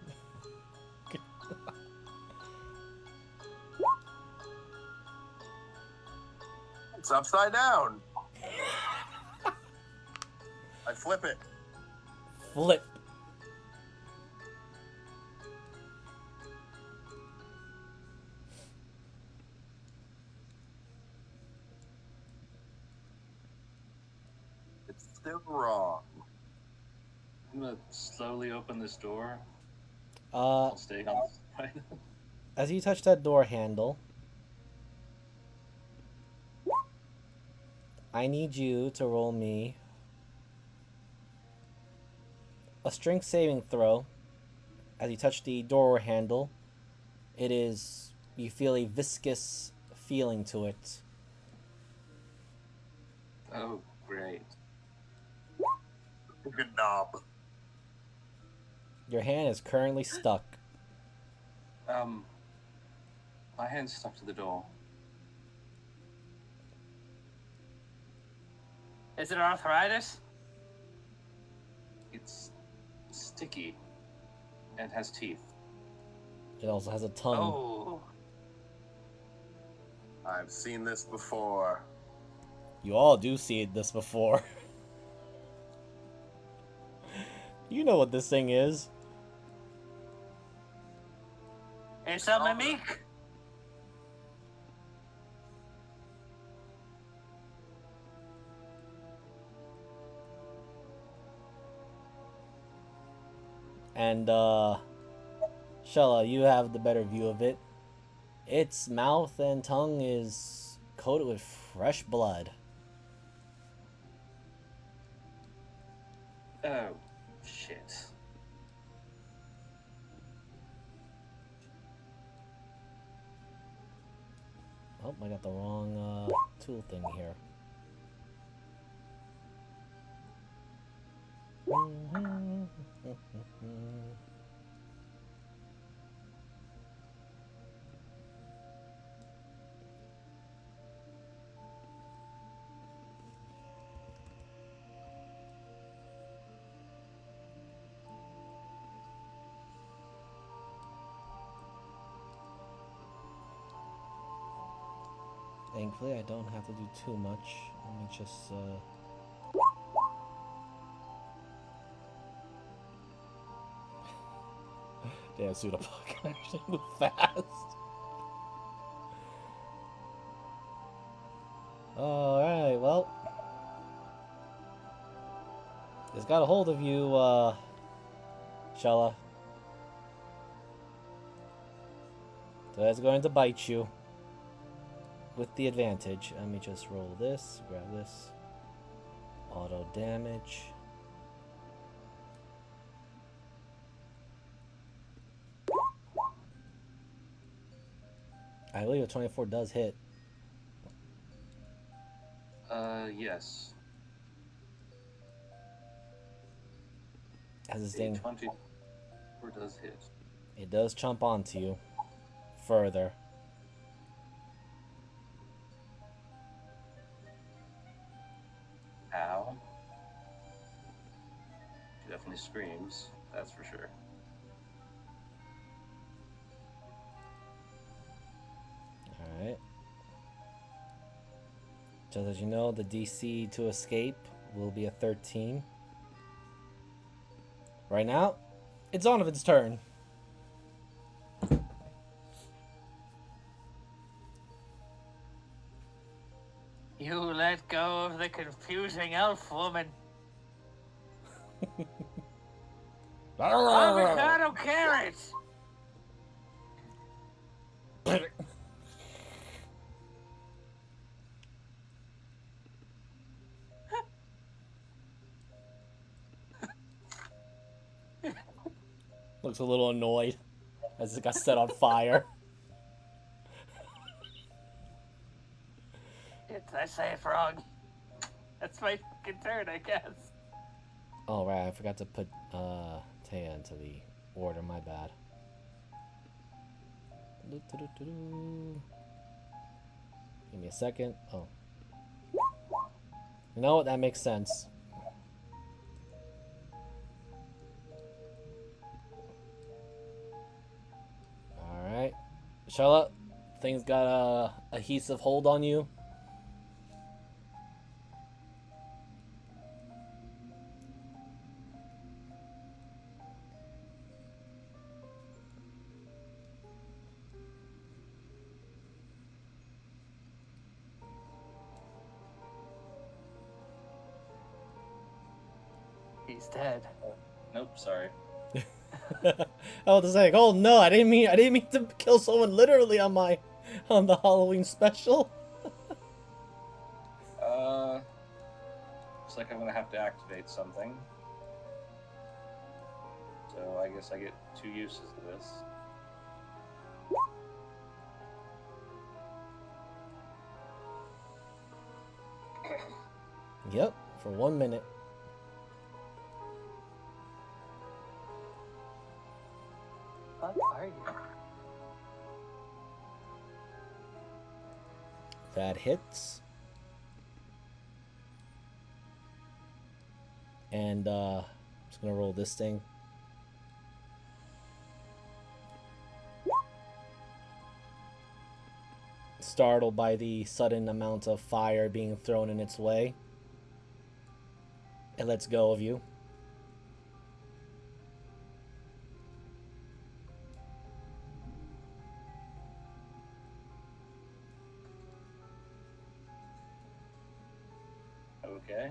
It's upside down. I flip it. Flip. It's still wrong. I'm gonna slowly open this door. Uh, I'll stay on the side. as you touch that door handle, I need you to roll me a strength saving throw. As you touch the door handle, you feel a viscous feeling to it. Oh, great. Good knob. Your hand is currently stuck. My hand's stuck to the door. Is it arthritis? It's sticky and has teeth. It also has a tongue. Oh. I've seen this before. You all do see this before. You know what this thing is. It's a mimic. And, Shella, you have the better view of it. Its mouth and tongue is coated with fresh blood. Oh, shit. Oh, I got the wrong, tool thing here. Thankfully, I don't have to do too much. Let me just, Damn, Pseudopod can actually move fast. Alright, well. It's got a hold of you, Shella. So it's going to bite you. With the advantage. Let me just roll this, grab this. Auto damage. I believe a 24 does hit. Yes. As this thing, 24 does hit. it does chomp onto you. Further. Ow. She definitely screams, that's for sure. Alright. Just as you know, the DC to escape will be a 13. Right now, it's Donovan's turn. You let go of the confusing elf woman. Avocado carrots! Looks a little annoyed as it got set on fire. I say it wrong. That's my fucking turn, I guess. Oh, right, I forgot to put Taya into the order, my bad. Give me a second. Oh. You know what? That makes sense. Alright. Charlotte, things got a adhesive hold on you. He's dead. Nope, sorry. I was just like, oh no, I didn't mean to kill someone literally on the Halloween special. Looks like I'm gonna have to activate something. So I guess I get 2 uses of this. Yep, for 1 minute. What are you? That hits. And I'm just gonna roll this thing. Startled by the sudden amount of fire being thrown in its way, it lets go of you. Okay.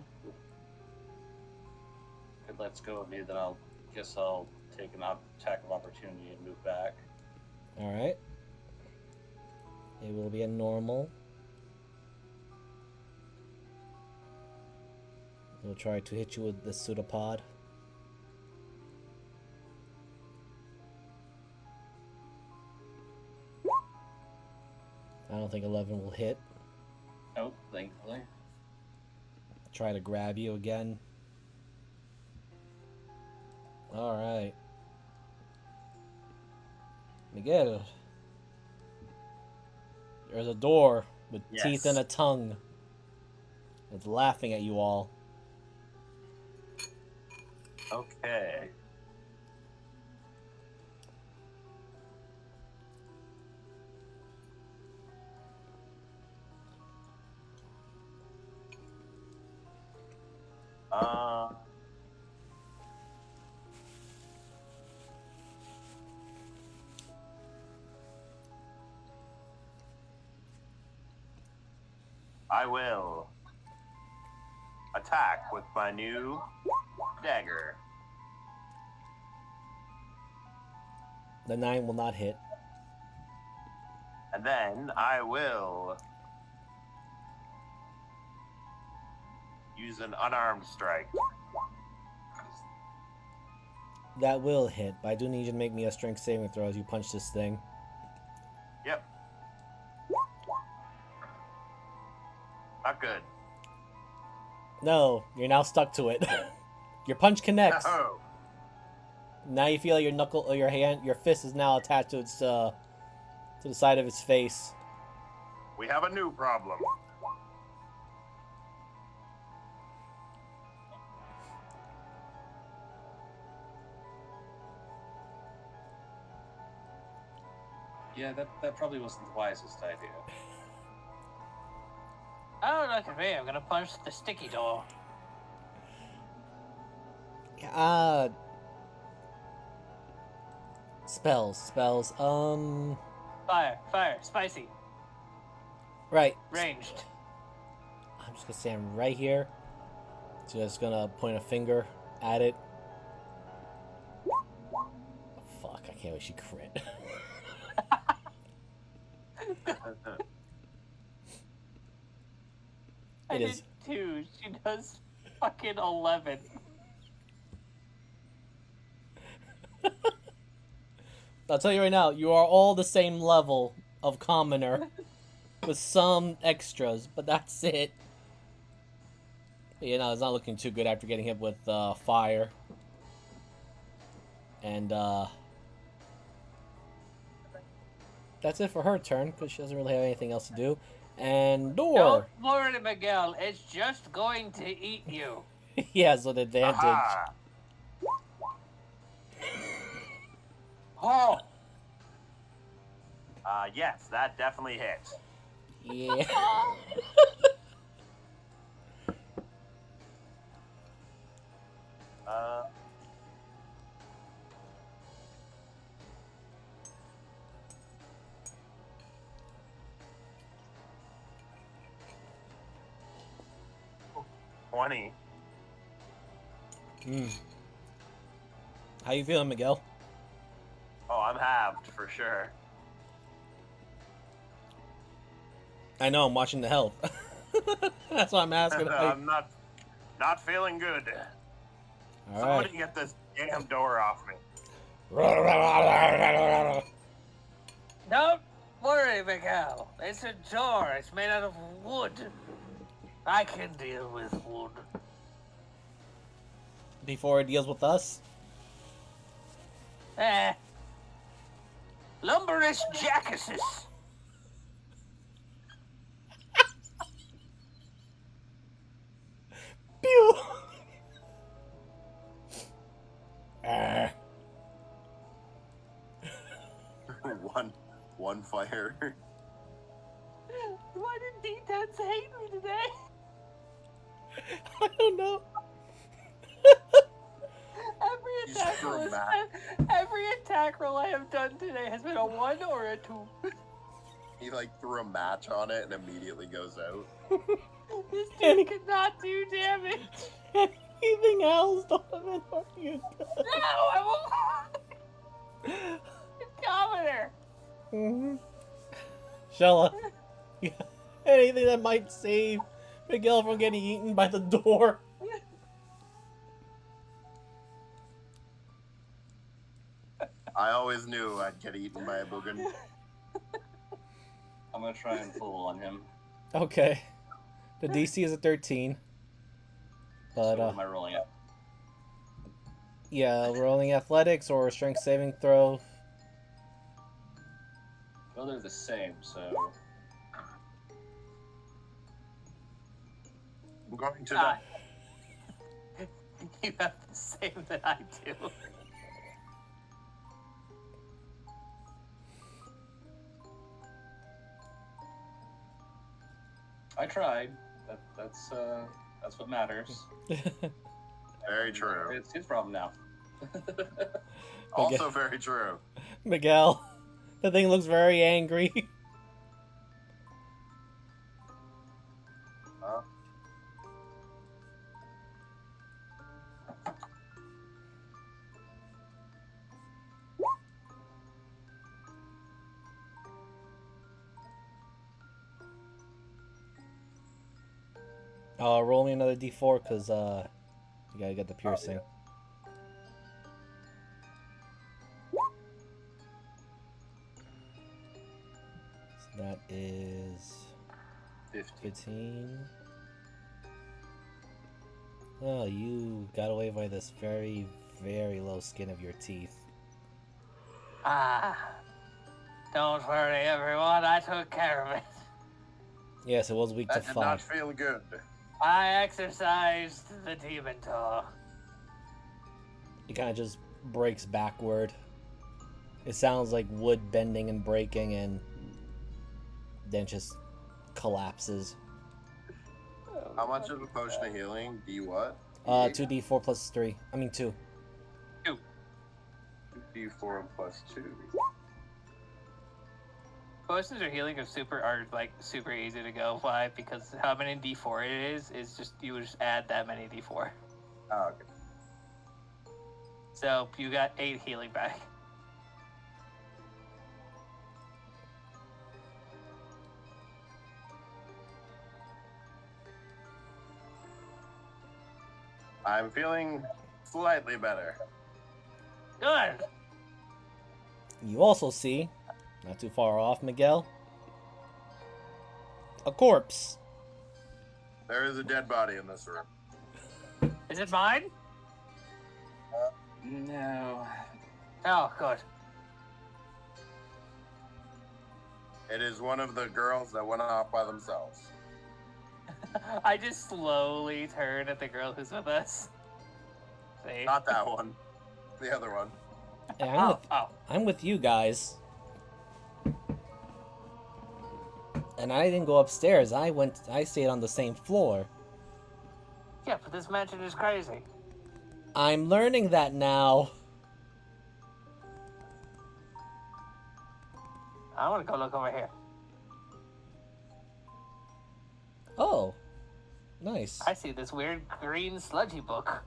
If it lets go of me, then I'll take an attack of opportunity and move back. Alright. It will be a normal. We'll try to hit you with the pseudopod. I don't think 11 will hit. Oh, thankfully. Try to grab you again. Alright. Miguel. There's a door with teeth and a tongue. It's laughing at you all. Okay. I will attack with my new dagger. The 9 will not hit. And then I will use an unarmed strike. That will hit, but I do need you to make me a strength saving throw as you punch this thing. Yep. Not good. No, you're now stuck to it. Your punch connects. No. Now you feel like your knuckle, or your hand, your fist is now attached to its to the side of its face. We have a new problem. Yeah, that probably wasn't the wisest idea. Oh, look at me. I'm gonna punch the sticky door. Spells. Fire, spicy, Right. ranged. I'm just gonna stand right here. So just gonna point a finger at it. Oh, fuck, I can't wait she crit. I It did is. 2. She does fucking 11. I'll tell you right now, you are all the same level of commoner with some extras, but that's it. You know, it's not looking too good after getting hit with fire. And that's it for her turn, because she doesn't really have anything else to do. And door. Don't worry, Miguel. It's just going to eat you. He has an advantage. Aha. Oh, Yes, that definitely hits. Yeah. Uh, $20. How you feeling, Miguel? Oh, I'm halved for sure. I know, I'm watching the health. That's why I'm asking. I'm not feeling good. All Somebody right. get this damn door off me. Don't worry, Miguel. It's a door. It's made out of wood. I can deal with wood. Before it deals with us. Lumberous jackasses. Pew! One fire. Why did D10s hate me today? I don't know. Every attack roll I have done today has been a 1 or a 2. He like threw a match on it and immediately goes out. This dude could not do damage. Anything else? Don't even know you. No, I won't. Governor. Mm-hmm. Shella, anything that might save Miguel from getting eaten by the door. I always knew I'd get eaten by a boogan. I'm gonna try and pull on him. Okay. The DC is a 13. But, So what am I rolling at? yeah, rolling athletics or strength saving throw. Well, they're the same, so I'm going to Ah. You have the same that I do. I tried. That's what matters. Very true. It's his problem now. Also very true. Miguel, the thing looks very angry. Roll me another d4 because you gotta get the piercing. So that is 15. Oh, you got away by this very, very low skin of your teeth. Ah. Don't worry, everyone. I took care of it. Yes, it was weak to That did fire. not feel good. I exercised the demon claw. It kind of just breaks backward. It sounds like wood bending and breaking, and then just collapses. How much of a potion of healing? D what? 2d4 plus 3. I mean 2. 2d4 plus 2. Potions or healing are super easy to go by because how many D4 it is just you would just add that many D4. Oh, okay. So you got 8 healing back. I'm feeling slightly better. Good. You also see, not too far off, Miguel, a corpse. There is a dead body in this room. Is it mine? No. Oh, good. It is one of the girls that went off by themselves. I just slowly turn at the girl who's with us. See? Not that one. The other one. Hey, Oh. I'm with you guys. And I didn't go upstairs. I stayed on the same floor. Yeah, but this mansion is crazy. I'm learning that now. I want to go look over here. Oh, nice. I see this weird green sludgy book.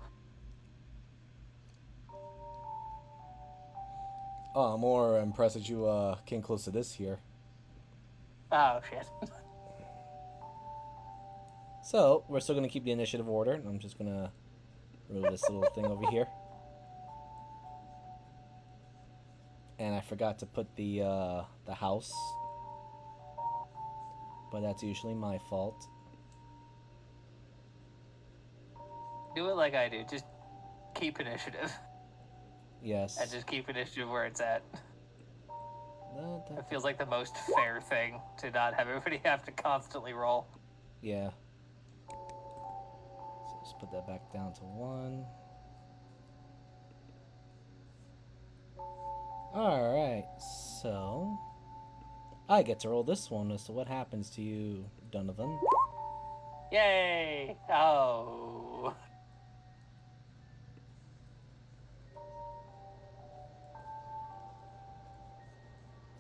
Oh, I'm more impressed that you came close to this here. Oh, shit. So, we're still going to keep the initiative order. I'm just going to remove this little thing over here. And I forgot to put the house. But that's usually my fault. Do it like I do. Just keep initiative. Yes. And just keep initiative where it's at. That- It feels like the most fair thing to not have everybody have to constantly roll. Yeah. So just put that back down to 1. Alright, so I get to roll this one as to what happens to you, Donovan. Yay! Oh.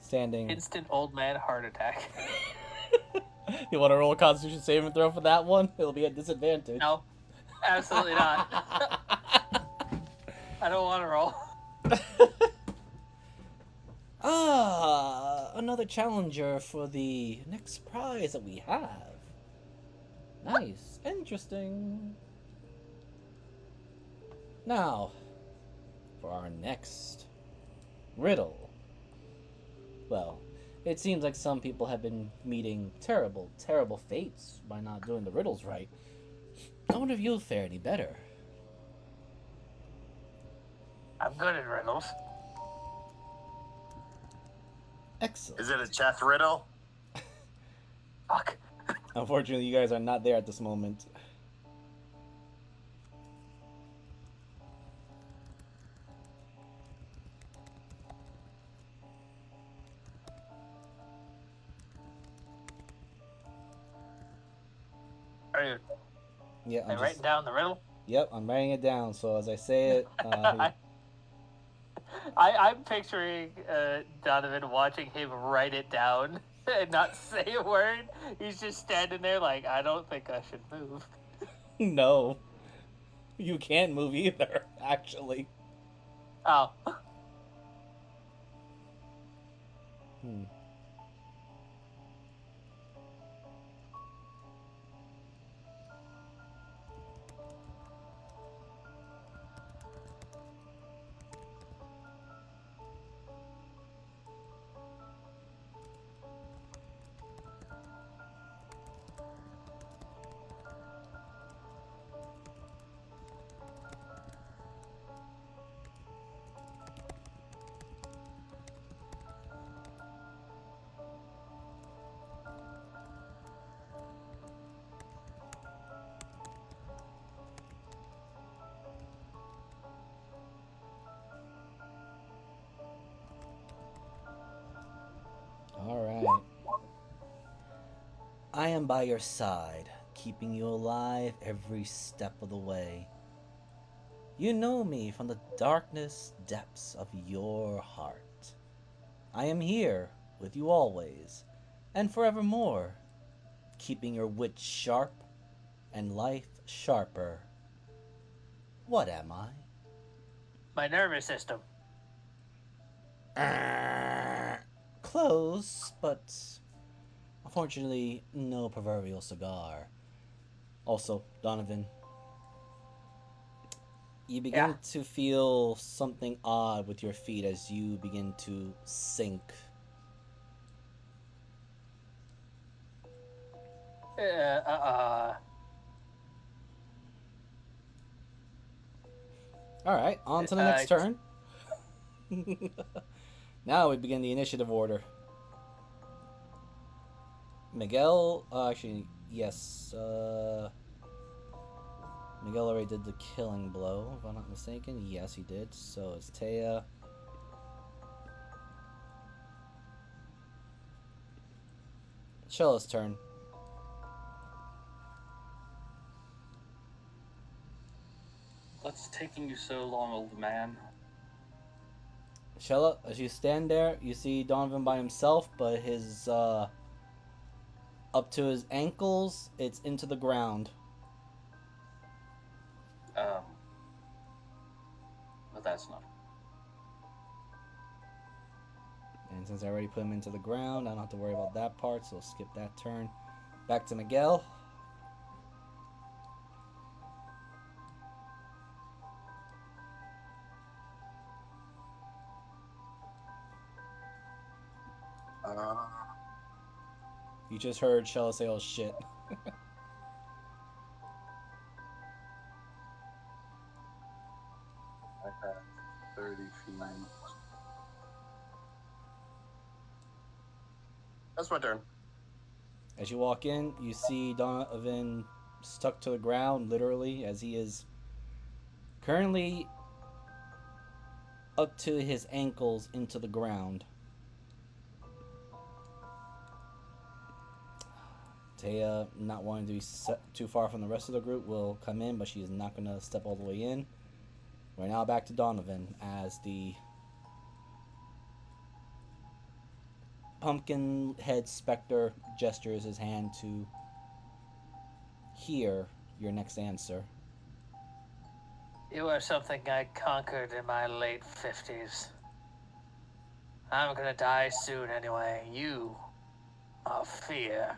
Standing. Instant old man heart attack. You want to roll a Constitution saving throw for that one? It'll be at disadvantage. No, absolutely not. I don't want to roll. Another challenger for the next prize that we have. Nice. Interesting. Now, for our next riddle. Well, it seems like some people have been meeting terrible, terrible fates by not doing the riddles right. I wonder if you'll fare any better. I'm good at riddles. Excellent. Is it a chess riddle? Fuck. Unfortunately, you guys are not there at this moment. Are you Yeah, I'm writing down the riddle? Yep, I'm writing it down. So as I say it, I'm picturing Donovan watching him write it down and not say a word. He's just standing there like, I don't think I should move. no, you can't move either. Actually. Oh. All right. I am by your side, keeping you alive every step of the way. You know me from the darkness depths of your heart. I am here with you always and forevermore, keeping your wit sharp and life sharper. What am I? My nervous system. Close, but unfortunately, no proverbial cigar. Also, Donovan, you begin to feel something odd with your feet as you begin to sink. Alright, on to the next turn. Now we begin the initiative order. Miguel, actually, yes, Miguel already did the killing blow, if I'm not mistaken. Yes, he did. So it's Taya. Shella's turn. What's taking you so long, old man? Shella, as you stand there, you see Donovan by himself, but his, up to his ankles, it's into the ground. But that's not. And since I already put him into the ground, I don't have to worry about that part, so skip that turn. Back to Miguel. You just heard Shella say, oh shit. I have 30 feet. That's my turn. As you walk in, you see Donovan stuck to the ground, literally, as he is currently up to his ankles into the ground. Taya, not wanting to be too far from the rest of the group, will come in, but she is not going to step all the way in. We're now back to Donovan as the pumpkin head specter gestures his hand to hear your next answer. You are something I conquered in my late 50s. I'm gonna die soon anyway. You are fear.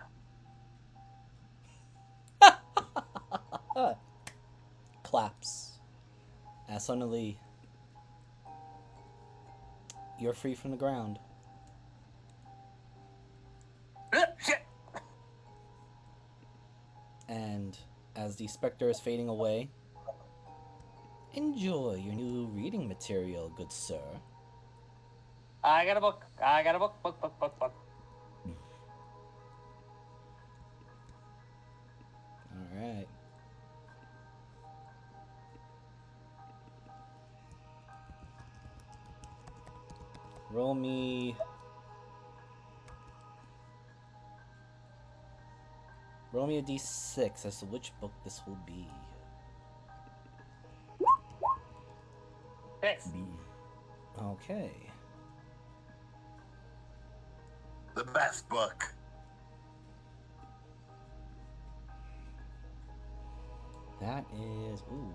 Claps. As suddenly, you're free from the ground. Shit! And as the specter is fading away, enjoy your new reading material, good sir. I got a book. I got a book. Book. Alright. Roll me a d6 as to which book this will be. 6. Okay. The best book. That is... Ooh.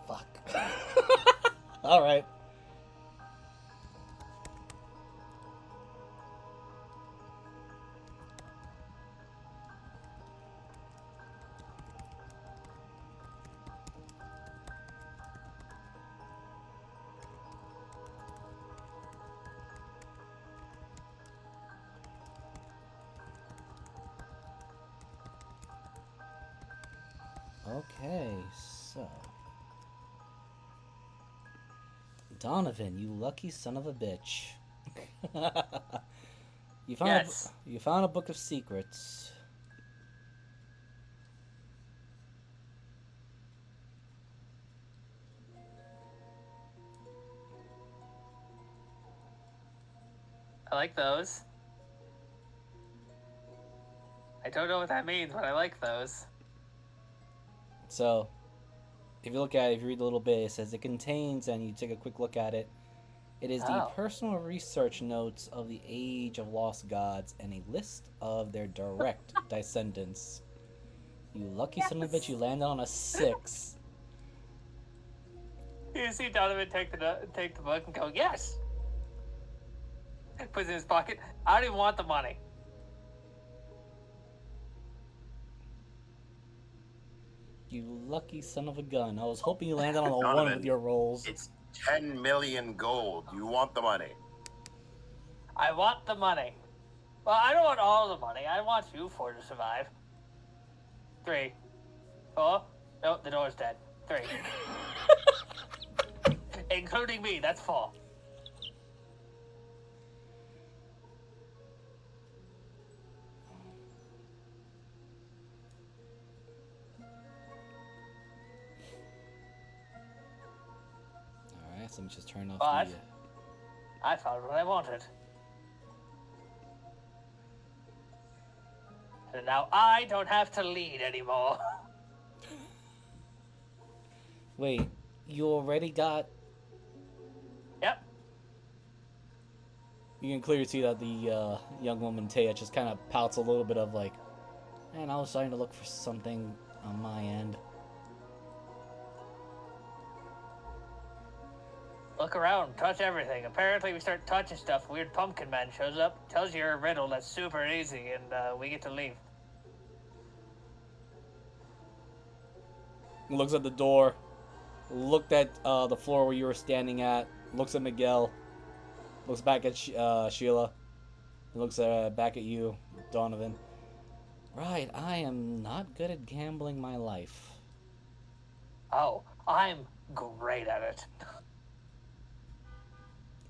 Fuck. Alright. Okay, so... Donovan, you lucky son of a bitch. You found a book of secrets. I like those. I don't know what that means, but I like those. So, if you look at it, if you read a little bit, it says it contains, and you take a quick look at it, it is the Oh. personal research notes of the Age of Lost Gods and a list of their direct descendants. You lucky son of a bitch, you landed on a 6. You see Donovan take the book and go, yes! Puts it in his pocket. I don't even want the money. You lucky son of a gun. I was hoping you landed on a 1 Donovan, with your rolls. It's 10 million gold. You want the money. I want the money. Well, I don't want all the money. I want you four to survive. 3. 4. No, the door's dead. 3. Including me, that's 4. Alright, so let me just turn off But the... I found what I wanted. And now I don't have to lead anymore. Wait, you already got... Yep. You can clearly see that the young woman, Taya, just kind of pouts a little bit of like, man, I was starting to look for something on my end. Look around, touch everything. Apparently, we start touching stuff. Weird pumpkin man shows up, tells you a riddle that's super easy, and we get to leave. Looks at the door. Looked at the floor where you were standing at. Looks at Miguel. Looks back at Sheila. Looks back at you, Donovan. Right, I am not good at gambling my life. Oh, I'm great at it.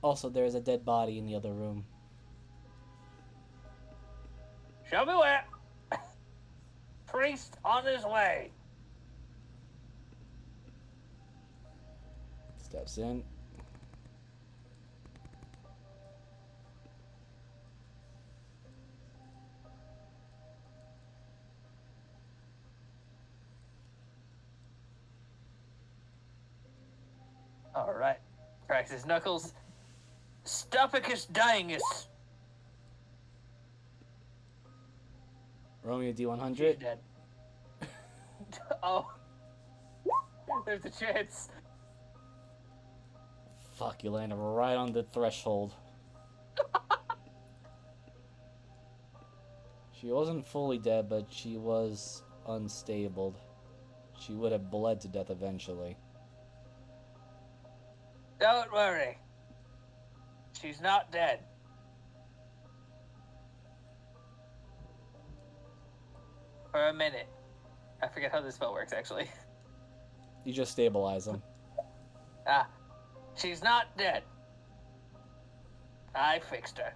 Also, there is a dead body in the other room. Show me where. Priest on his way. Steps in. All right. Cracks his knuckles. Stopicus dyingus. Roll me a She's D100. dead. Oh. There's a chance. Fuck, you landed right on the threshold. She wasn't fully dead, but she was unstable. She would have bled to death eventually. Don't worry. She's not dead. For a minute. I forget how this spell works, actually. You just stabilize them. Ah. She's not dead. I fixed her.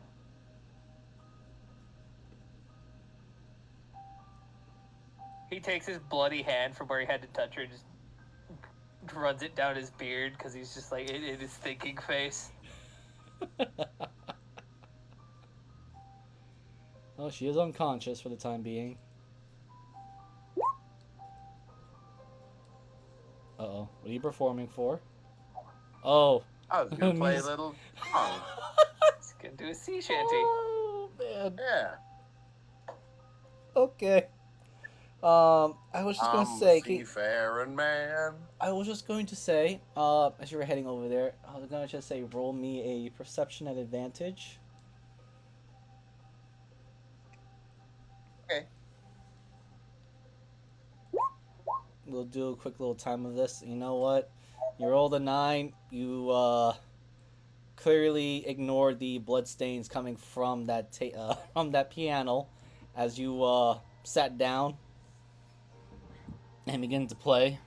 He takes his bloody hand from where he had to touch her and just runs it down his beard because he's just like in his thinking face. Oh, she is unconscious for the time being. Uh-oh. What are you performing for? Oh. I was gonna play a little song. He's gonna do a sea shanty. Oh, man. Yeah. Okay. I was just gonna I'm say... a seafaring man. I was just going to say, as you were heading over there, I was gonna just say, roll me a perception at advantage. Okay. We'll do a quick little time of this. You know what? You rolled a 9. You clearly ignored the bloodstains coming from that from that piano as you sat down and began to play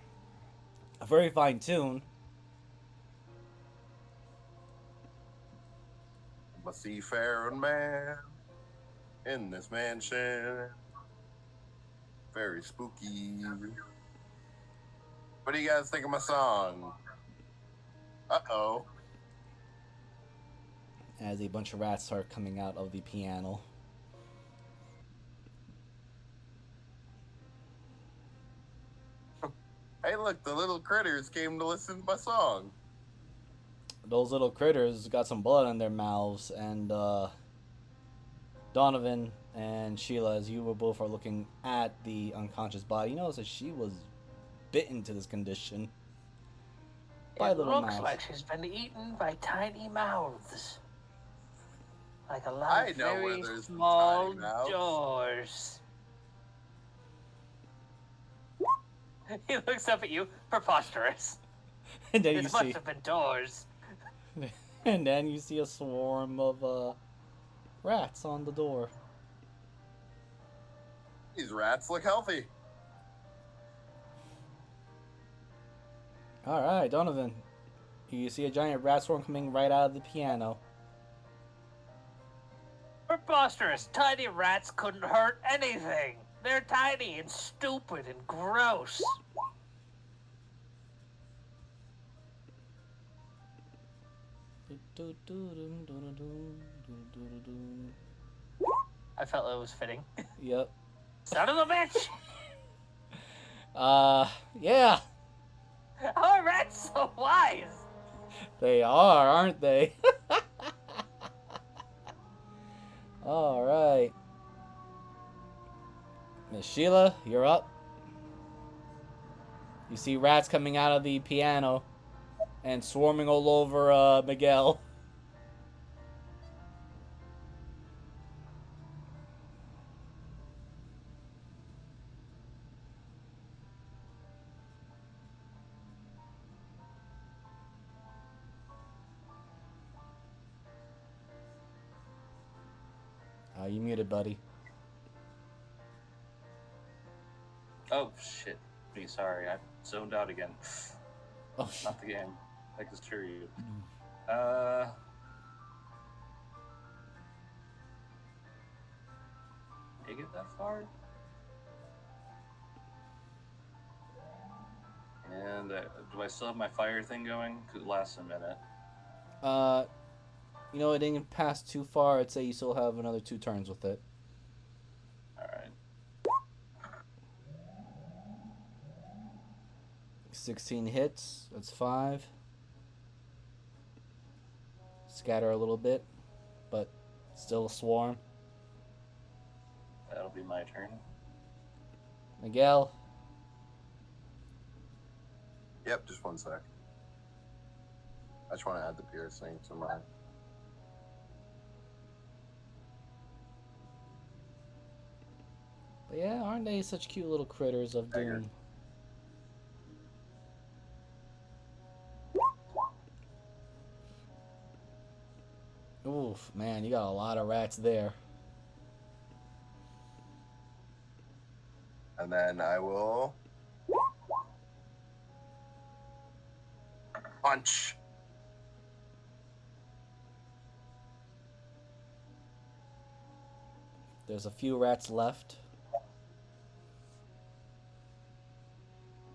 a very fine tune. I'm a seafaring man in this mansion. Very spooky. What do you guys think of my song? Uh-oh. As a bunch of rats start coming out of the piano. Hey, look, the little critters came to listen to my song. Those little critters got some blood in their mouths, and Donovan and Sheila, as you were both are looking at the unconscious body, you notice that she was bitten to this condition by It little looks mouths. like she's been eaten by tiny mouths. Like a lot I of know where very there's some small tiny mouths. doors. He looks up at you, preposterous. And then you This must see, have been doors. and then you see a swarm of rats on the door. These rats look healthy. All right, Donovan, you see a giant rat swarm coming right out of the piano. Preposterous. Tiny rats couldn't hurt anything. They're tiny and stupid and gross. I felt it was fitting. Yep. Son of a bitch! Yeah, How are rats so wise? they are, aren't they? All right. Miss Sheila, you're up. You see rats coming out of the piano, and swarming all over Miguel. You muted, buddy. Oh shit. Me, sorry, I zoned out again. Oh, Not the game. I can assure you. Make it that far? And do I still have my fire thing going? 'Cause it lasts a minute. You know, it didn't pass too far. I'd say you still have another 2 turns with it. Alright. 16 hits. That's 5. Scatter a little bit, but still a swarm. That'll be my turn. Miguel. Yep, just one sec. I just want to add the piercing to my. But yeah, aren't they such cute little critters of Tiger. doom? Oof, man, you got a lot of rats there. And then I will punch. There's a few rats left.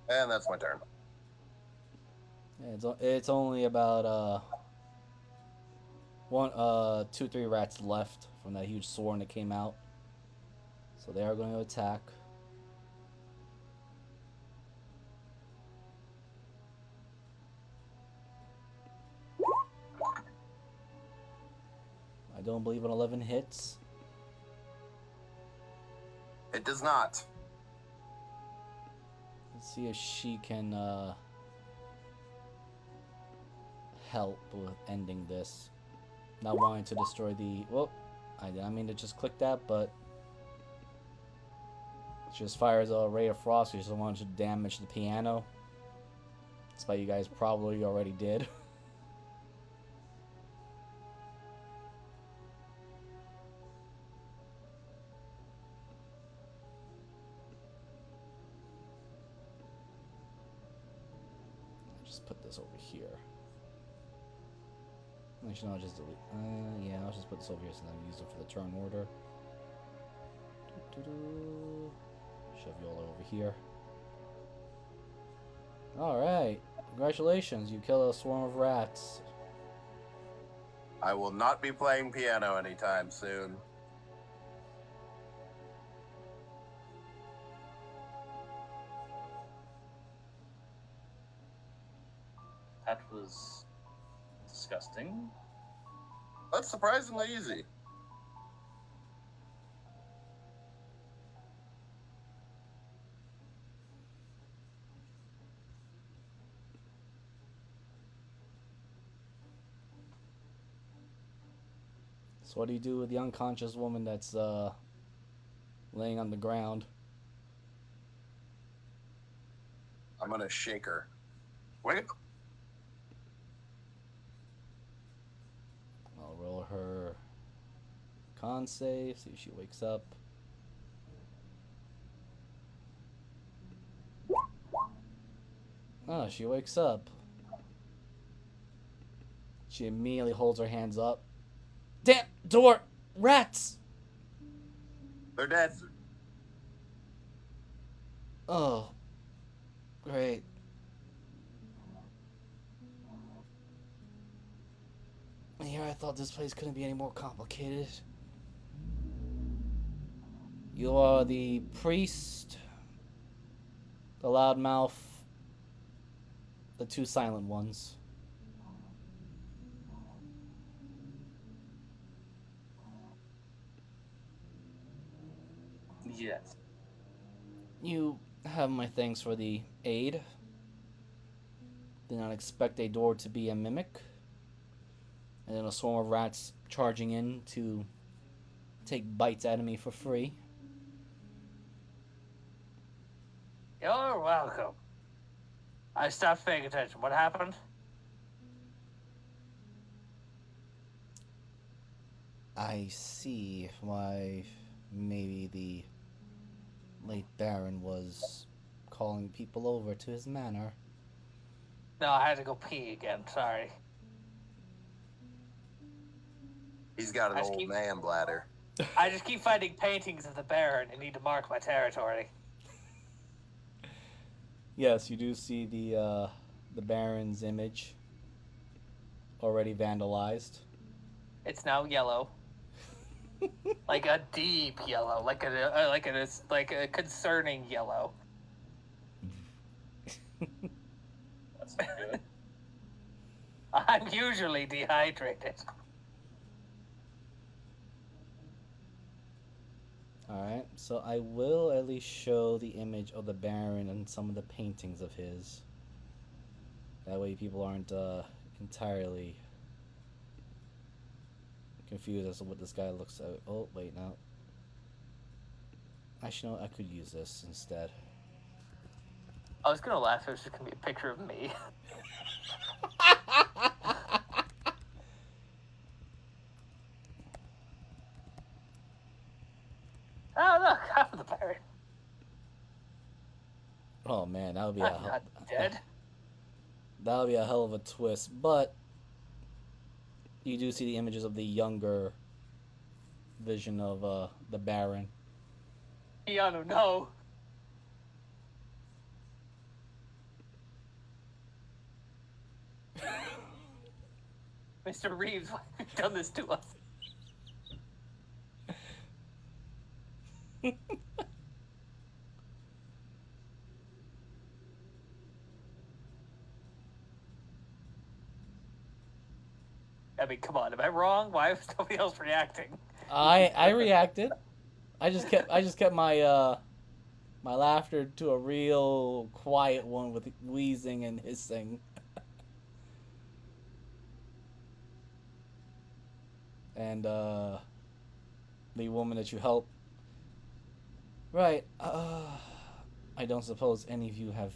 And that's my turn. Yeah, it's only about 2, 3 rats left from that huge swarm that came out. So they are going to attack. I don't believe an 11 hits. It does not. Let's see if she can help with ending this. Not wanting to destroy the... Well, I didn't mean to just click that, but... She just fires a ray of frost. She just wanted to damage the piano. Despite you guys probably already did. Just put this over here. Actually, no, I'll just delete. Yeah, I'll just put this over here so I use it for the turn order. Shove you all over here. Alright. Congratulations, you killed a swarm of rats. I will not be playing piano anytime soon. That was disgusting. That's surprisingly easy. So what do you do with the unconscious woman that's laying on the ground? I'm gonna shake her. Wake up. I'll roll her con save, see if she wakes up. Oh, she wakes up. She immediately holds her hands up. Damn! Door! Rats! They're dead. Oh. Great. Here, I thought this place couldn't be any more complicated. You are the priest, the loudmouth, the 2 silent ones. Yes. You have my thanks for the aid. Did not expect a door to be a mimic. And then a swarm of rats charging in to take bites out of me for free. You're welcome. I stopped paying attention. What happened? I see why maybe the late Baron was calling people over to his manor. No, I had to go pee again. Sorry. He's got an I just old keep- man bladder. I just keep finding paintings of the Baron and need to mark my territory. Yes, you do see the Baron's image already vandalized. It's now yellow, like a deep yellow, like a concerning yellow. That's not good. I'm usually dehydrated. Alright, so I will at least show the image of the Baron and some of the paintings of his. That way people aren't entirely confused as to what this guy looks like. Oh, wait, no. Actually, no, I could use this instead. I was gonna laugh if it was just gonna be a picture of me. Oh look, I'm the Baron. Oh man, that would be I'm not dead. that would be a hell of a twist. But you do see the images of the younger vision of the Baron. Keanu, no. Mr. Reeves, why have you done this to us? I mean, come on, am I wrong? Why was nobody else reacting? I reacted. I just kept my my laughter to a real quiet one with wheezing and hissing. And the woman that you help. Right. I don't suppose any of you have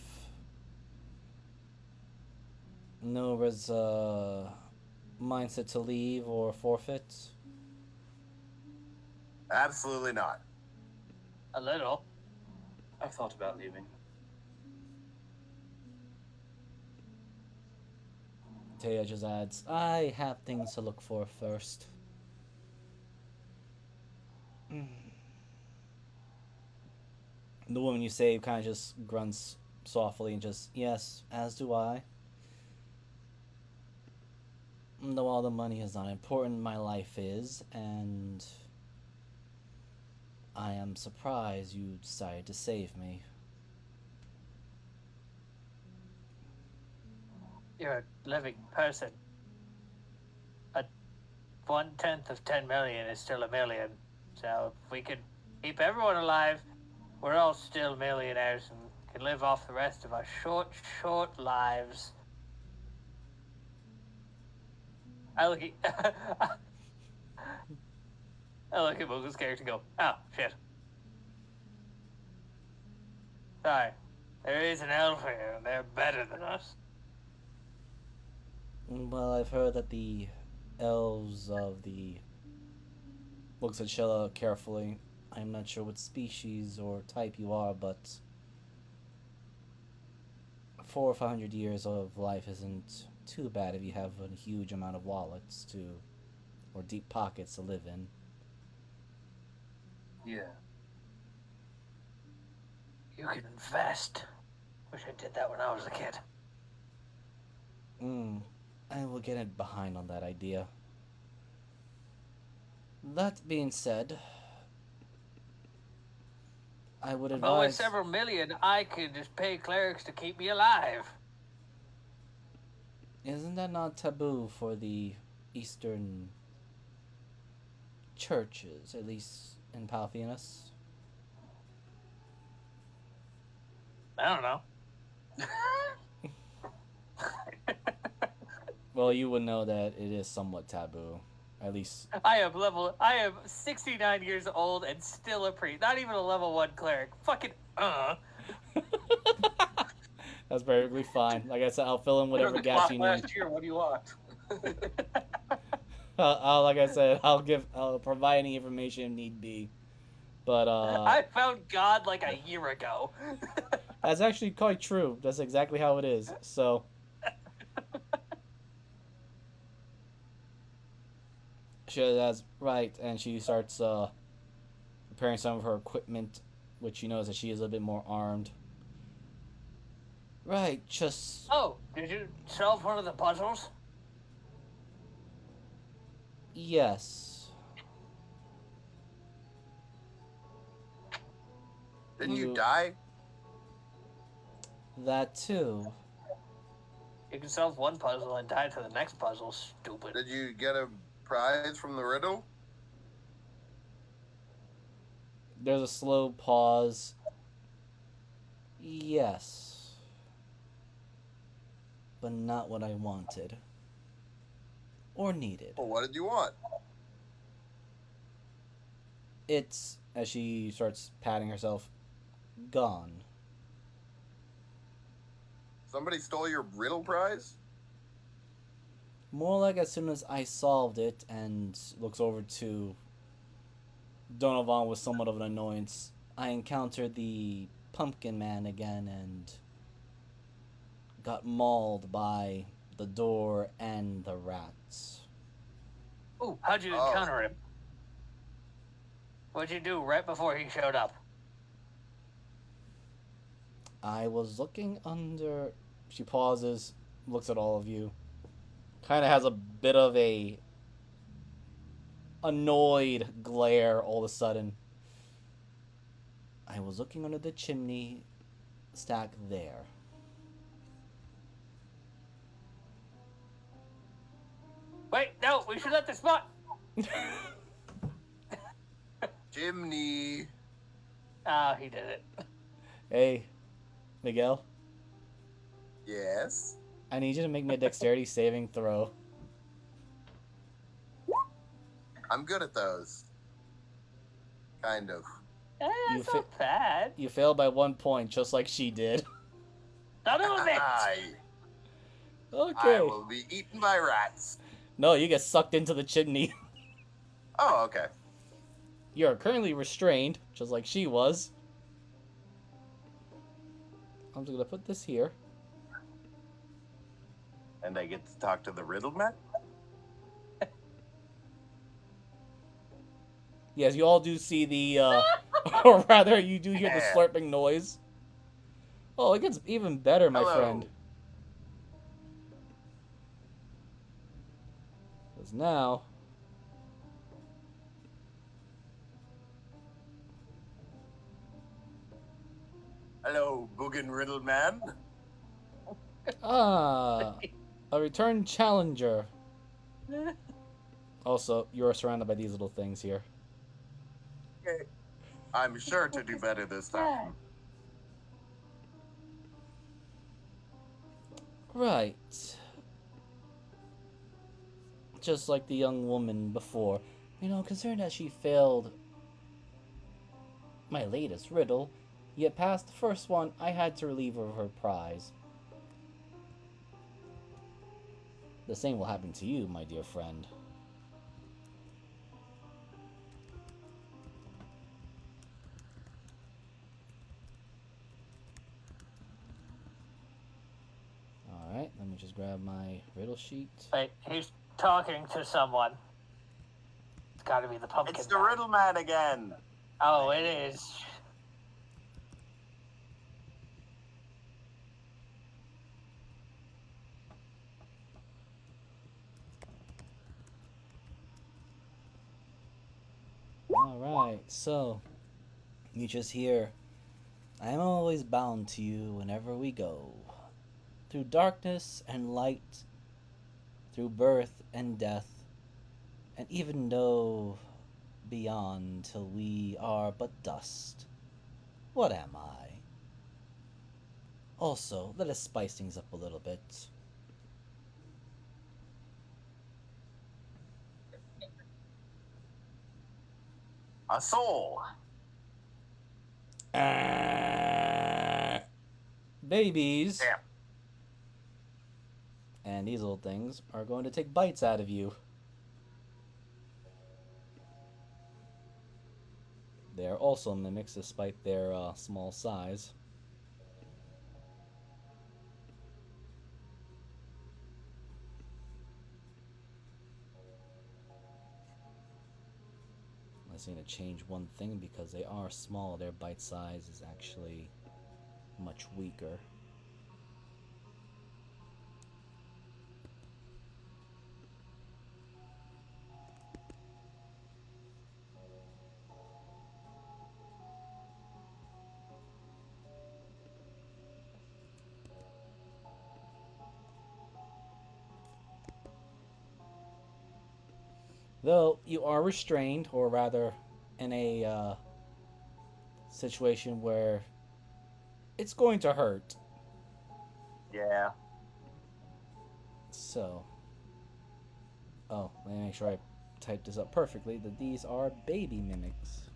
no mindset to leave or forfeit. Absolutely not. A little. I've thought about leaving. Taya just adds, I have things to look for first. The woman you save kind of just grunts softly and just, yes, as do I. Though all the money is not important, my life is, and I am surprised you decided to save me. You're a living person. A 1/10 of 10 million is still a million. So if we could keep everyone alive, we're all still millionaires and can live off the rest of our short lives. I look at Mogu's character and go, oh, shit. Sorry. There is an elf here, and they're better than us. Well, I've heard that the elves of the... Looks at Shella carefully. I'm not sure what species or type you are, but 400 or 500 years of life isn't too bad if you have a huge amount of wallets to, or deep pockets to live in. Yeah. You can invest. Wish I did that when I was a kid. I will get it behind on that idea. That being said, I would But with advise... several million, I could just pay clerics to keep me alive. Isn't that not taboo for the Eastern churches, at least in Palpheanus? I don't know. Well, you would know that it is somewhat taboo. At least. I am 69 years old and still a priest. Not even a level 1 cleric. Fucking, That's perfectly fine. Like I said, I'll fill in You're whatever the gaps clock you need. last year. What do you want? Like I said, I'll provide any information if need be. But I found God like a year ago. that's actually quite true. That's exactly how it is. So she does right, and she starts preparing some of her equipment, which she knows that she is a bit more armed. Right, just Oh, did you solve one of the puzzles? yes. Didn't you You- die? That too. You can solve one puzzle and die to the next puzzle, stupid. Did you get a prize from the riddle? There's a slow pause. Yes. But not what I wanted. Or needed. Well, what did you want? It's, as she starts patting herself, gone. Somebody stole your riddle prize? More like as soon as I solved it and looks over to Donovan with somewhat of an annoyance, I encountered the pumpkin man again and got mauled by the door and the rats. Ooh, how'd you Oh. encounter him? What'd you do right before he showed up? I was looking under. She pauses, looks at all of you, kind of has a bit of a annoyed glare all of a sudden. I was looking under the chimney stack there. Wait, no, we should let this spot. Chimney. Oh, he did it. Hey, Miguel, Yes. I need you to make me a dexterity saving throw. I'm good at those. Kind of. You That's not bad. You failed by 1 point, just like she did. Son of a bitch. I Okay. will be eaten by rats. No, you get sucked into the chimney. Oh, okay. You are currently restrained, just like she was. I'm just gonna put this here. And I get to talk to the riddle man? Yes, you all do see the, or rather, you do hear the Yeah. slurping noise. Oh, it gets even better, my Hello. friend. Because now, Hello, Boogin Riddle Man. a returned challenger. Also, you are surrounded by these little things here. Okay. I'm sure to do better this time. Right. Just like the young woman before. You know, considering that she failed my latest riddle, yet passed the first one, I had to relieve her of her prize. The same will happen to you, my dear friend. Alright, let me just grab my riddle sheet. Wait, he's talking to someone. It's gotta be the pumpkin. It's the man. riddle man again. Oh, it is. Alright, so you just hear, I am always bound to you whenever we go. Through darkness and light, through birth and death, and even though beyond till we are but dust. What am I? Also, let us spice things up a little bit. A soul. Babies. Damn. And these little things are going to take bites out of you. They are also mimics despite their small size. I just need to change one thing because they are small. Their bite size is actually much weaker. Though you are restrained, or rather, in a situation where it's going to hurt. Yeah. So, oh, let me make sure I type this up perfectly. That these are baby mimics.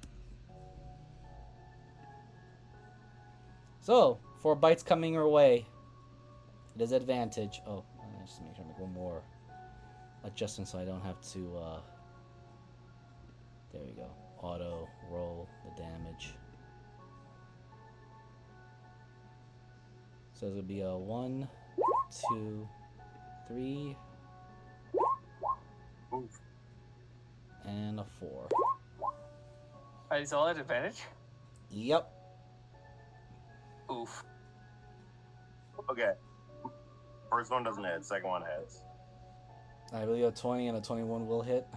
So, 4 bites coming your way. It is advantage. Oh, let me just make sure I make one more adjustment so I don't have to. There we go. Auto roll the damage. So it's gonna be a 1, 2, 3, Oof. and a 4. Are these all at advantage? Yep. Oof. Okay. First one doesn't hit. Second one hits. I believe a 20 and a 21 will hit.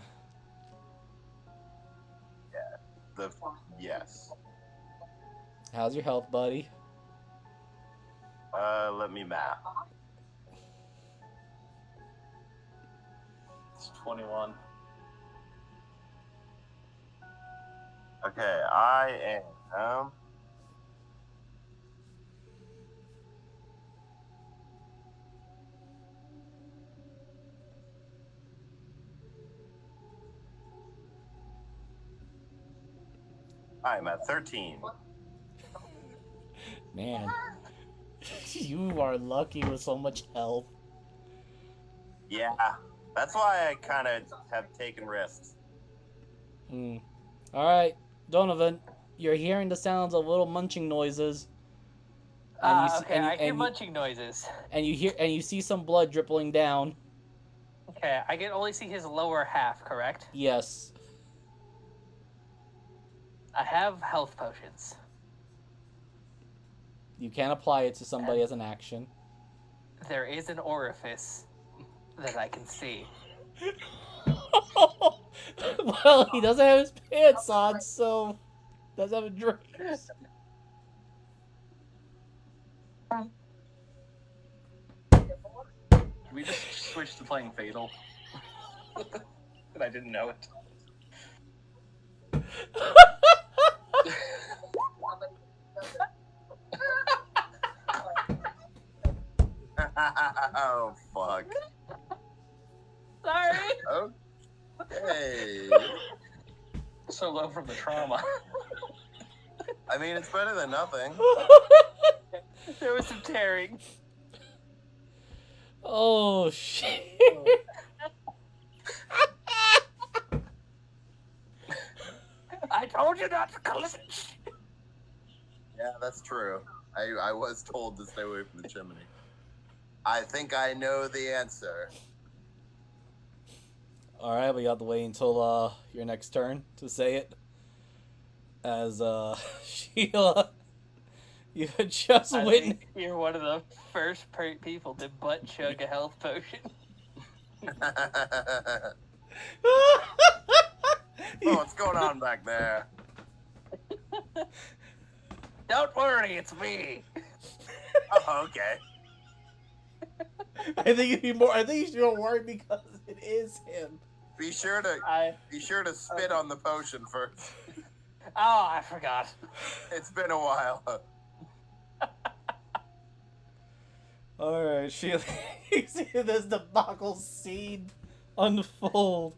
Yes. How's your health, buddy? Let me math. It's 21. Okay, I am. I'm at 13. Man, you are lucky with so much health. Yeah, that's why I kind of have taken risks. Alright, Donovan, you're hearing the sounds of little munching noises. And Okay, I hear munching noises. And you see some blood dripping down. Okay, I can only see his lower half, correct? Yes. I have health potions. You can apply it to somebody as an action. There is an orifice that I can see. Well, he doesn't have his pants on, so doesn't have a drink. Can we just switch to playing Fatal? And I didn't know it. Oh, fuck. Sorry. Okay. So low from the trauma. I mean, it's better than nothing. There was some tearing. Oh shit. I told you not to clinch. Yeah, that's true. I was told to stay away from the chimney. I think I know the answer. Alright, but you have to wait until your next turn to say it. As Sheila, you had just I witnessed. think you're one of the first people to butt chug a health potion. Oh, what's going on back there? Don't worry, it's me. Oh, okay. I think it'd be more. I think you should worry because it is him. Be sure to spit on the potion first. Oh, I forgot. It's been a while. Alright, Sheila, you see this debacle scene unfold.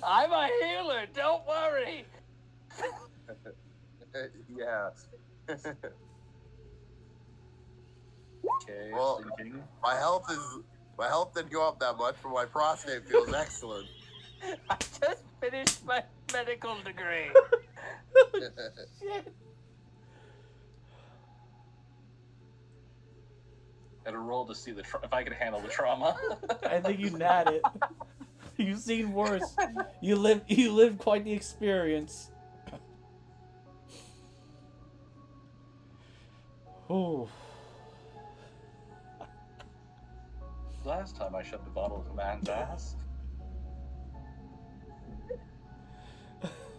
I'm a healer. Don't worry. Yeah. Okay, Well, thinking. my health didn't go up that much, but my prostate feels excellent. I just finished my medical degree. Shit. Got to roll to see if I can handle the trauma. I think you nailed it. You've seen worse. You lived quite the experience. Oh. Last time I shoved a bottle of a man's ass.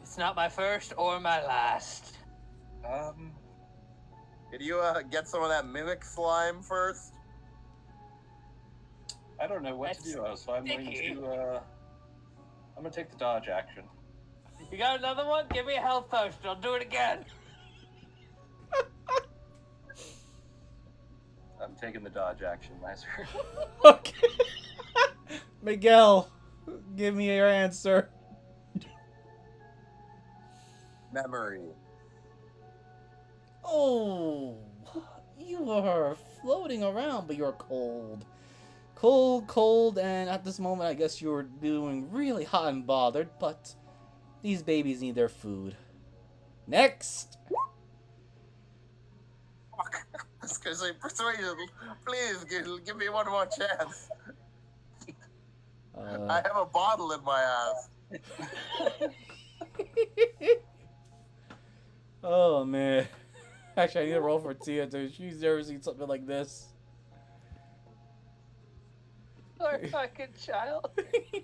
It's not my first or my last. Can you get some of that mimic slime first? I don't know what to That's do, so I'm going sticky. to. I'm gonna take the dodge action. You got another one? Give me a health potion. I'll do it again. I'm taking the dodge action, Miser. Okay. Miguel, give me your answer. Memory. Oh, you are floating around, but you're cold. Cold, and at this moment, I guess you're doing really hot and bothered, but these babies need their food. Next! Fuck. I was gonna say persuasion. Please give me one more chance. I have a bottle in my ass. Oh, man. Actually, I need to roll for Tia, dude. She's never seen something like this. Poor fucking child.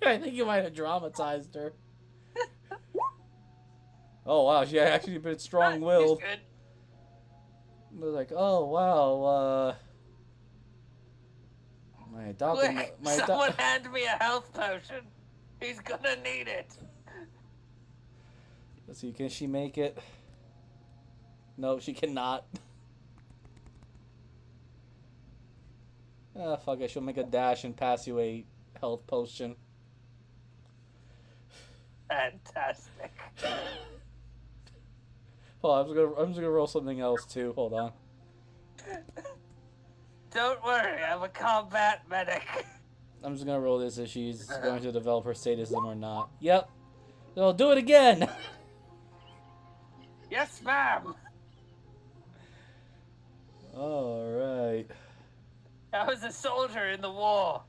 I think you might have traumatized her. Oh, wow. She actually been strong-willed. He's good. I was like, oh, wow, my adopted... Quick, My someone hand me a health potion. He's gonna need it. Let's see, can she make it? No, she cannot. Ah, fuck it. She'll make a dash and pass you a health potion. Fantastic. Hold on, I'm just gonna roll something else too. Hold on. Don't worry, I'm a combat medic. I'm just gonna roll this if she's going to develop her sadism or not. Yep. So do it again. Yes, ma'am. All right. I was a soldier in the war.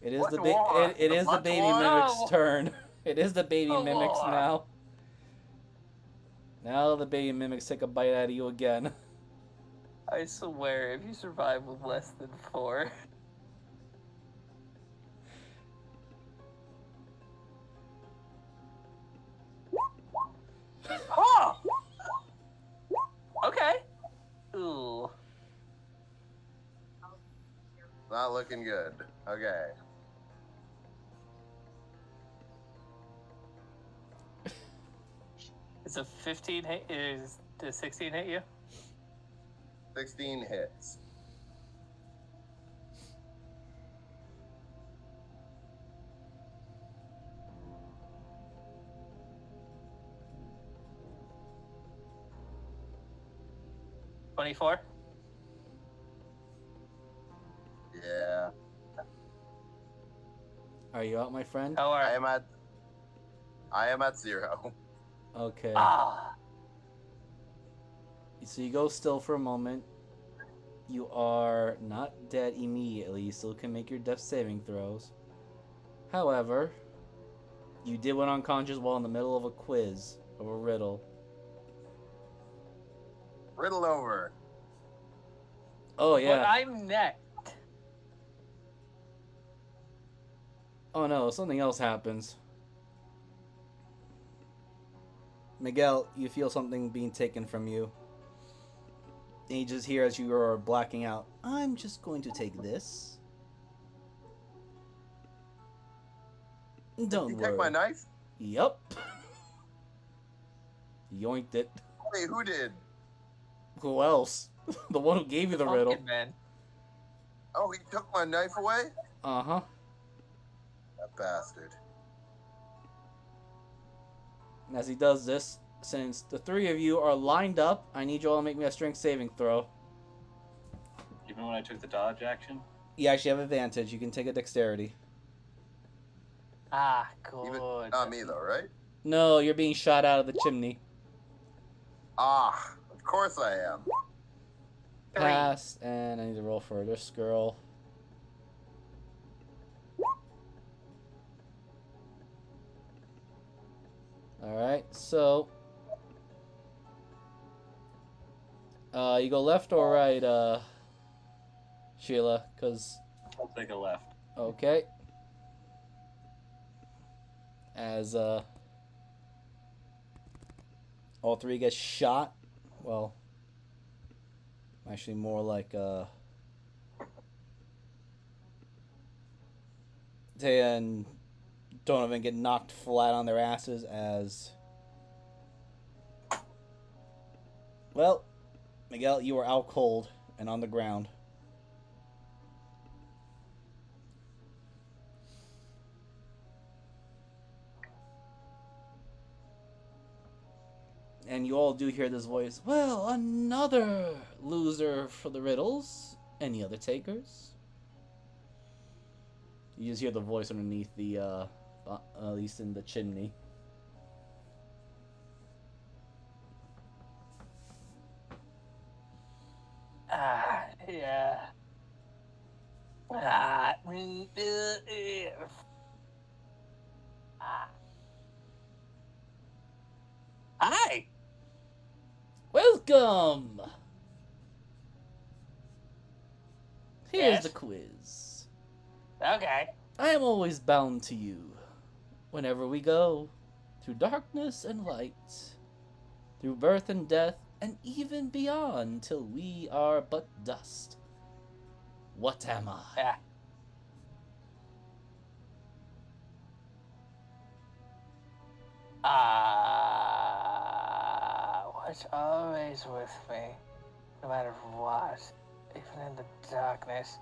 It is What the war? it The is the blood baby war? mimic's No. turn. It is the baby The mimics war. now. Now the baby mimics take a bite out of you again. I swear, if you survive with less than 4. Oh! Okay. Ooh. Not looking good. Okay. Is a 15 hit? Is the 16 hit you? 16 hits. $24? Yeah. Are you out, my friend? How are I am at 0. Okay. Ah. So you go still for a moment. You are not dead immediately. You still can make your death saving throws. However, you did went unconscious while in the middle of a quiz of a riddle. Riddle over. Oh But yeah. I'm next. Oh no, something else happens. Miguel, you feel something being taken from you. And you just hear as you are blacking out, I'm just going to take this. Don't You worry. take my knife? Yup. Yoinked it. Wait, who did? Who else? The one who gave you the riddle. Pumpkin Man. Oh, he took my knife away? Uh-huh. That bastard. As he does this, since the three of you are lined up, I need you all to make me a strength saving throw. Even when I took the dodge action? You actually have advantage. You can take a dexterity. Ah, good. Even not me though, right? No, you're being shot out of the chimney. Ah, of course I am. Pass, and I need to roll for this girl. Alright, so... you go left or right, Sheila? Because... I'll take a left. Okay. As, all three get shot. Well... Actually, more like, Taya and Donovan get knocked flat on their asses as... Well, Miguel, you are out cold and on the ground. And you all do hear this voice. Well, another loser for the riddles. Any other takers? You just hear the voice underneath the, at least in the chimney. Ah, yeah. Ah, Hi. Welcome! Here's Yes? the quiz. Okay. I am always bound to you. Whenever we go, through darkness and light, through birth and death, and even beyond till we are but dust. What am I? Yeah. What's always with me, no matter what, even in the darkness.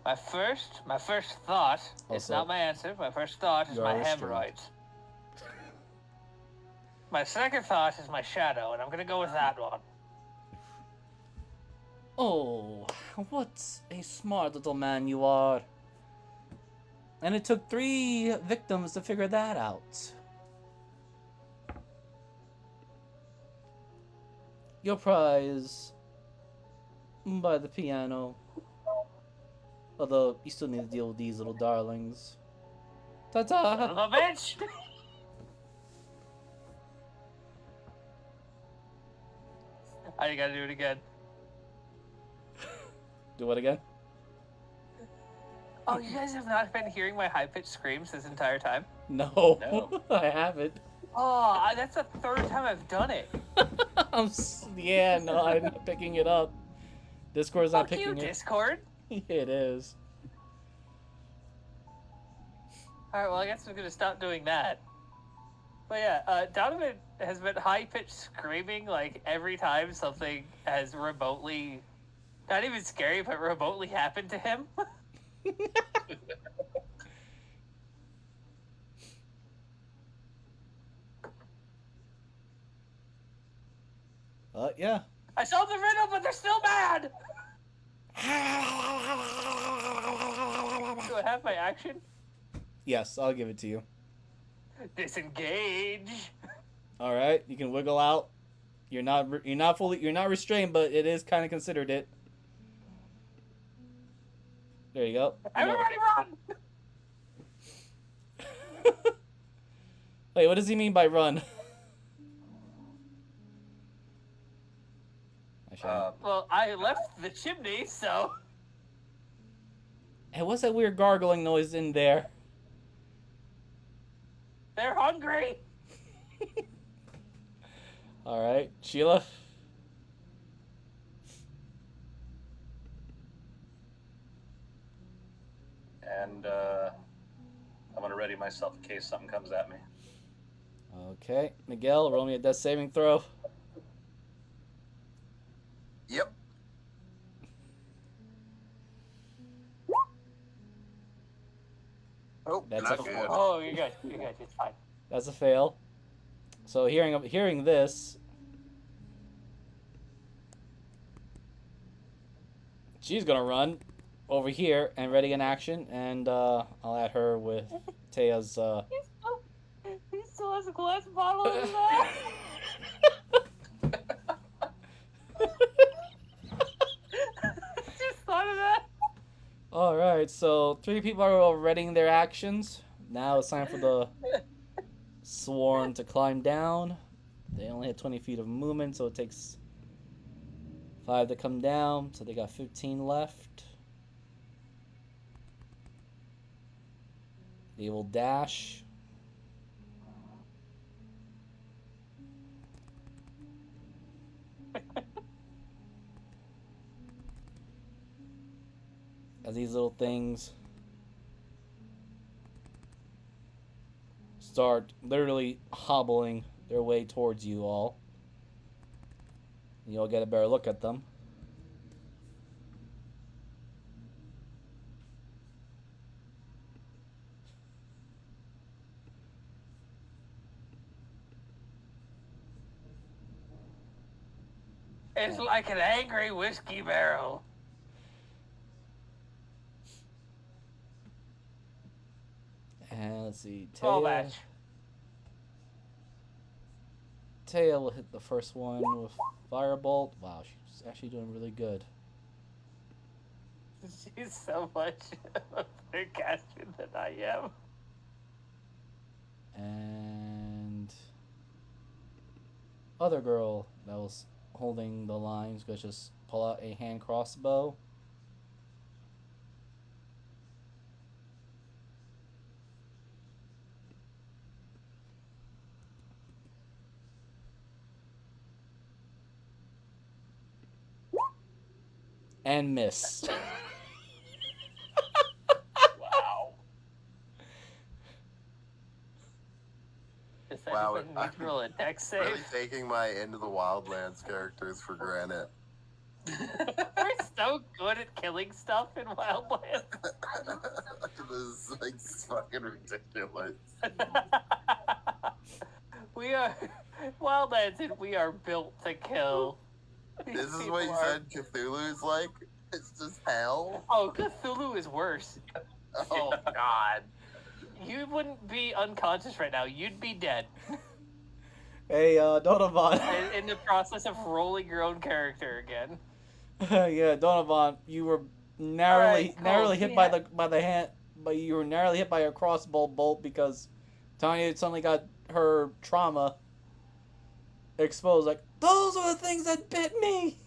My first thought is Also, not my answer. My first thought is you are my restrained. hemorrhoids. My second thought is my shadow, and I'm gonna go with that one. Oh, what a smart little man you are. And it took 3 victims to figure that out. Your prize by the piano. Although, you still need to deal with these little darlings. Son Ta-ta! of a bitch! I gotta do it again. Do what again? Oh, you guys have not been hearing my high-pitched screams this entire time? No, No. I haven't. Oh, that's the third time I've done it. Yeah, no, I'm not picking it up. Discord's not Fuck you, picking it. Discord. It is. Alright, well, I guess I'm gonna stop doing that. But yeah, Donovan has been high-pitched screaming, like, every time something has remotely, not even scary, but remotely happened to him. Yeah. I solved the riddle, but they're still mad! Do I have my action? Yes, I'll give it to you. Disengage! All right, you can wiggle out. You're not restrained, but it is kind of considered it. There you go. Everybody run! Wait, what does he mean by run? Well, I left the chimney, so... Hey, what's that weird gargling noise in there? They're hungry! All right, Sheila. And I'm gonna ready myself in case something comes at me. Okay, Miguel, roll me a death saving throw. Yep. Oh, That's not a- good. Oh, you're good. You're good. It's fine. That's a fail. So hearing this, she's gonna run over here and ready in action, and I'll add her with Taya's. He still has a glass bottle in his mouth. Just thought of that. All right, so 3 people are all readying their actions. Now it's time for the swarm to climb down. They only had 20 feet of movement, so it takes 5 to come down. So they got 15 left. They will dash. As these little things start literally hobbling their way towards you all. You'll get a better look at them. It's like an angry whiskey barrel. And let's see. All match. Taya will hit the first one with Firebolt. Wow, she's actually doing really good. She's so much better caster than I am. And other girl that was holding the lines gonna just pull out a hand crossbow. And missed. Wow. Does Wow, anyone need to roll a dex Really save? taking my Into the Wildlands characters for granted. We're so good at killing stuff in Wildlands. This is like fucking ridiculous. We are Wildlands, and we are built to kill. This is These what you people are- said Cthulhu's like? It's just hell? Oh, Cthulhu is worse. Oh, God. You wouldn't be unconscious right now. You'd be dead Hey, Donovan. in the process of rolling your own character again. Yeah, Donovan, you were narrowly Alright, cool. narrowly hit Yeah. by the hand, but you were narrowly hit by a crossbow bolt because Tanya suddenly got her trauma exposed. Like, those are the things that bit me.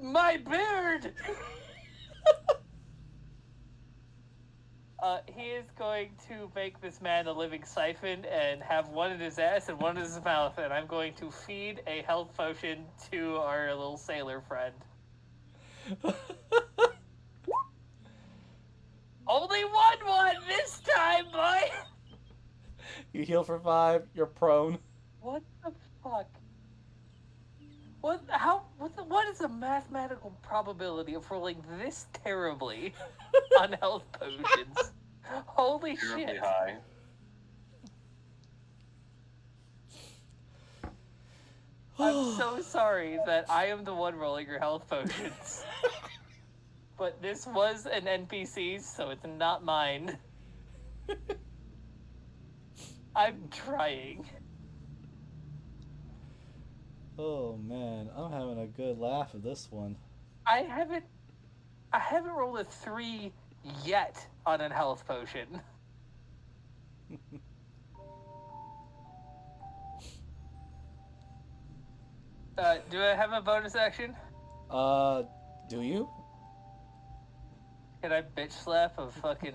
My beard! He is going to make this man a living siphon and have one in his ass and one in his mouth, and I'm going to feed a health potion to our little sailor friend. Only one this time, boy! You heal for 5. You're prone. What the fuck? What is the mathematical probability of rolling this terribly on health potions? Holy Terribly shit. high. I'm so sorry that I am the one rolling your health potions. But this was an NPC, so it's not mine. I'm trying. Oh man, I'm having a good laugh at this one. I haven't rolled a 3 yet on a health potion. Do I have a bonus action? Do you? Can I bitch slap a fucking...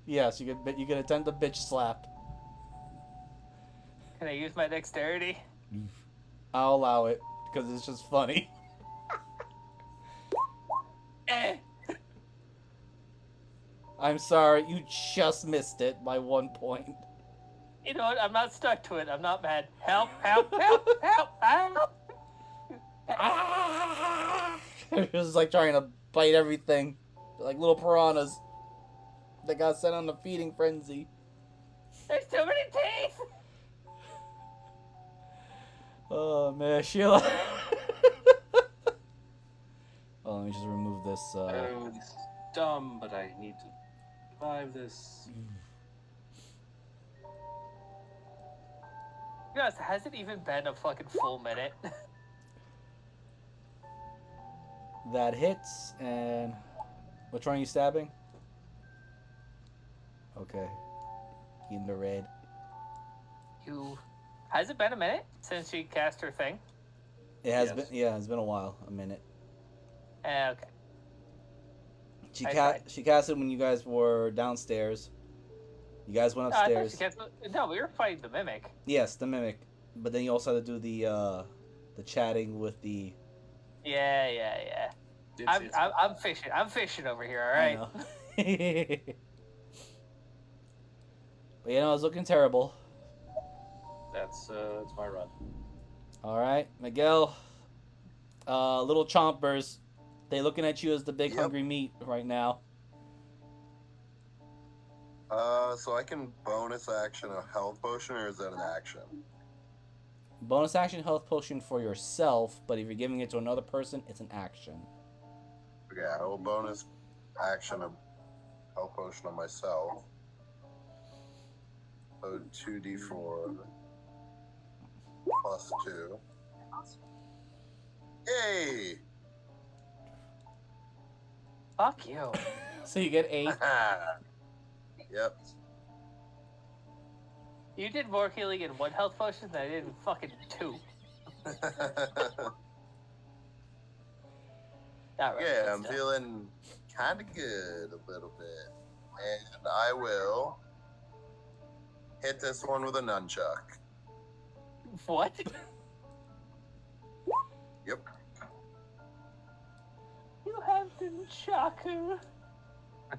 Yes, you can attempt a bitch slap. Can I use my dexterity? I'll allow it because it's just funny. Eh. I'm sorry, you just missed it by 1 point. You know what? I'm not stuck to it. I'm not mad. Help, help, help, help, help! They're just like trying to bite everything, like little piranhas. They got sent on a feeding frenzy. There's too many teeth! Oh man, Sheila. Oh, let me just remove this. Oh, this is dumb, but I need to survive this. Guys, has it even been a fucking full minute? That hits, and which one are you stabbing? Okay, in the red. Has it been a minute since she cast her thing? It has Yes. been. Yeah, it's been a while. A minute. Okay. She cast it when you guys were downstairs. You guys went No, I thought upstairs. she cast. No, we were fighting the mimic. Yes, the mimic. But then you also had to do the chatting with the. Yeah. I'm fishing. I'm fishing over here. All right. I know. But it's looking terrible. That's my run. All right, Miguel. Little chompers. They looking at you as the big Yep. hungry meat right now. So I can bonus action a health potion, or is that an action? Bonus action health potion for yourself, but if you're giving it to another person, it's an action. Okay, I will bonus action a health potion on myself. So 2d4 plus 2. Yay! Fuck you. So you get 8. Yep. You did more healing in one health potion than I did in fucking 2. Not really, Yeah, but I'm still. feeling kind of good a little bit. And I will hit this one with a nunchuck. What? Yep. You have been shocker.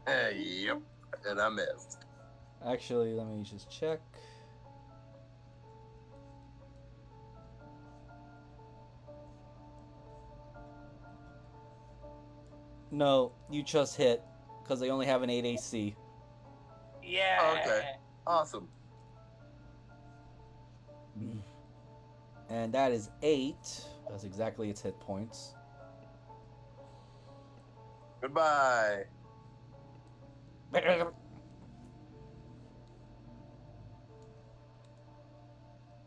Yep. And I missed. Actually, let me just check. No, you just hit because they only have an 8 AC. Yeah. Okay. Awesome. And that is 8. That's exactly its hit points. Goodbye.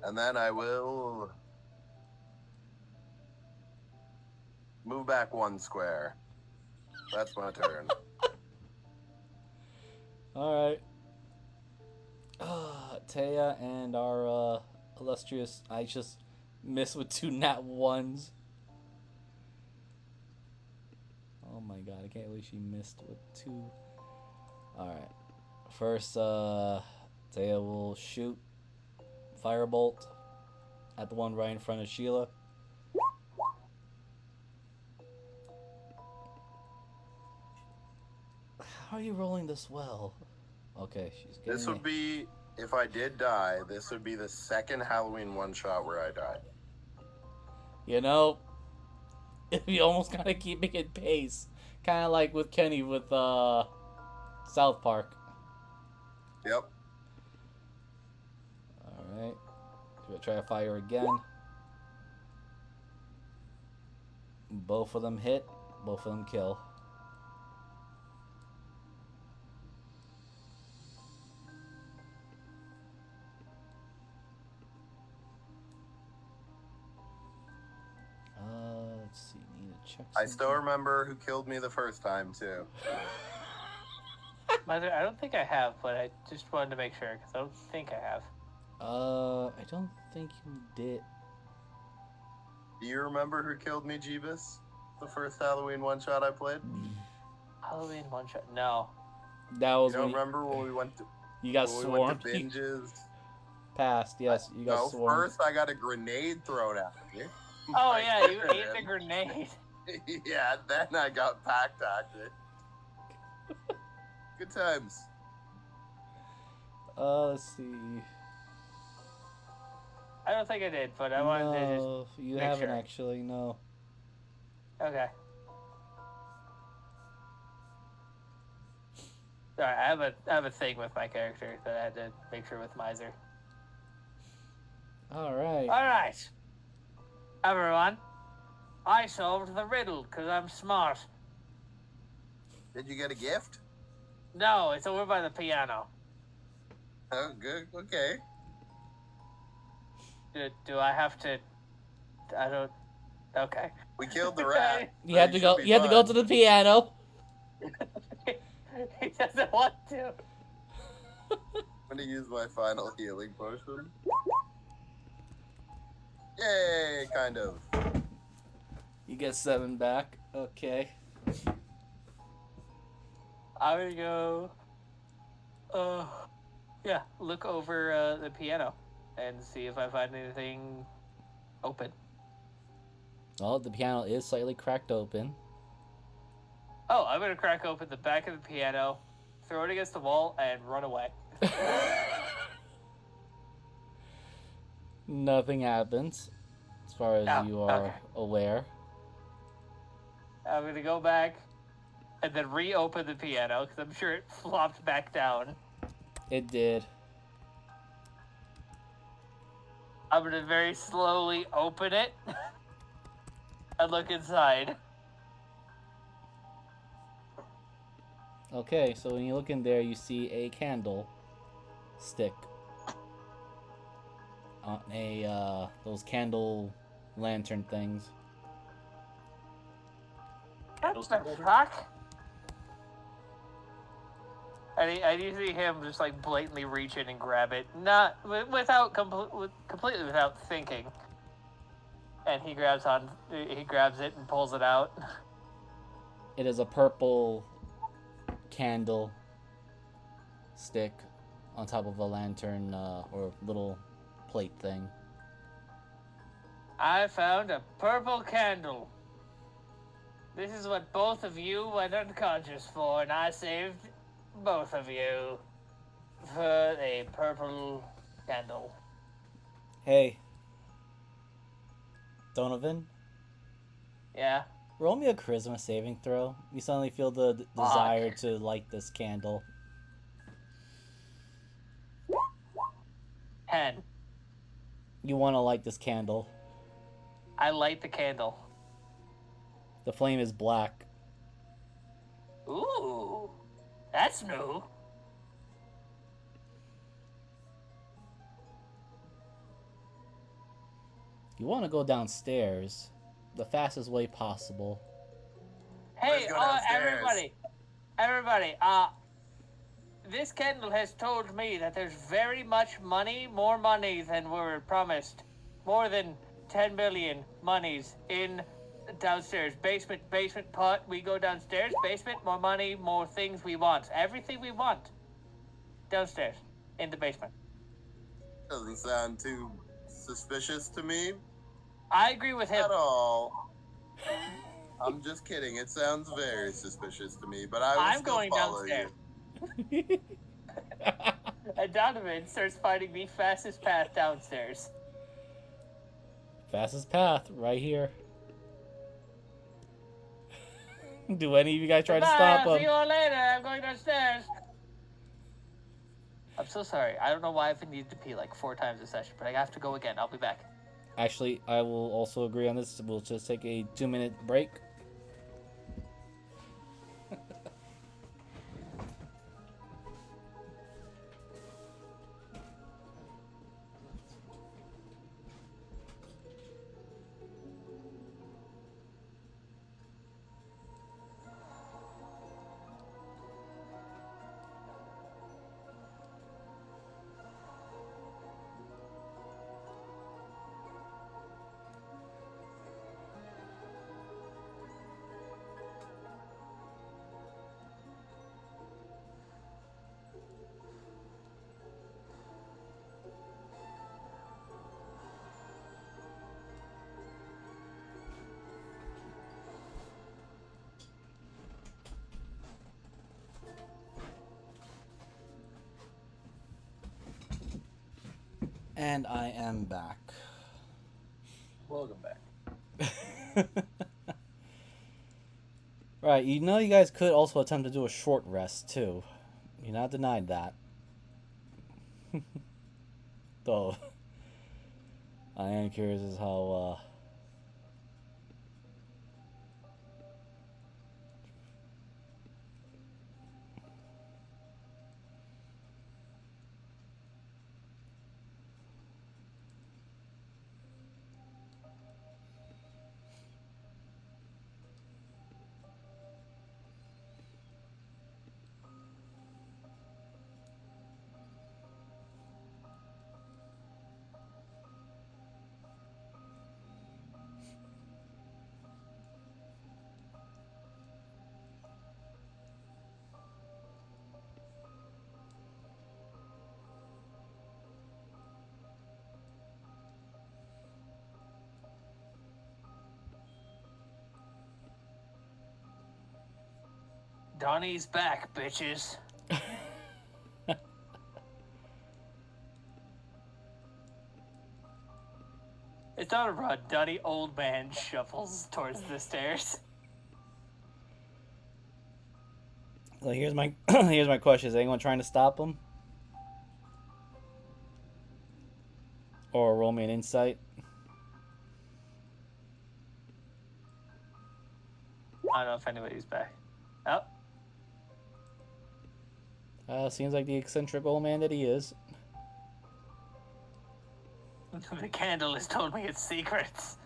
And then I will move back 1 square. That's my turn. Alright. Taya and our illustrious. I just missed with 2 nat 1s. Oh my god, I can't believe she missed with 2. Alright. First, Taya will shoot Firebolt at the one right in front of Sheila. How are you rolling this well? Okay, she's getting This would be, if I did die, this would be the second Halloween one-shot where I died. You know, you almost gotta keep it pace. Kind of like with Kenny with South Park. Yep. Alright. We'll try to fire again. Both of them hit. Both of them kill. Let's see. Need to check I still something. remember who killed me the first time, too. Mother, I don't think I have, but I just wanted to make sure because I don't think I have. I don't think you did. Do you remember who killed me, Jeebus? The first Halloween one-shot I played? Halloween one shot. No. That You was don't when remember when we went to, you got when we went swarmed. to binges? Passed, yes. You got No, swarmed. first I got a grenade thrown at me. Oh I yeah, you threw it ate the in. grenade. Yeah, then I got pack tactic. Good times. Let's see. I don't think I did, but I wanted to No, you make haven't sure. actually. No. just. Okay. Sorry, I have a thing with my character that I had to make sure with Miser. All right. All right, everyone. I solved the riddle because I'm smart. Did you get a gift? No, it's over by the piano. Oh, good. Okay. Do I have to? I don't. Okay. We killed the rat. You had to go. You had to go to the piano. He doesn't want to. I'm gonna use my final healing potion. Yay! Kind of. You get 7 back. Okay. I'm gonna go. Yeah. Look over the piano and see if I find anything open. Well, the piano is slightly cracked open. Oh, I'm gonna crack open the back of the piano, throw it against the wall, and run away. Nothing happens, as far as you are aware. I'm gonna go back and then reopen the piano because I'm sure it flopped back down. It did. I'm gonna very slowly open it and look inside. Okay, so when you look in there, you see a candle stick on a those candle lantern things. What the fuck? I do see him just like blatantly reach in and grab it, not without completely without thinking. And he grabs it and pulls it out. It is a purple candle stick on top of a lantern or little plate thing. I found a purple candle. This is what both of you went unconscious for, and I saved both of you for a purple candle. Hey, Donovan, Yeah? roll me a charisma saving throw. You suddenly feel the desire to light this candle. 10. You want to light this candle. I light the candle. The flame is black. Ooh, that's new. You want to go downstairs the fastest way possible. Hey, Let's go downstairs. everybody, this candle has told me that there's very much money, more money than we were promised. More than 10 million monies in downstairs. Basement, pot, we go downstairs, basement, more money, more things we want. Everything we want. Downstairs, in the basement. Doesn't sound too suspicious to me I agree with him. at all. I'm just kidding. It sounds very suspicious to me, but I will I'm still going follow downstairs. you. And Donovan starts finding the fastest path downstairs. Fastest path, right here. Do any of you guys try to Bye, stop I'll see him? you all later. I'm going downstairs. I'm so sorry. I don't know why I've needed to pee like 4 times a session, but I have to go again. I'll be back. Actually, I will also agree on this. We'll just take a 2-minute break. And I am back. Welcome back. Right, you know you guys could also attempt to do a short rest too. You're not denied that. Though, I am curious as how, Donnie's back, bitches. It's not a run. Donnie, old man, shuffles towards the stairs. well, here's my here's my question: is anyone trying to stop him, or roll me an insight? I don't know if anybody's back. Oh, Seems like the eccentric old man that he is. the candle has told me its secrets.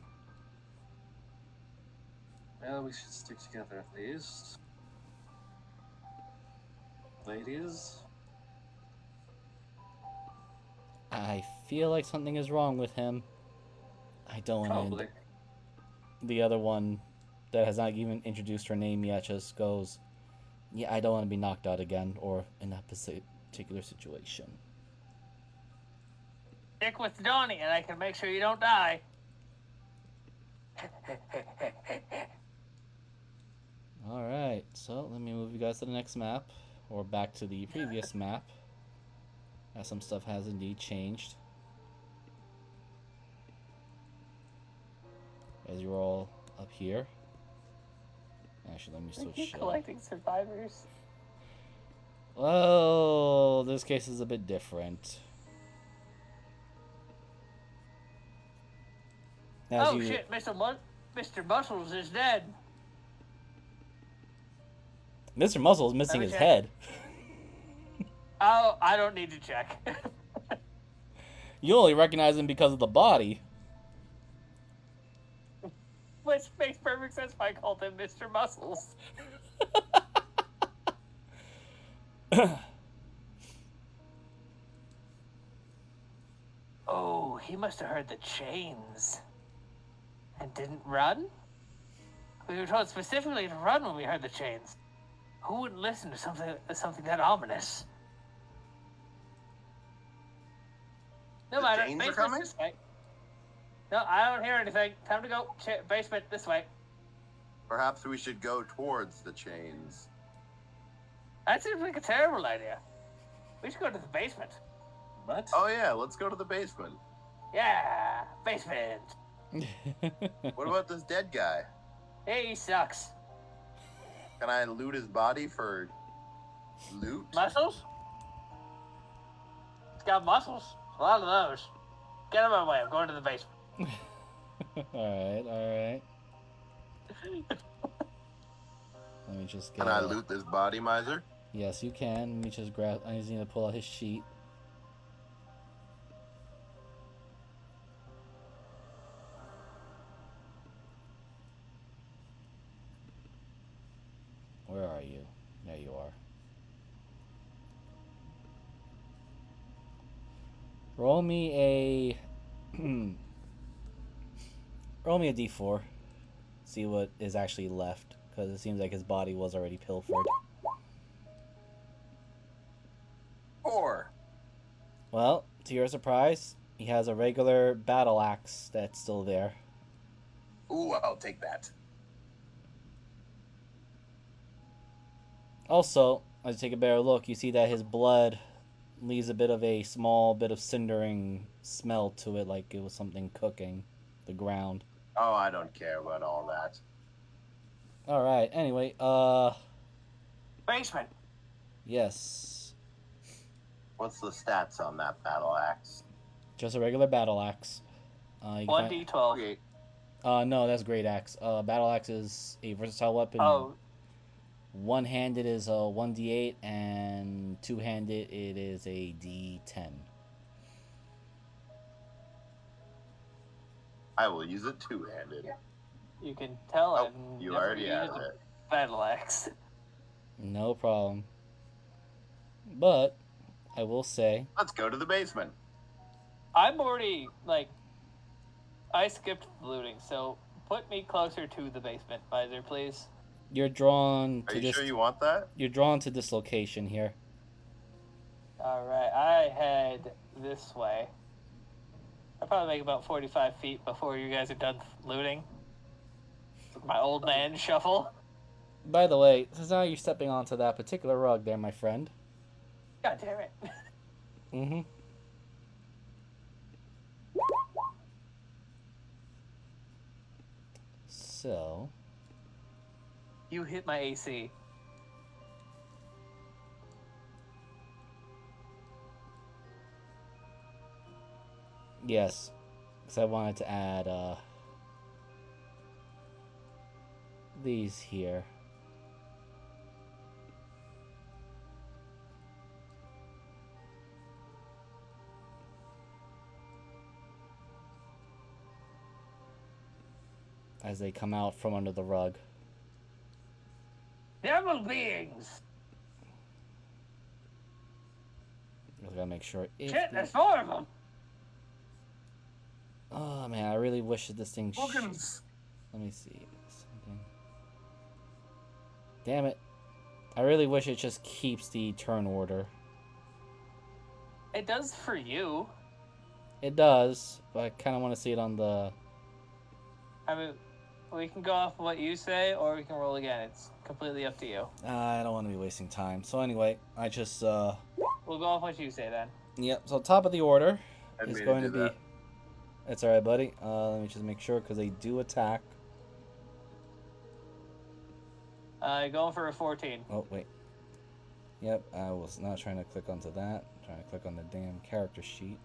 Well, we should stick together at least. Ladies? I feel like something is wrong with him. I don't want Probably. to. The other one that has not even introduced her name yet just goes, yeah, I don't want to be knocked out again or in that particular situation. Stick with Donnie, and I can make sure you don't die. Alright, so let me move you guys to the next map, or back to the previous map, as some stuff has indeed changed. As you're all up here. Actually, let me Are you switch. collecting survivors? Well, this case is a bit different. As Oh you, shit, Mr. Muscles is dead. Mr. Muzzle is missing Let me his check. head. Oh, I don't need to check. You only recognize him because of the body. Which makes perfect sense if I called him Mr. Muscles. Oh, he must have heard the chains. And didn't run? We were told specifically to run when we heard the chains. Who wouldn't listen to something that ominous? No The matter. chains are Basement's coming? this way. No, I don't hear anything. Time to go. Basement this way. Perhaps we should go towards the chains. That seems like a terrible idea. We should go to the basement. What? Oh yeah, let's go to the basement. Yeah, basement. What about this dead guy? He sucks. Can I loot his body for loot? Muscles? It's got muscles. A lot of those. Get out of my way. I'm going to the basement. Alright. Let me just get. Can I loot this body, miser? Yes, you can. Let me just grab. I just need to pull out his sheet. Where are you? There you are. Roll me a. Roll me a d4. See what is actually left, because it seems like his body was already pilfered. 4. Well, to your surprise, he has a regular battle axe that's still there. Ooh, I'll take that. Also, as you take a better look, you see that his blood leaves a bit of a small bit of cindering smell to it, like it was something cooking the ground. Oh, I don't care about all that. Alright, anyway, Basement. yes. What's the stats on that battle axe? Just a regular battle axe. You can find- 1d12. Okay. No, that's great axe. Battle axe is a versatile weapon. Oh, One-handed is a 1d8, and two-handed it is a d10. I will use it two-handed. you can tell Oh, I've you never already used added a it. battle axe. No problem. But I will say, Let's go to the basement. I'm already, like, I skipped the looting, so put me closer to the basement, Visor, please. you're drawn Are to you this. sure you want that? You're drawn to this location here. Alright, I head this way. I'll probably make about 45 feet before you guys are done looting. My old man shuffle. By the way, since now you're stepping onto that particular rug there, my friend. God damn it. Mm-hmm. So, You hit my AC. yes. Because I wanted to add, these here. As they come out from under the rug. Devil beings! I gotta make sure. If Shit, the- there's 4 of them! Oh man, I really wish that this thing. Bookins. Let me see something. Damn it! I really wish it just keeps the turn order. It does for you. It does, but I kind of want to see it on the. I mean, we can go off what you say, or we can roll again. It's completely up to you. I don't want to be wasting time. So anyway, I just. We'll go off what you say then. Yep. So top of the order I is made going it to do be. that. It's all right, buddy. Let me just make sure because they do attack. Going for a 14. Oh wait. Yep, I was not trying to click onto that. I'm trying to click on the damn character sheet.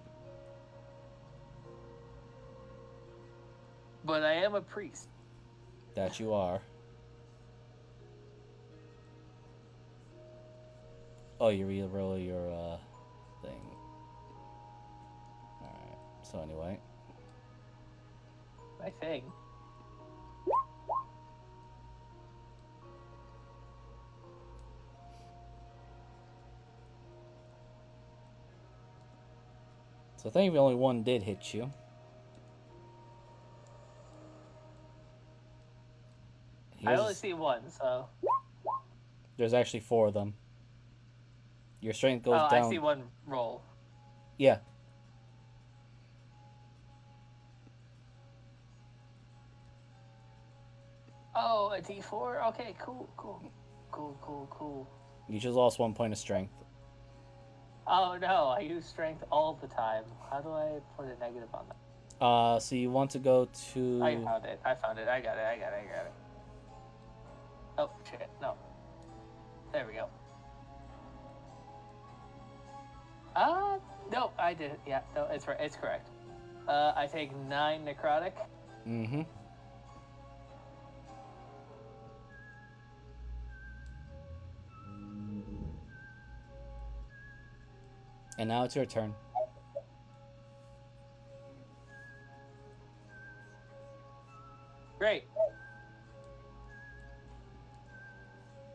But I am a priest. That you are. Oh, you re-roll your thing. Alright, so anyway. My thing. So thankfully only one did hit you. I only see one, so. There's actually 4 of them. Your strength goes Oh, down. I see one roll. Yeah. Oh, a D4? Okay, cool. You just lost 1 point of strength. Oh no, I use strength all the time. How do I put a negative on that? So you want to go to. I found it. I got it. Oh shit, no. There we go. No, I did it. Yeah, no, it's right. It's correct. I take 9 necrotic. Mm-hmm. And now it's your turn. Great.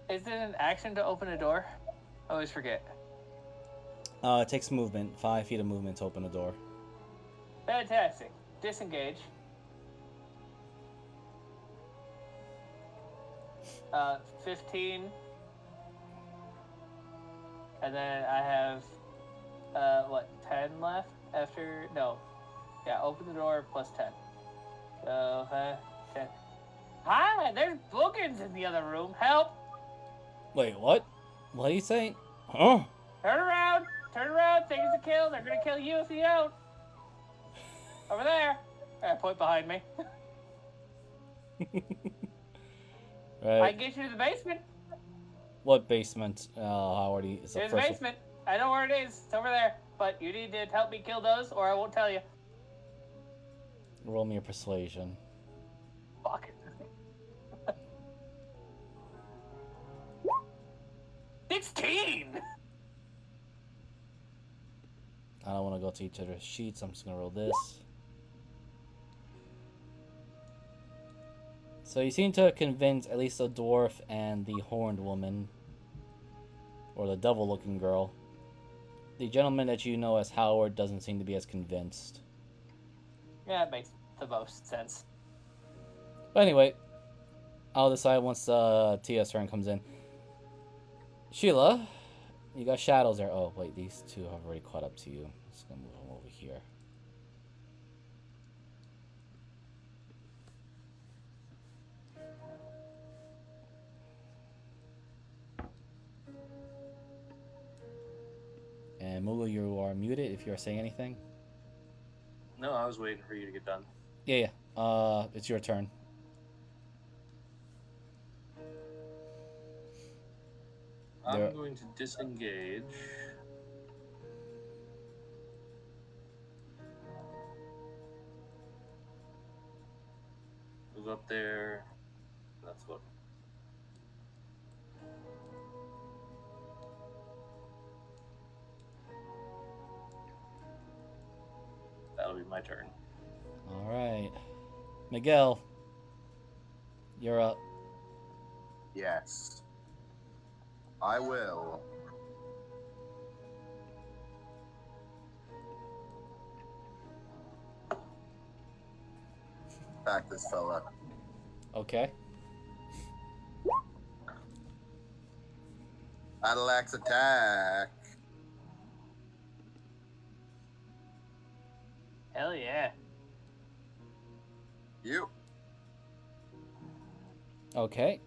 Is it an action to open a door? I always forget. It takes movement, 5 feet of movement to open a door. Fantastic. Disengage. 15. And then I have, 10 left after, no. Yeah, open the door plus 10. So, 10. Hi, there's bookings in the other room. Help! Wait, what? What are you saying? Huh? Turn around! Turn around! Think it's a kill. They're gonna kill you if you don't. Over there. I point behind me. I Right. can get you to the basement. What basement? Howard is the There's a first. basement. I know where it is. It's over there. But you need to help me kill those, or I won't tell you. Roll me a persuasion. Fuck. 16! I don't want to go to each other's sheets. I'm just gonna roll this. So you seem to convince at least the dwarf and the horned woman, or the devil-looking girl. The gentleman that you know as Howard doesn't seem to be as convinced. Yeah, it makes the most sense. But anyway, I'll decide once Tia's turn comes in. Sheila, you got shadows there. Oh, wait, these two have already caught up to you. Just gonna move them over here. And Mula, you are muted if you are saying anything. No, I was waiting for you to get done. Yeah. It's your turn. I'm There- going to disengage. Move up there. That's what. That'll be my turn. All right, Miguel, you're up. Yes. I will. Back this fella. Okay. Battle axe attack. Hell yeah. You. Okay.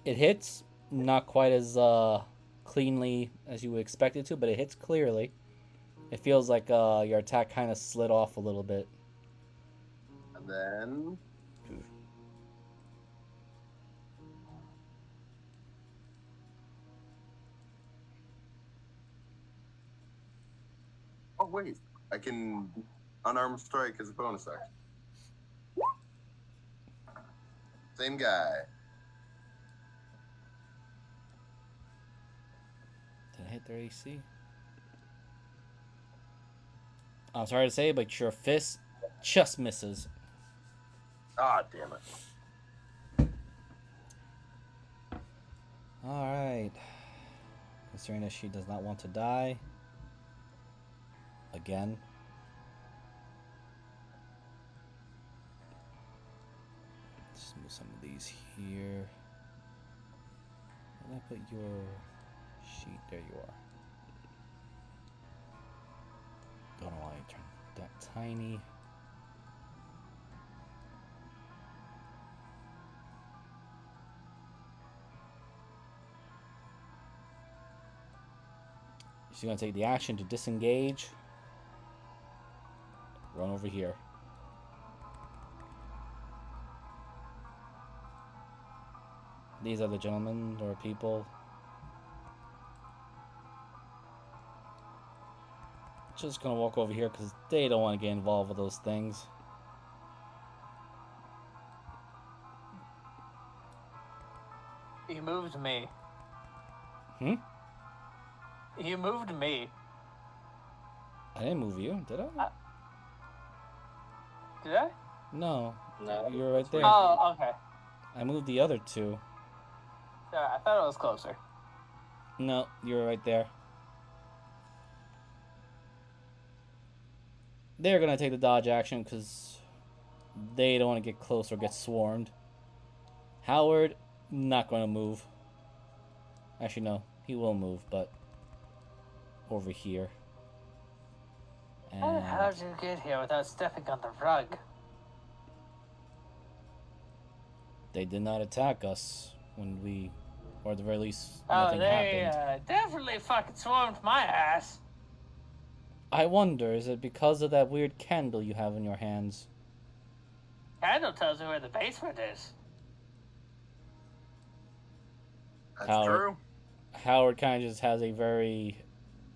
It hits, not quite as cleanly as you would expect it to, but it hits clearly. It feels like your attack kind of slid off a little bit. And then. Oh, wait. I can unarmed strike as a bonus action. Same guy. Did I hit their AC? I'm sorry to say, but your fist just misses. Ah, damn it. Alright. Considering that she does not want to die. Again. Just move some of these here. Where did I put your sheet? There you are. Don't know why I turned that tiny. She's going to take the action to disengage. Run over here. These are the gentlemen or people. Just going to walk over here because they don't want to get involved with those things. You moved me. Hmm? You moved me. I didn't move you, did I? Did I? No. No, You're right there. Oh, okay. I moved the other two. Sorry, I thought it was closer. No, you were right there. They're going to take the dodge action because they don't want to get close or get swarmed. Howard, not going to move. Actually, no. He will move, but over here. And How did you get here without stepping on the rug? they did not attack us when we, or at the very least, Oh, nothing they happened. definitely fucking swarmed my ass. I wonder, is it because of that weird candle you have in your hands? Candle tells me where the basement is. That's Howard. true. Howard kind of just has a very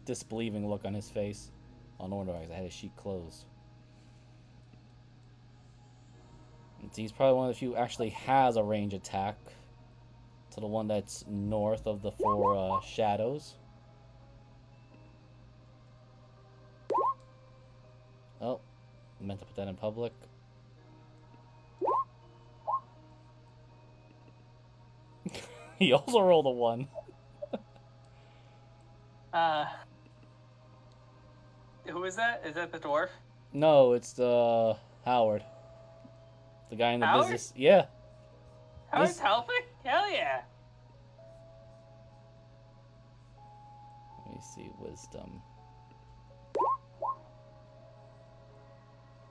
disbelieving look on his face. Oh, no wonder I had his sheet closed. And he's probably one of the few who actually has a range attack. To the one that's north of the 4 shadows. Oh, I meant to put that in public. He also rolled a 1. Who is that? Is that the dwarf? No, it's the Howard. The guy in the Howard? business. Yeah. Howard's This- helping? Hell yeah. Let me see. Wisdom.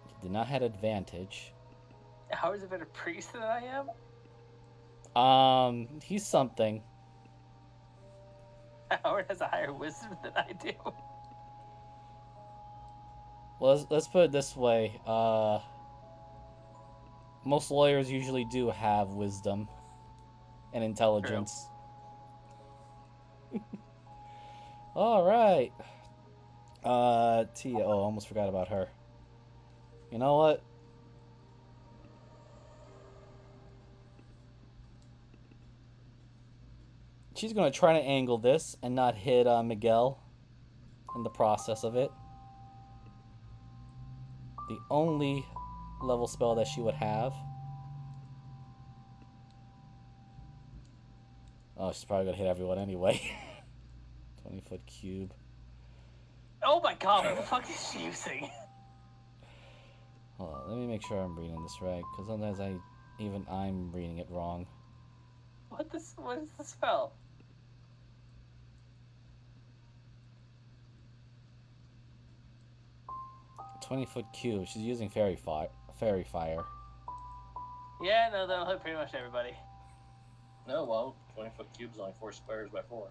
He did not have advantage. Howard's a better priest than I am? He's something. Howard has a higher wisdom than I do. Well, let's put it this way. Most lawyers usually do have wisdom and intelligence. All right. Tia. Oh, almost forgot about her. You know what? She's gonna try to angle this and not hit Miguel in the process of it. The only level spell that she would have. Oh, she's probably gonna hit everyone anyway. 20-foot cube. Oh my god, what the fuck is she using? Hold on, let me make sure I'm reading this right, because sometimes I'm reading it wrong. What is the spell? 20-foot cube. She's using fairy fire. Yeah, no, that'll hit pretty much everybody. No, well, 20-foot cube's only 4 squares by 4.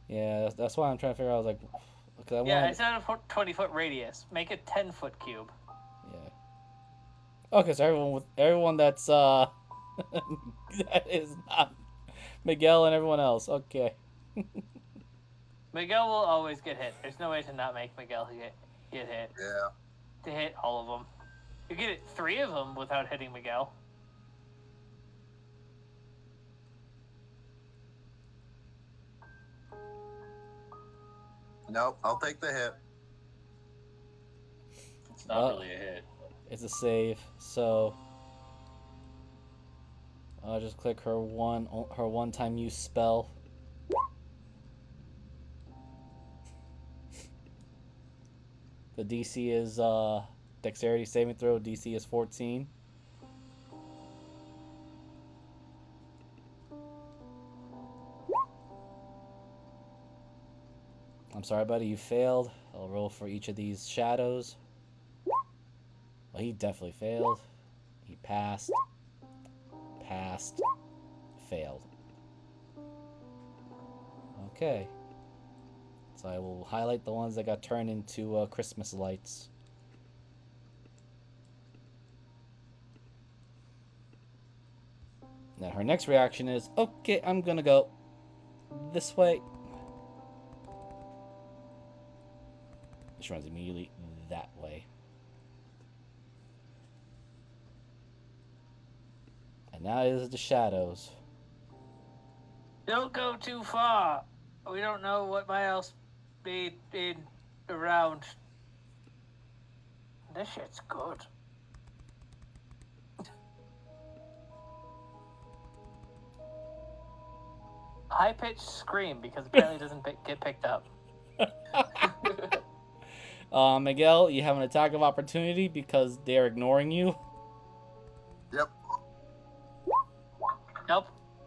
Yeah, that's why I'm trying to figure out. I was like, because I Yeah, wanted. instead of 20-foot radius, make it 10-foot cube. Yeah. Okay, so everyone that's that is not Miguel and everyone else. Okay. Miguel will always get hit. There's no way to not make Miguel get hit. Yeah. To hit all of them. You get it 3 of them without hitting Miguel. Nope, I'll take the hit. It's not really a hit. It's a save, so I'll just click her one-time use spell. The DC is dexterity saving throw. DC is 14. I'm sorry, buddy, you failed. I'll roll for each of these shadows. Well, he definitely failed. He passed. Passed. Failed. Okay. So I will highlight the ones that got turned into Christmas lights. Now her next reaction is, okay, I'm gonna go this way. She runs immediately that way. And now it is the shadows. Don't go too far. We don't know what might else be around. This shit's good. High-pitched scream because apparently it doesn't get picked up. Miguel, you have an attack of opportunity because they're ignoring you. Yep.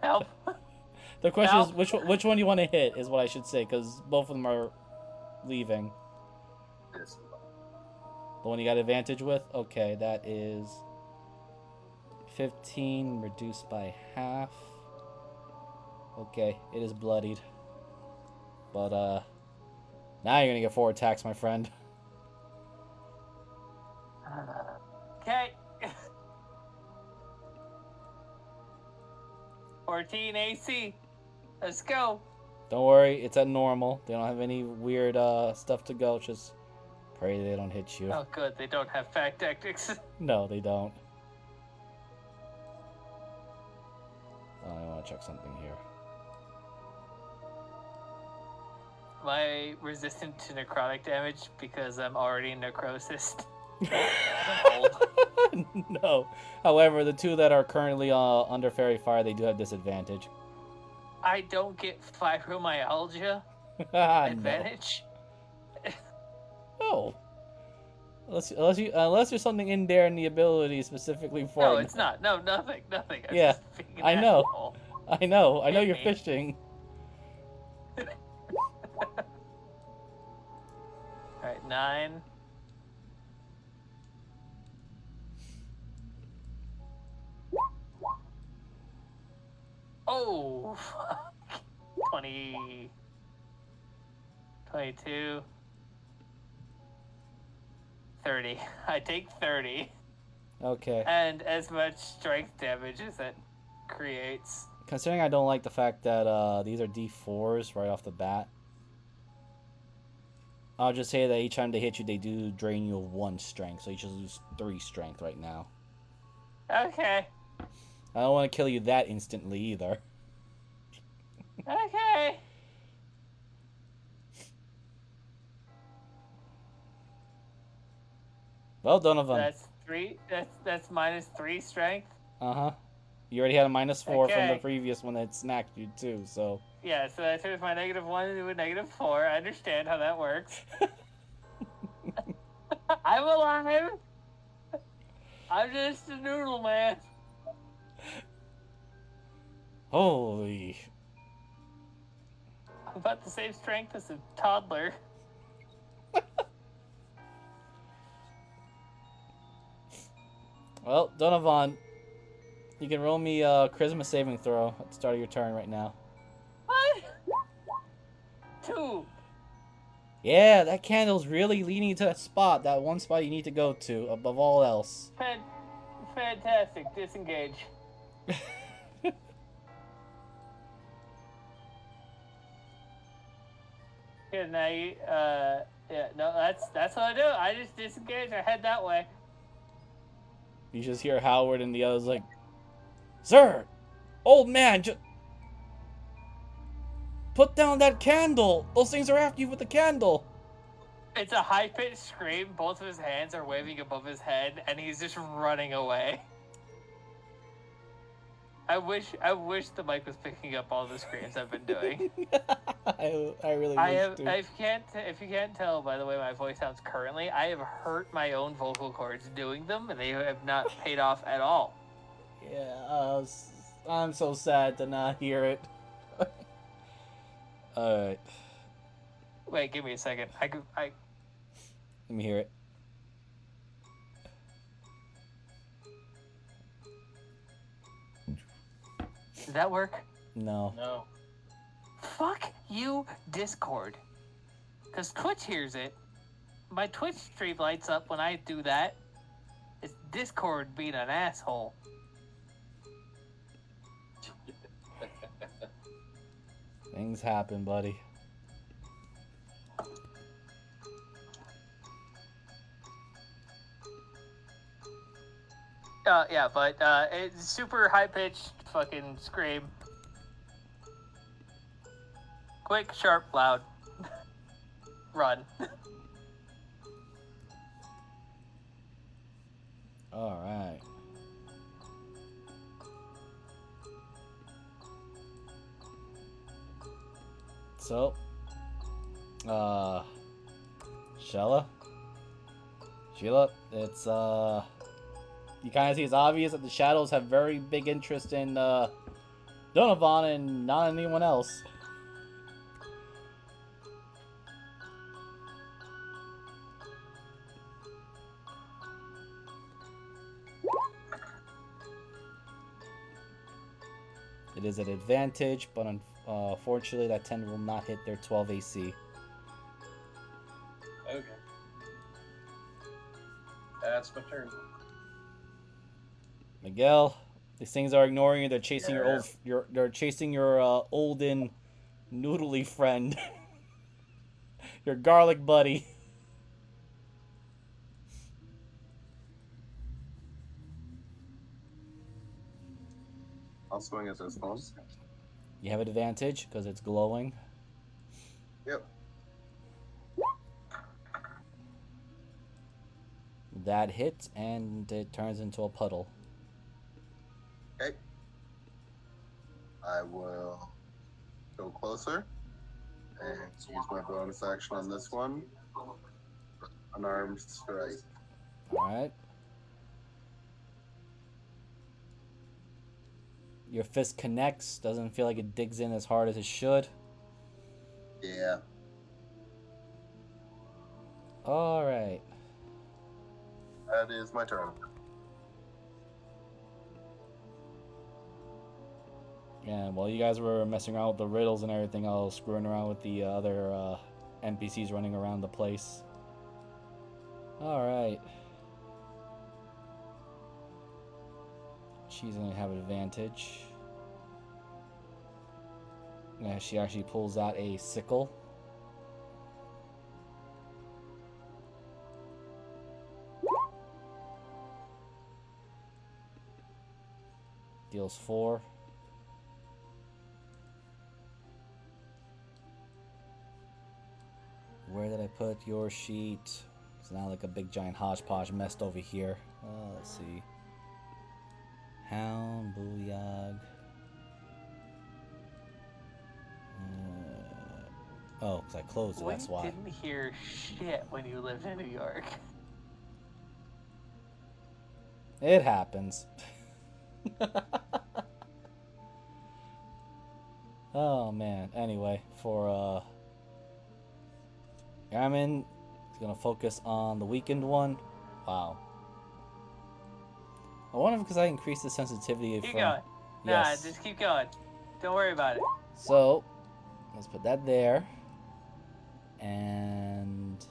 Help. The question Help. is, which one you want to hit is what I should say, because both of them are leaving. Yes. The one you got advantage with? Okay, that is 15 reduced by half. Okay, it is bloodied. But, now you're gonna get 4 attacks, my friend. Okay. 14 AC. Let's go. Don't worry, it's at normal. They don't have any weird stuff to go. Just pray they don't hit you. Oh, good. They don't have fact tactics. No, they don't. I want to check something here. Am I resistant to necrotic damage because I'm already necrosis? No. However, the two that are currently under fairy fire, they do have disadvantage. I don't get fibromyalgia No. advantage. No. Unless there's something in there in the ability specifically for No, it. it's not. No, nothing. I'm Yeah, just being an I know. asshole. I know Hit you're me. fishing. Alright, 9. Oh, fuck. 20. 22. 30. I take 30. Okay. And as much strength damage as it creates. Considering I don't like the fact that these are D4s right off the bat, I'll just say that each time they hit you, they do drain you of 1 strength, so you just lose 3 strength right now. Okay. I don't want to kill you that instantly either. Okay. Well, Donovan. That's 3. That's minus 3 strength. Uh-huh. You already had a -4 from the Okay. previous one that snacked you too, so... Yeah, so I turns my -1 into a -4. I understand how that works. I'm alive. I'm just a noodle man. Holy... I'm about the same strength as a toddler. Well, Donovan, you can roll me a charisma saving throw at the start of your turn right now. What? 2. Yeah, that candle's really leading you to that spot, that one spot you need to go to, above all else. Fantastic. Disengage. Good night. Yeah, no, that's what I do. I just disengage. I head that way. You just hear Howard and the others like, "Sir, old man, just put down that candle. Those things are after you with the candle." It's a high-pitched scream. Both of his hands are waving above his head, and he's just running away. I wish the mic was picking up all the screams I've been doing. I really I wish have. to. If you can't tell by the way my voice sounds currently, I have hurt my own vocal cords doing them, and they have not paid off at all. Yeah, I'm so sad to not hear it. Alright, Wait, give me a second. I let me hear it. Did that work? No. No. Fuck you, Discord. Because Twitch hears it. My Twitch stream lights up when I do that. It's Discord being an asshole. Things happen, buddy. Yeah, but it's super high pitched fucking scream. Quick, sharp, loud. Run. Alright. So, Sheila, it's, you kind of see it's obvious that the shadows have very big interest in, Donovan and not anyone else. It is an advantage, but unfortunately that 10 will not hit their 12 AC. Okay. That's my turn. Miguel, these things are ignoring you. They're chasing they're chasing your olden Noodly friend. Your garlic buddy. I'll swing at this one. You have an advantage because it's glowing. Yep. That hits and it turns into a puddle. Okay. I will go closer and use my bonus action on this one. Unarmed strike. Alright. Your fist connects, doesn't feel like it digs in as hard as it should. Yeah. Alright. That is my turn. And while you guys were messing around with the riddles and everything, I was screwing around with the other NPCs running around the place. Alright. She's gonna have an advantage. Yeah, she actually pulls out a sickle. Deals 4. Where did I put your sheet? It's now like a big giant hodgepodge messed over here. Let's see. Hound, Booyag. Oh, because I closed it, that's why. We didn't hear shit when you lived in New York. It happens. Oh man. Anyway, for Airman is gonna focus on the weakened one. Wow. I wonder if because I increased the sensitivity Keep from. going. Yes. Nah, just keep going. Don't worry about it. So let's put that there. And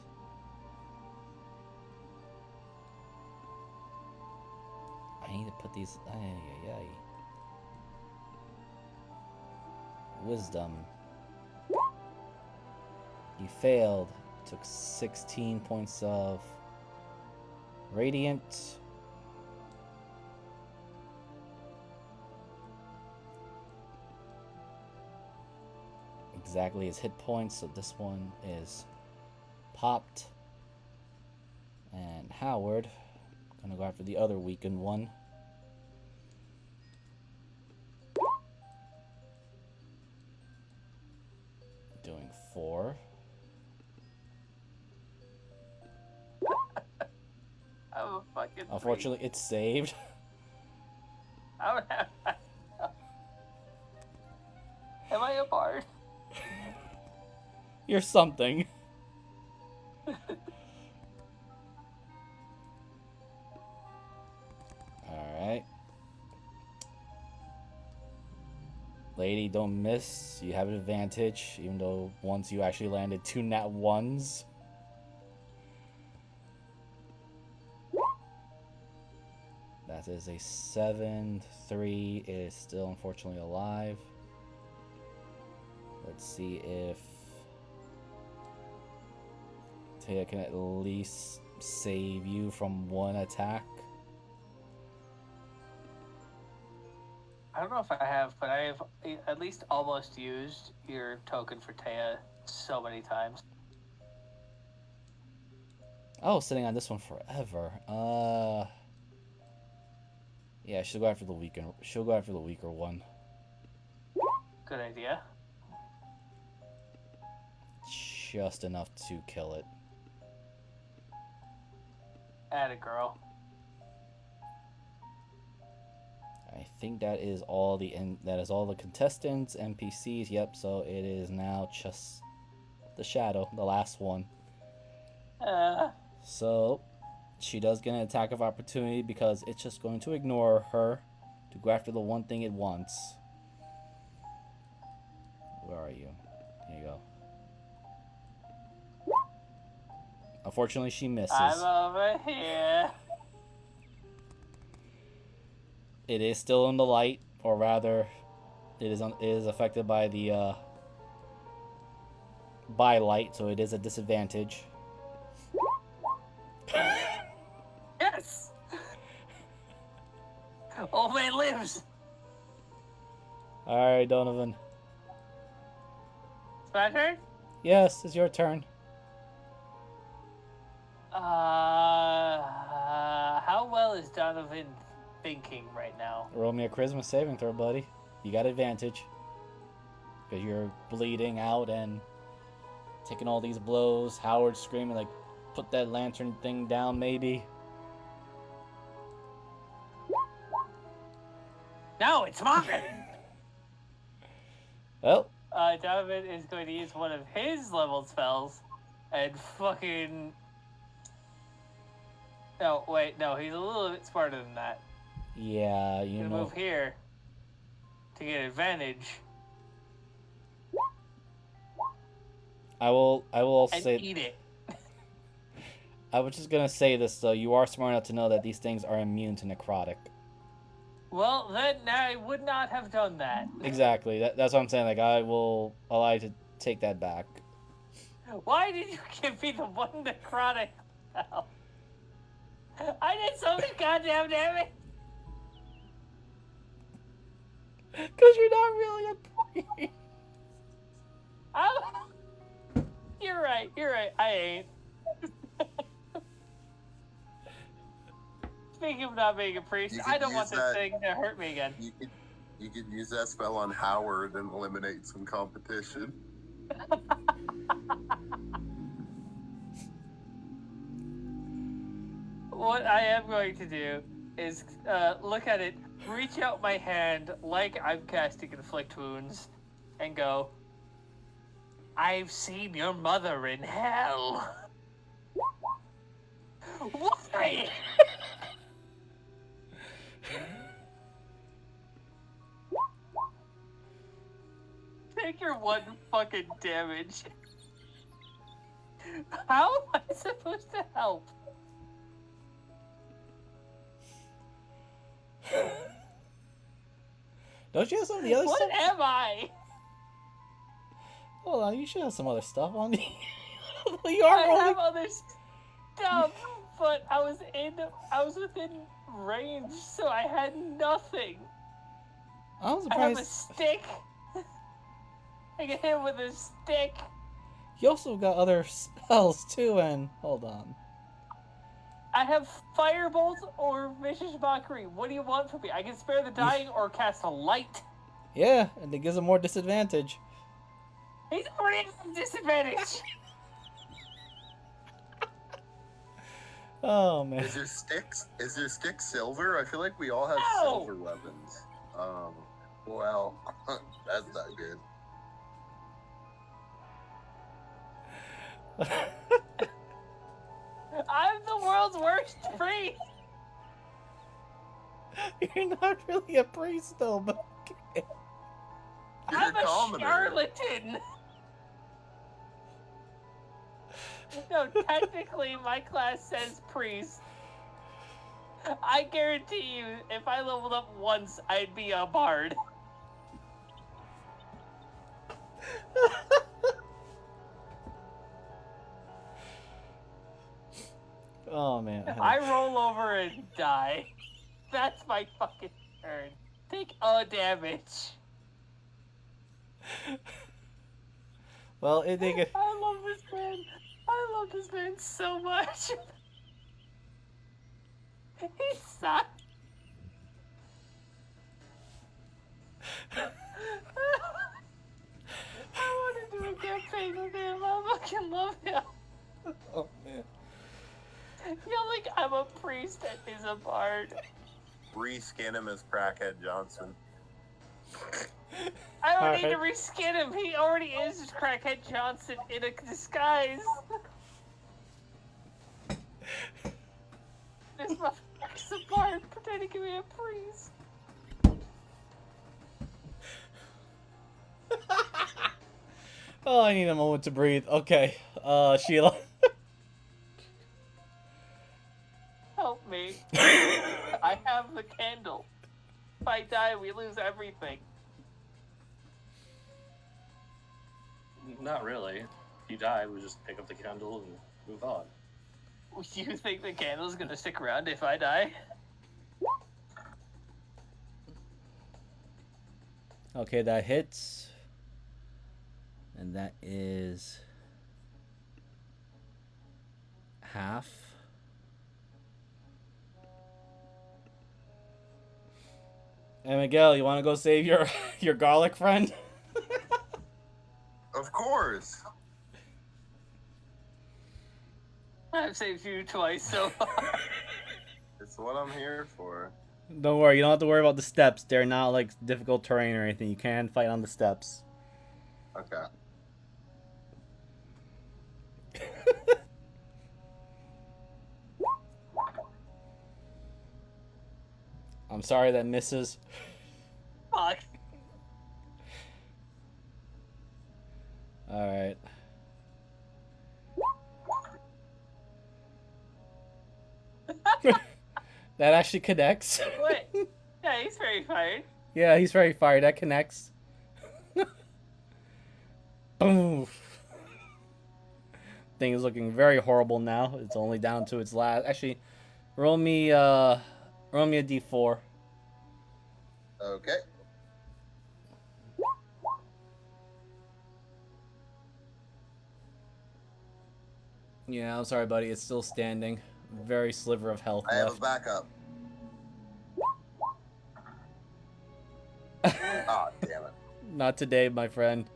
I need to put these. Wisdom. You failed. Took 16 points of radiant. Exactly his hit points, so this one is popped. And Howard, gonna go after the other weakened one. Doing 4. I'm a fucking. Unfortunately, it's saved. Am I a bard? You're something. Alright. Lady, don't miss. You have an advantage, even though once you actually landed 2 nat 1s. That is a 7. 3 is still unfortunately alive. Let's see if Taya can at least save you from 1 attack. I don't know if I have, but I have at least almost used your token for Taya so many times. Oh, sitting on this one forever. Yeah, she'll go after the weaker. She'll go after the weaker one. Good idea. Just enough to kill it. Atta girl. I think that is all the contestants, NPCs. Yep. So it is now just the shadow, the last one. So she does get an attack of opportunity because it's just going to ignore her to go after the one thing it wants. Where are you? Here you go. Unfortunately, she misses. I'm over here. It is still in the light, or rather, it is affected by the by light, so it is a disadvantage. Yes! Old man lives! Alright, Donovan. It's my turn? Yes, it's your turn. How well is Donovan thinking right now? Roll me a charisma saving throw, buddy. You got advantage. Because you're bleeding out and taking all these blows. Howard's screaming, like, put that lantern thing down, maybe. No, it's mine! Well, Donovan is going to use one of his leveled spells and fucking... No, wait, no, he's a little bit smarter than that. yeah, He's you gonna know. move here to get advantage I will also and say... eat it. I was just gonna say this, though. You are smart enough to know that these things are immune to necrotic. Well, then I would not have done that. Exactly. That's what I'm saying. Like, I will allow you to take that back. Why did you give me the one necrotic spell? I did so much goddamn damage. Because you're not really a priest. You're right, I ain't. Speaking of not being a priest, You I could don't want use this that- thing to hurt me again. You could use that spell on Howard and eliminate some competition. What I am going to do is look at it, reach out my hand like I'm casting Inflict Wounds, and go, I've seen your mother in hell. Why? Take your one fucking damage. How am I supposed to help? Don't you have some of the other What stuff? am I? Hold on, you should have some other stuff on you. You are I rolling. have other stuff, but I was within range, so I had nothing. I'm I have a surprised. stick. I get hit with a stick. You also got other spells too, and hold on. I have Firebolt or Vicious Mockery. What do you want from me? I can spare the dying or cast a light. Yeah, and it gives him more disadvantage. He's already at disadvantage. Oh man. Is your stick silver? I feel like we all have No! silver weapons. Well, that's not good. I'm the world's worst priest. You're not really a priest though, but okay. You're I'm a commoner. charlatan. No, technically my class says priest. I guarantee you, if I leveled up once, I'd be a bard. Oh man. I roll over and die. That's my fucking turn. Take a damage. Well, it they get. I love this man. I love this man so much. He sucks. I want to do a campaign with him. I fucking love him. Oh man. Feel like I'm a priest that is a bard. Reskin him as Crackhead Johnson. I don't need to Alright. reskin him. He already is Crackhead Johnson in a disguise. This motherfucker's a bard pretending to be a priest. Oh, I need a moment to breathe. Okay, Sheila. Help me. I have the candle. If I die, we lose everything. Not really. you die, we just pick up the candle and move on. Do you think the candle's gonna stick around if I die? Okay, that hits. And that is half. Hey Miguel, you want to go save your your garlic friend? Of course. I've saved you twice so far. It's what I'm here for. Don't worry, you don't have to worry about the steps. They're not like difficult terrain or anything. You can fight on the steps. Okay. I'm sorry that misses. Fuck. Alright. That actually connects. What? Yeah, he's very fired. Yeah, he's very fired. That connects. Boom. Thing is looking very horrible now. It's only down to its last. Actually, roll me a d4. Okay. Yeah, I'm sorry, buddy. It's still standing. Very sliver of health I have a left. backup. Oh, damn it. Not today, my friend.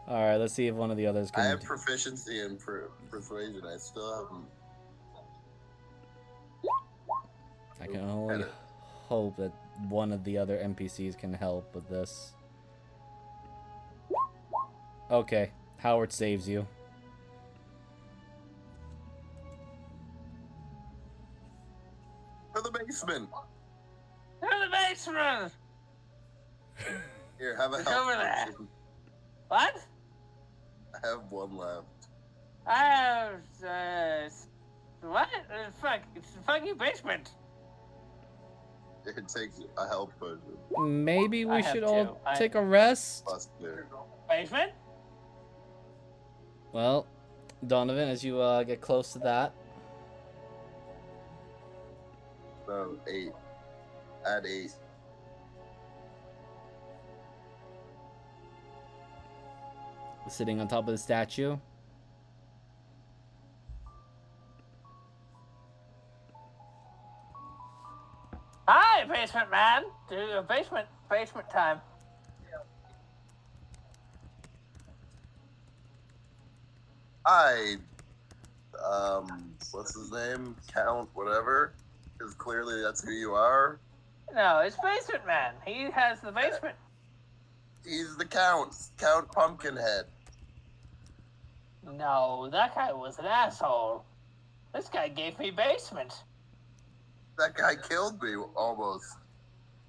All right, let's see if one of the others I can. have proficiency in persuasion. I still haven't. I can only hope that one of the other NPCs can help with this. Okay, Howard saves you. For the basement. To the basement! Here, have a It's health over there. potion. What? I have one left. I have, what? Fuck, it's the fucking basement. It takes a health potion. Maybe I we have should two. all take a rest. +2. Basement? Well, Donovan, as you get close to that, So 8. Add 8. sitting on top of the statue. Hi, basement man. Basement time. I, what's his name? Count whatever. Because clearly that's who you are. No, it's basement man. He has the basement. He's the Count. Count Pumpkinhead. No, that guy was an asshole. This guy gave me basement. That guy killed me almost.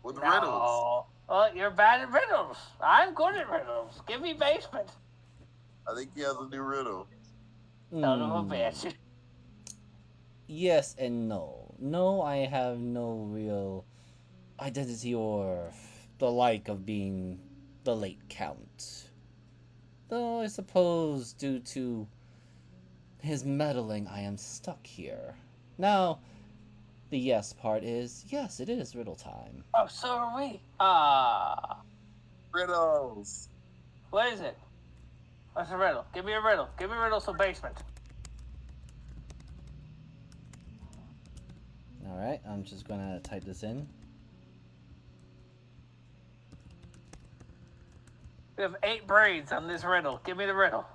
With No. riddles. Well, you're bad at riddles. I'm good at riddles. Give me basement. I think he has a new riddle. Son of a Hmm. bitch. Yes and no. No, I have no real identity or the like of being the late Count. Though I suppose due to his meddling, I am stuck here. Now, the yes part is, yes, it is riddle time. Oh, so are we. Riddles. What is it? What's a riddle? Give me a riddle. Give me a riddle so basement. Alright, I'm just gonna type this in. We have 8 braids on this riddle. Give me the riddle.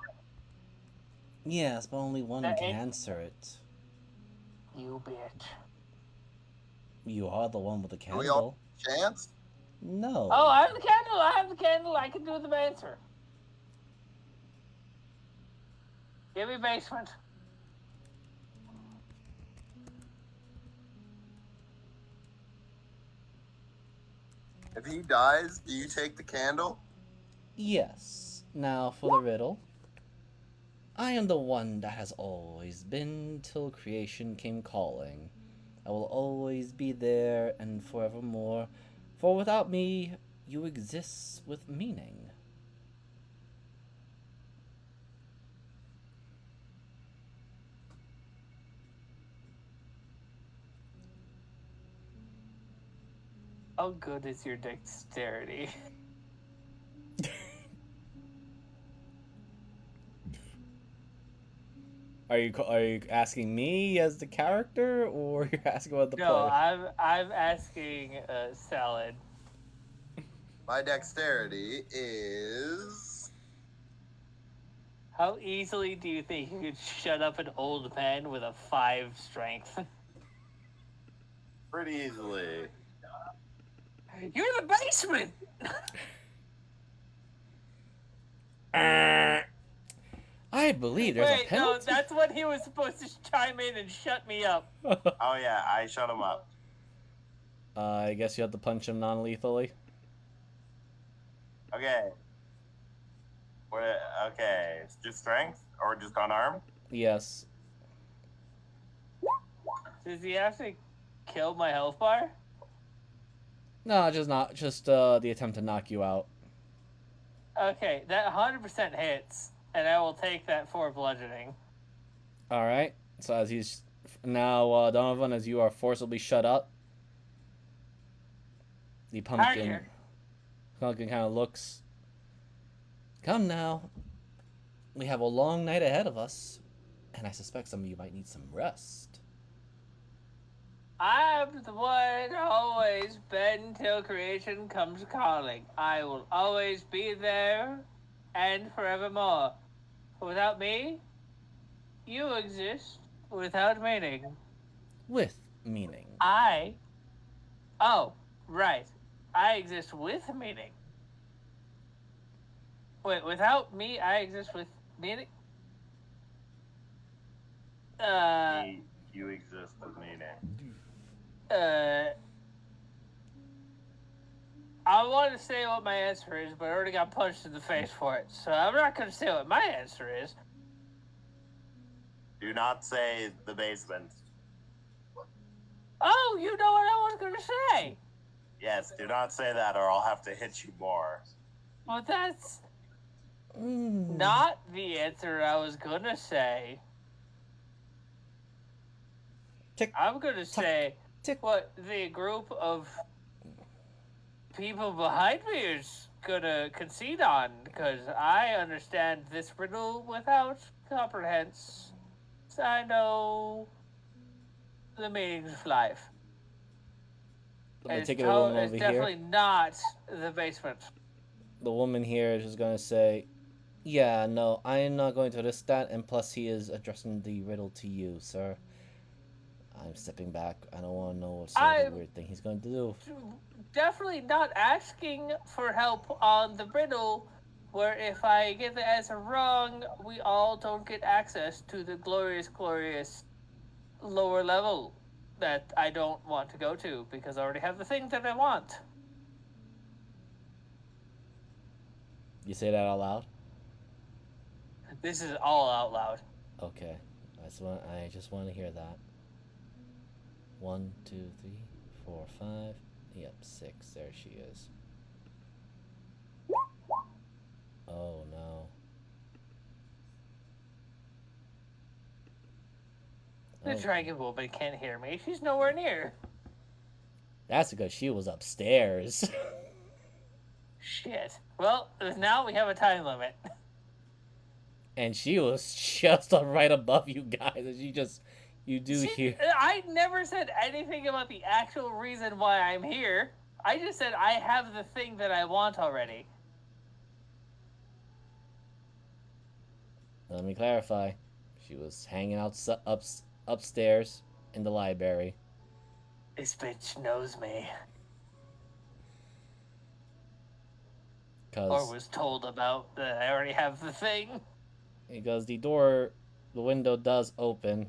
Yes, but only one That can ain't- answer it. You bitch. You are the one with the Do we all- candle. Chance? No. Oh, I have the candle. I have the candle. I can do the answer. Give me basement. If he dies, do you take the candle? Yes. Now for the riddle. I am the one that has always been till creation came calling. I will always be there and forevermore, for without me, you exist with meaning. How good is your dexterity? Are you asking me as the character, or you're asking about the No, player? I'm asking Salad. My dexterity is. How easily do you think you could shut up an old man with a 5 strength? Pretty easily. You're in the basement! I believe there's a Wait, no, penalty. that's when he was supposed to chime in and shut me up. Oh yeah, I shut him up. I guess you have to punch him non-lethally. Okay. Okay, it's just strength or just unarmed? Yes. Does he actually kill my health bar? No, just the attempt to knock you out. Okay, that 100% hits, and I will take that for bludgeoning. All right. So as he's now Donovan, as you are forcibly shut up, the pumpkin kind of looks. Come now. We have a long night ahead of us, and I suspect some of you might need some rest. I'm the one always bend till creation comes calling. I will always be there and forevermore. Without me, you exist without meaning. With meaning. Oh, right. I exist with meaning. Wait, without me, I exist with meaning? You exist with meaning. I want to say what my answer is, but I already got punched in the face for it, so I'm not going to say what my answer is. Do not say the basement. Oh, you know what I was going to say! Yes, do not say that or I'll have to hit you more. Well, that's not the answer I was going to say. Tick, I'm going to say tick. what the group of people behind me is going to concede on, because I understand this riddle without comprehends. So I know the meanings of life. I'm gonna It's, take it a woman it's over definitely here. not the basement. The woman here is just gonna say, "Yeah, no, I am not going to risk that. And plus, he is addressing the riddle to you, sir. I'm stepping back. I don't want to know what sort of weird thing he's going to do." Definitely not asking for help on the riddle, where if I get the answer wrong, we all don't get access to the glorious, glorious lower level that I don't want to go to because I already have the thing that I want. You say that out loud? This is all out loud. Okay. I just want to hear that. 1, 2, 3, 4, 5. Yep, 6. There she is. Oh no. The dragon woman can't hear me. She's nowhere near. That's because she was upstairs. Shit. Well, now we have a time limit. And she was just right above you guys. And you do hear. I never said anything about the actual reason why I'm here. I just said I have the thing that I want already. Let me clarify. She was hanging out upstairs in the library. This bitch knows me. Or was told about that I already have the thing. Because the window does open.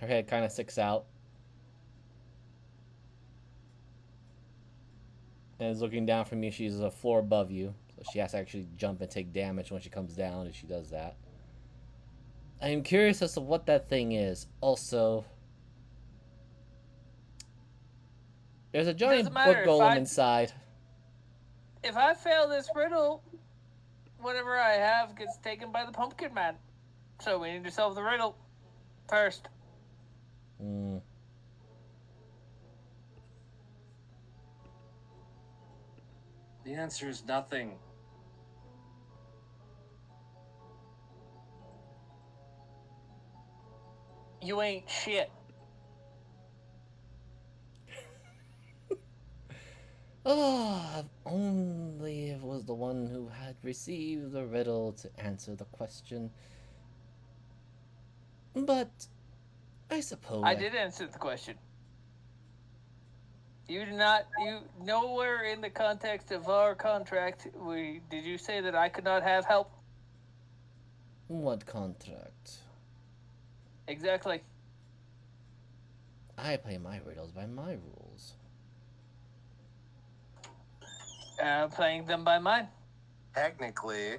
Her head kind of sticks out. And is looking down from you. She's a floor above you. So she has to actually jump and take damage when she comes down if she does that. I am curious as to what that thing is. Also, there's a giant book golem inside. If I fail this riddle, whatever I have gets taken by the pumpkin man. So we need to solve the riddle first. The answer is nothing. You ain't shit. Oh, if only it was the one who had received the riddle to answer the question. But I suppose I did answer the question. You did not. You nowhere in the context of our contract did you say that I could not have help. What contract? Exactly. I play my riddles by my rules. Playing them by mine. Technically,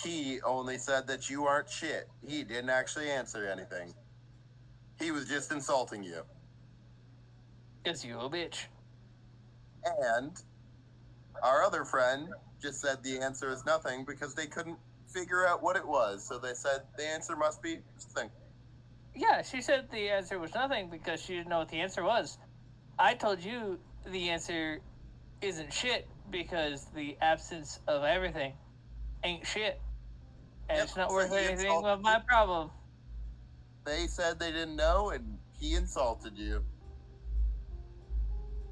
he only said that you aren't shit. He didn't actually answer anything. He was just insulting you. Cause you a bitch. And our other friend just said the answer is nothing because they couldn't figure out what it was. So they said the answer must be something. Yeah, she said the answer was nothing because she didn't know what the answer was. I told you the answer isn't shit because the absence of everything ain't shit. And Yep, it's not so worth he anything insulted but my you. problem. They said they didn't know, and he insulted you.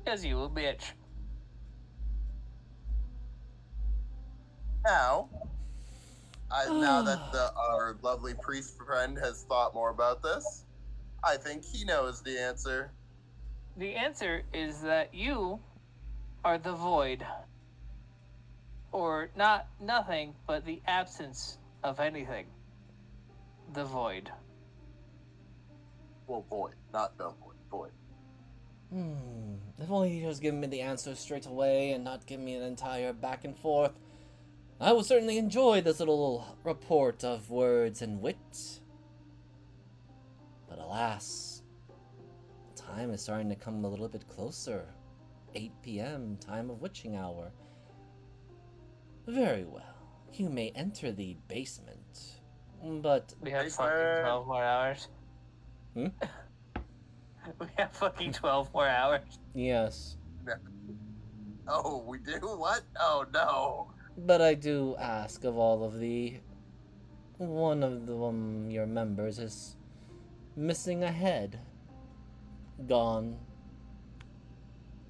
Cause you a bitch. Now, now that our lovely priest friend has thought more about this, I think he knows the answer. The answer is that you are the void. Or not nothing, but the absence of anything. The void. Well, void, not the void. Void. If only he was giving me the answer straight away and not giving me an entire back and forth, I would certainly enjoy this little report of words and wit. But alas, time is starting to come a little bit closer. 8 p.m., time of witching hour. Very well, you may enter the basement. But We have Basement. fucking 12 more hours. Hmm? We have fucking 12 more hours. yes, Oh, we do? What? Oh, no. but I do ask of all of the one of your members is missing a head. Gone.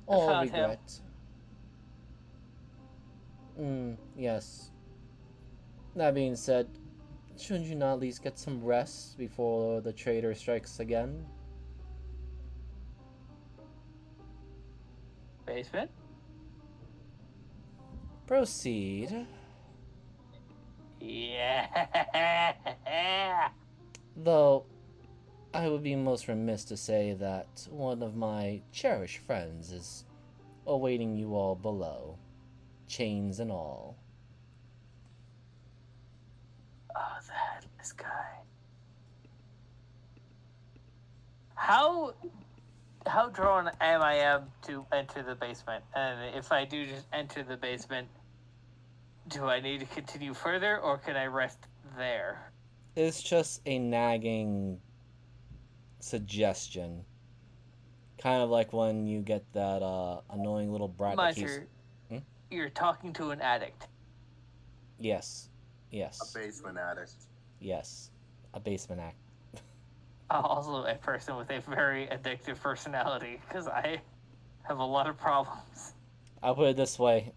I All found him. regret. Yes. That being said, shouldn't you not at least get some rest before the traitor strikes again? Basement? Proceed. Yeah. Though, I would be most remiss to say that one of my cherished friends is awaiting you all below, chains and all. Oh, the headless guy. How drawn am I to enter the basement? And if I do just enter the basement, do I need to continue further or can I rest there? It's just a nagging suggestion. Kind of like when you get that annoying little brat that keeps. Miser, Hmm? you're talking to an addict. Yes. A Yes. basement addict. Yes. A basement act. Also, a person with a very addictive personality, because I have a lot of problems. I'll put it this way.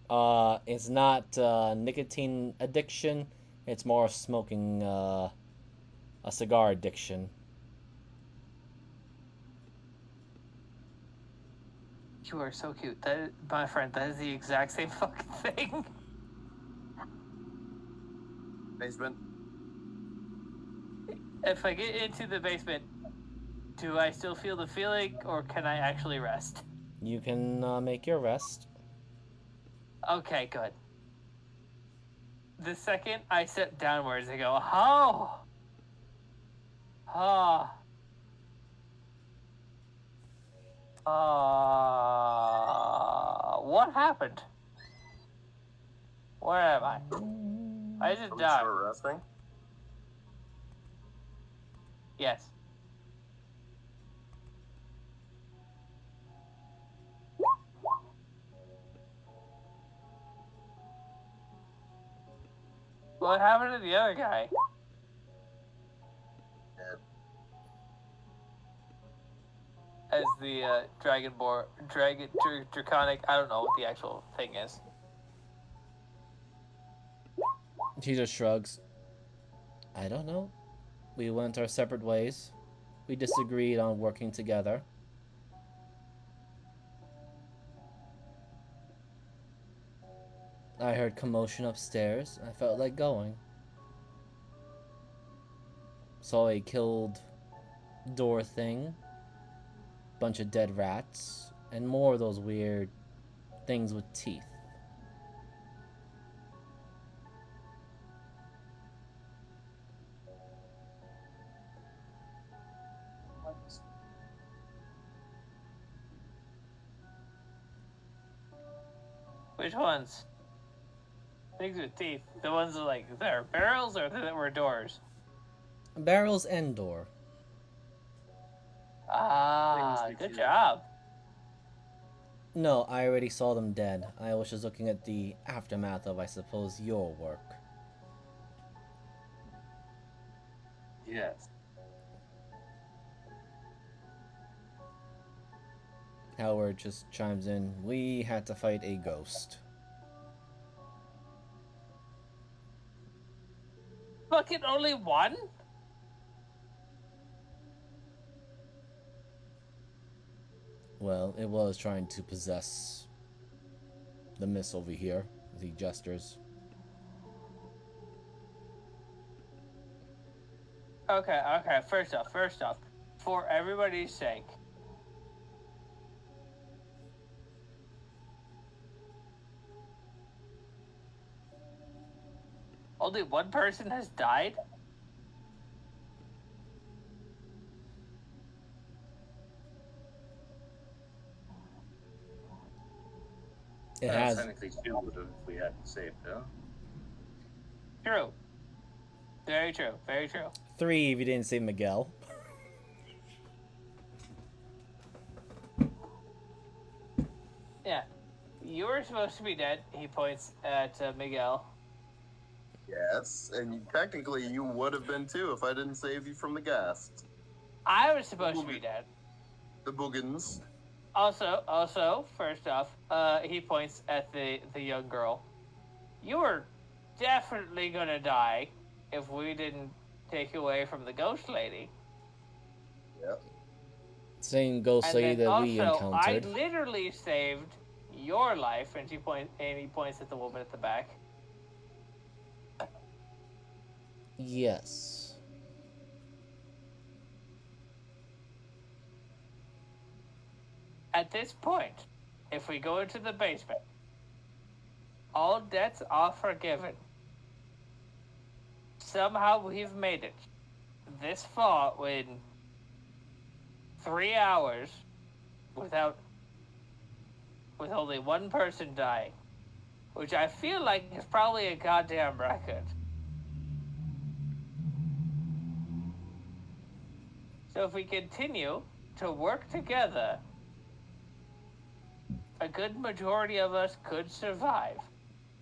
It's not nicotine addiction. It's more smoking a cigar addiction. You are so cute. That, my friend, that is the exact same fucking thing. Basement. If I get into the basement, do I still feel the feeling, or can I actually rest? You can make your rest. Okay, good. The second I step downwards, I go, oh, oh, what happened? Where am I? I just Are we died. sure resting? Yes. What happened to the other guy? Dead. As the draconic, I don't know what the actual thing is. He just shrugs. I don't know. We went our separate ways. We disagreed on working together. I heard commotion upstairs. I felt like going. Saw a killed door thing. Bunch of dead rats. And more of those weird things with teeth. Which ones? Things with teeth. The ones that that are barrels or that were doors? Barrels and door. Ah, Things good with job. No, I already saw them dead. I was just looking at the aftermath of, I suppose, your work. Yes. Howard just chimes in. We had to fight a ghost. Fucking only one? Well, it was trying to possess the miss over here. He gestures. Okay. First off, for everybody's sake, only one person has died? It has Technically, two would have if we hadn't saved him. True. Very true. 3 if you didn't say Miguel. Yeah. You were supposed to be dead. He points at Miguel. Yes, and technically you would have been too if I didn't save you from the ghast. I was supposed to be dead. The boogans. Also, first off, he points at the young girl. You were definitely gonna die if we didn't take you away from the ghost lady. Yep. Same ghost lady And then that we also, I encountered. literally saved your life, and he points at the woman at the back. Yes. At this point, if we go into the basement, all debts are forgiven. Somehow we've made it this far in 3 hours with only one person dying, which I feel like is probably a goddamn record. So if we continue to work together, a good majority of us could survive.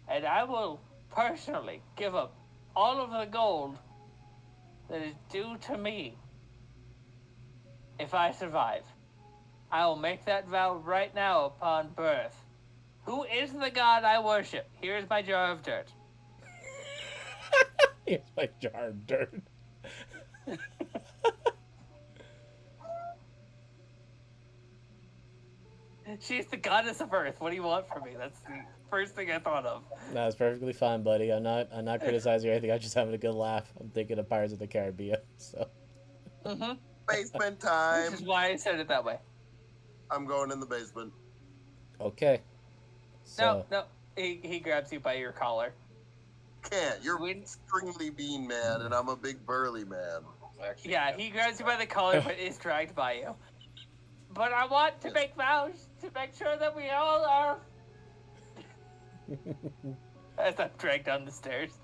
And I will personally give up all of the gold that is due to me if I survive. I will make that vow right now upon birth. Who is the god I worship? Here is my jar of dirt. Here's my jar of dirt. She's the goddess of earth. What do you want from me? That's the first thing I thought of. That's perfectly fine, buddy. I'm not criticizing or anything. I'm just having a good laugh. I'm thinking of Pirates of the Caribbean. So. Mm-hmm. Basement time. Which is why I said it that way. I'm going in the basement. Okay. So, No. He grabs you by your collar. Can't. You're We- a stringly bean man, and I'm a big burly man. Actually, Yeah, he grabs you by the collar, but is dragged by you. But I want to make vows to make sure that we all are. As I'm dragged down the stairs.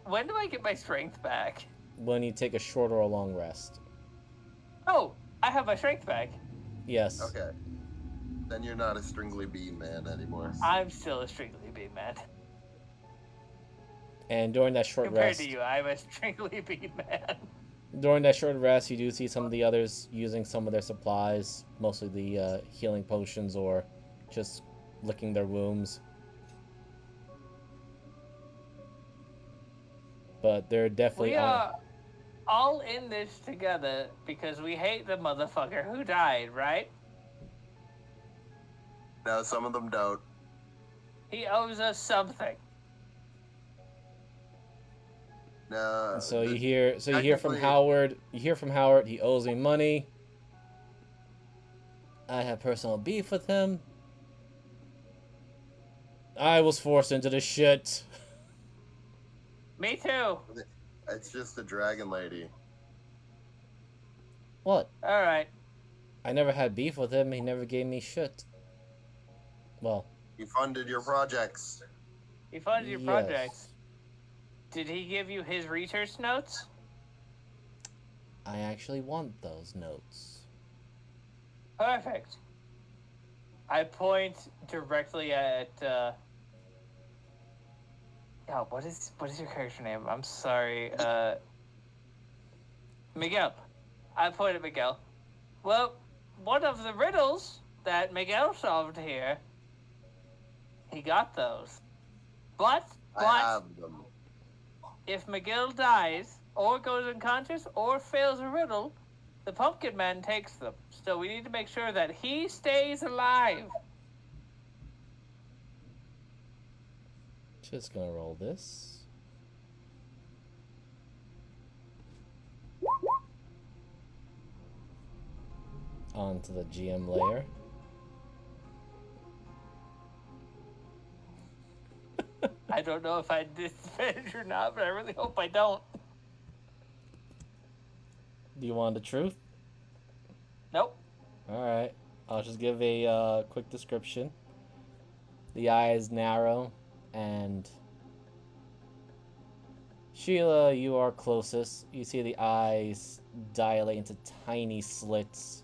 When do I get my strength back? when you take a short or a long rest. Oh, I have my strength back. Yes. Okay. Then you're not a stringly bean man anymore. I'm still a strictly bean man. And during that short Compared rest, to you, I'm a strictly beat man. during that short rest, you do see some of the others using some of their supplies, mostly the healing potions or just licking their wounds. But they're definitely We are all in this together because we hate the motherfucker who died, right? No, some of them don't. He owes us something. No. So you the- hear from technically- Howard. You hear from Howard. He owes me money. I have personal beef with him. I was forced into this shit. Me too. It's just the dragon lady. What? All right. I never had beef with him. He never gave me shit. Well, He funded your projects. He funded your yes. projects. Did he give you his research notes? I actually want those notes. Perfect. I point directly at. What is your character name? I'm sorry. Miguel. I point at Miguel. Well, one of the riddles that Miguel solved here, he got those. But I have them. if Miguel dies, or goes unconscious, or fails a riddle, the Pumpkin Man takes them. So we need to make sure that he stays alive. Just gonna roll this. Onto the GM layer. I don't know if I disadvantage or not, but I really hope I don't. Do you want the truth? Nope. Alright. I'll just give a quick description. The eye is narrow, and Sheila, you are closest. You see the eyes dilate into tiny slits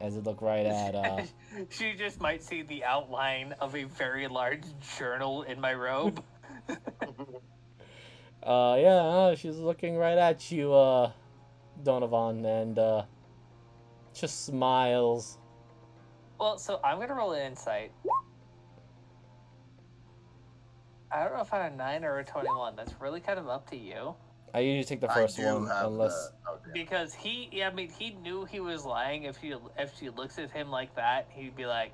as it look right at She just might see the outline of a very large journal in my robe. she's looking right at you, Donovan, and just smiles. Well, so I'm gonna roll an insight. I don't know if I had a 9 or a 21. That's really kind of up to you. I usually take the first one, unless Because he knew he was lying. If she looks at him like that, he'd be like,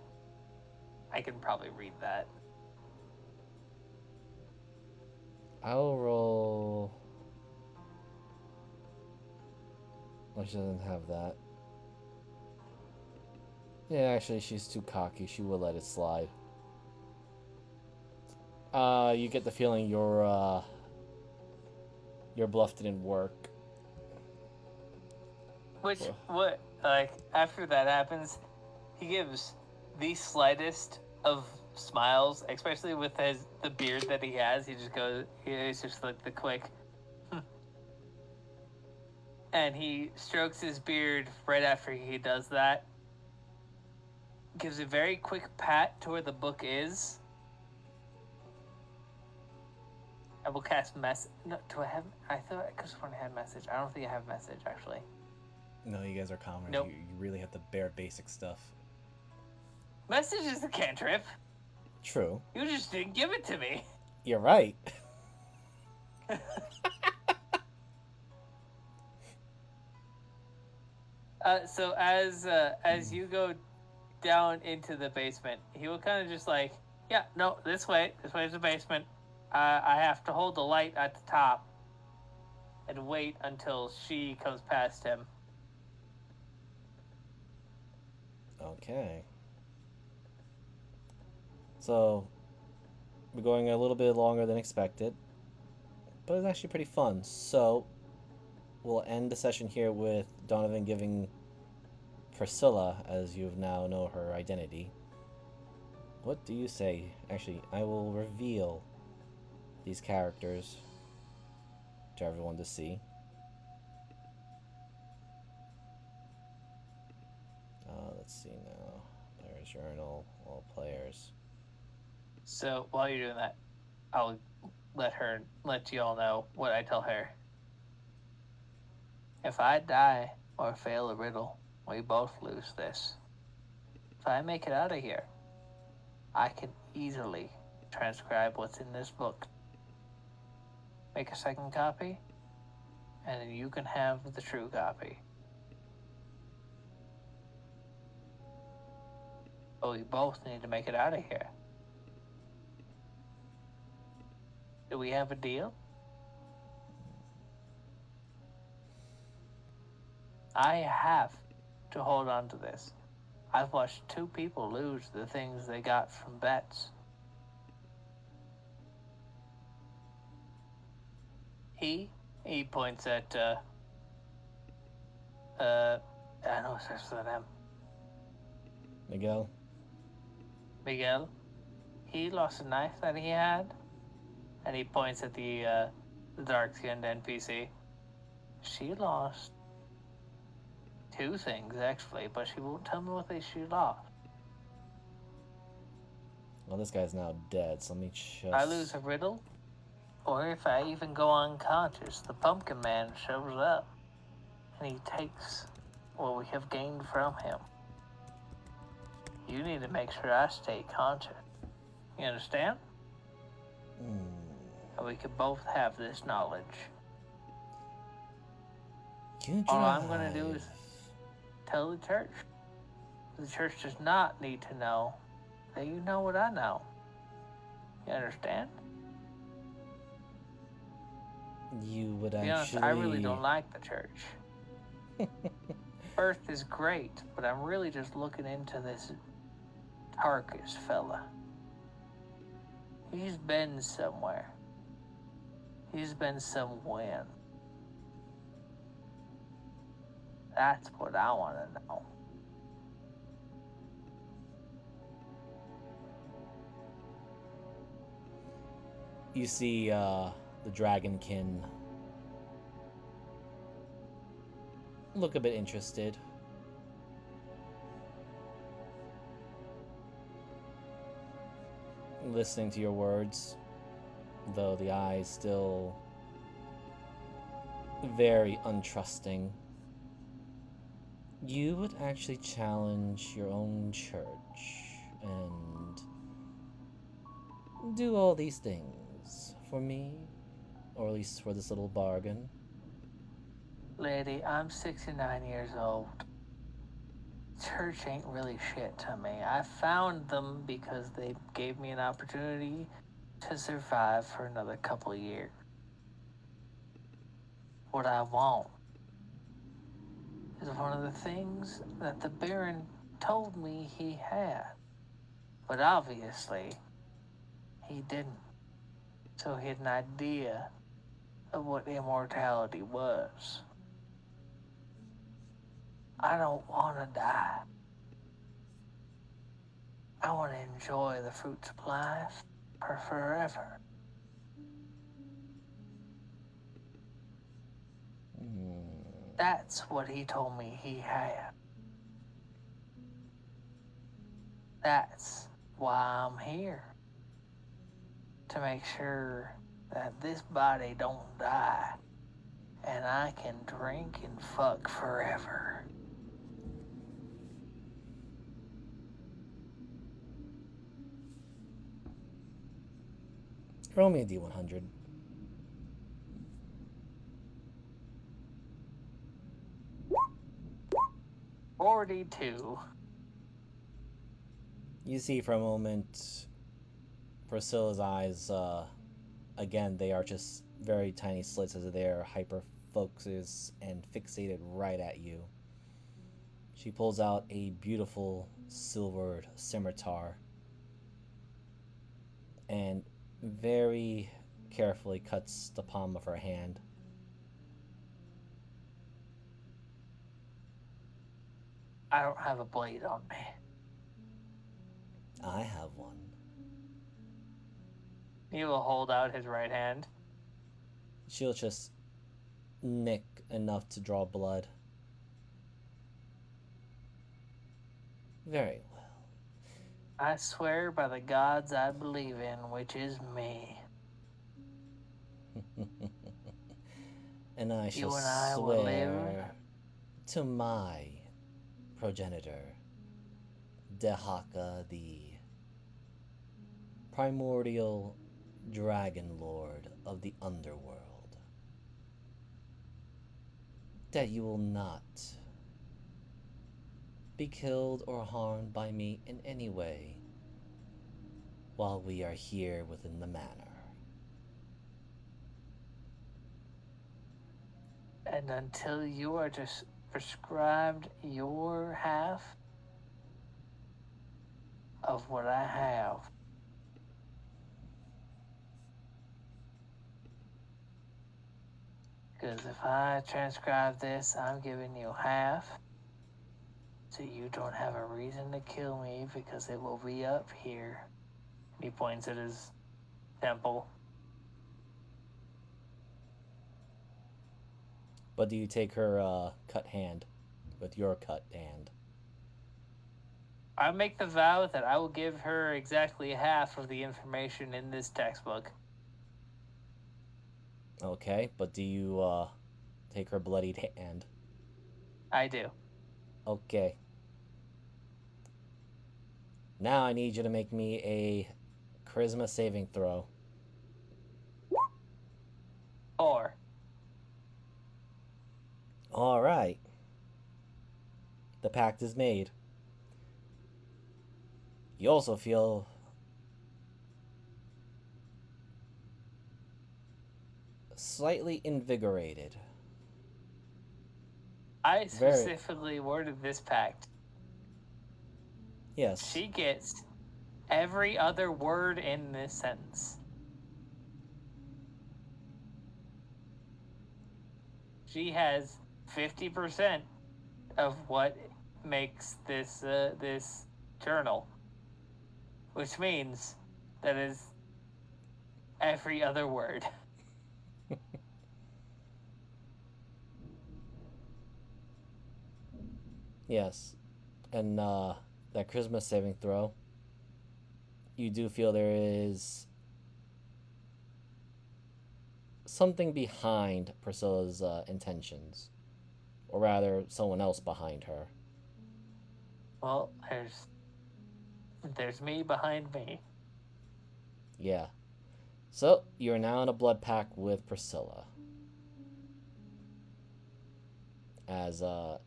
I can probably read that. I'll roll. Well, she doesn't have that. Yeah, actually, she's too cocky. She will let it slide. You get the feeling your bluff didn't work. Which, after that happens, he gives the slightest of smiles, especially with the beard that he has. It's just like the quick. And he strokes his beard right after he does that. Gives a very quick pat to where the book is. I will cast message. No, do I have? I thought I could have had message. I don't think I have message actually. No, you guys are commoners. Nope. You really have the bare basic stuff. Message is a cantrip. True. You just didn't give it to me. You're right. So as you go down into the basement, he will kind of just like, yeah, no, this way is the basement. I have to hold the light at the top and wait until she comes past him. Okay. So, we're going a little bit longer than expected, but it's actually pretty fun. So, we'll end the session here with Donovan giving Priscilla, as you now know her identity. What do you say? Actually, I will reveal these characters to everyone to see. Let's see now. Player's journal, all players. So while you're doing that, I'll let you all know what I tell her. If I die or fail a riddle, we both lose this. If I make it out of here, I can easily transcribe what's in this book. Make a second copy, and then you can have the true copy. But we both need to make it out of here. Do we have a deal? I have to hold on to this. I've watched 2 people lose the things they got from bets. He points at, I know it starts with an M. Miguel? Miguel. He lost a knife that he had, and he points at the dark-skinned NPC. She lost 2 things, actually, but she won't tell me what she lost. Well, this guy's now dead, so let me just... If I lose a riddle, or if I even go unconscious, the Pumpkin Man shows up, and he takes what we have gained from him. You need to make sure I stay conscious. You understand? And we can both have this knowledge. You All I'm going to do is tell the church. The church does not need to know that you know what I know. You understand? You would To be honest, actually... I really don't like the church. Earth is great, but I'm really just looking into this Tarkus fella. He's been somewhere. He's been somewhere. That's what I want to know. You see the Dragonkin look a bit interested. Listening to your words, though the eyes still very untrusting. You would actually challenge your own church and do all these things for me, or at least for this little bargain. Lady, I'm 69 years old. Church ain't really shit to me. I found them because they gave me an opportunity to survive for another couple of years. What I want is one of the things that the Baron told me he had. But obviously, he didn't. So he had an idea of what immortality was. I don't want to die. I want to enjoy the fruits of life for forever. That's what he told me he had. That's why I'm here. To make sure that this body don't die and I can drink and fuck forever. Roll me a D100. 42. You see for a moment Priscilla's eyes, again, they are just very tiny slits as they are hyper focused and fixated right at you. She pulls out a beautiful silvered scimitar and very carefully cuts the palm of her hand. I don't have a blade on me. I have one. He will hold out his right hand. She'll just nick enough to draw blood. Very well. I swear by the gods I believe in, which is me. And I shall You and I will live. swear to my progenitor, Dehaka, the primordial dragon lord of the underworld, that you will not be killed or harmed by me in any way while we are here within the manor. And until you are just prescribed your half of what I have. Because if I transcribe this, I'm giving you half. So you don't have a reason to kill me because it will be up here. He points at his temple. But do you take her cut hand with your cut hand? I make the vow that I will give her exactly half of the information in this textbook. Okay, but do you take her bloodied hand? I do. Okay. Now I need you to make me a charisma saving throw. 4. All right. The pact is made. You also feel slightly invigorated. I specifically worded this pact. Yes. She gets every other word in this sentence. She has 50% of what makes this this journal, which means that is every other word. Yes. And that charisma saving throw, you do feel there is something behind Priscilla's intentions. Or rather, someone else behind her. Well, there's me behind me. Yeah. So, you're now in a blood pact with Priscilla. As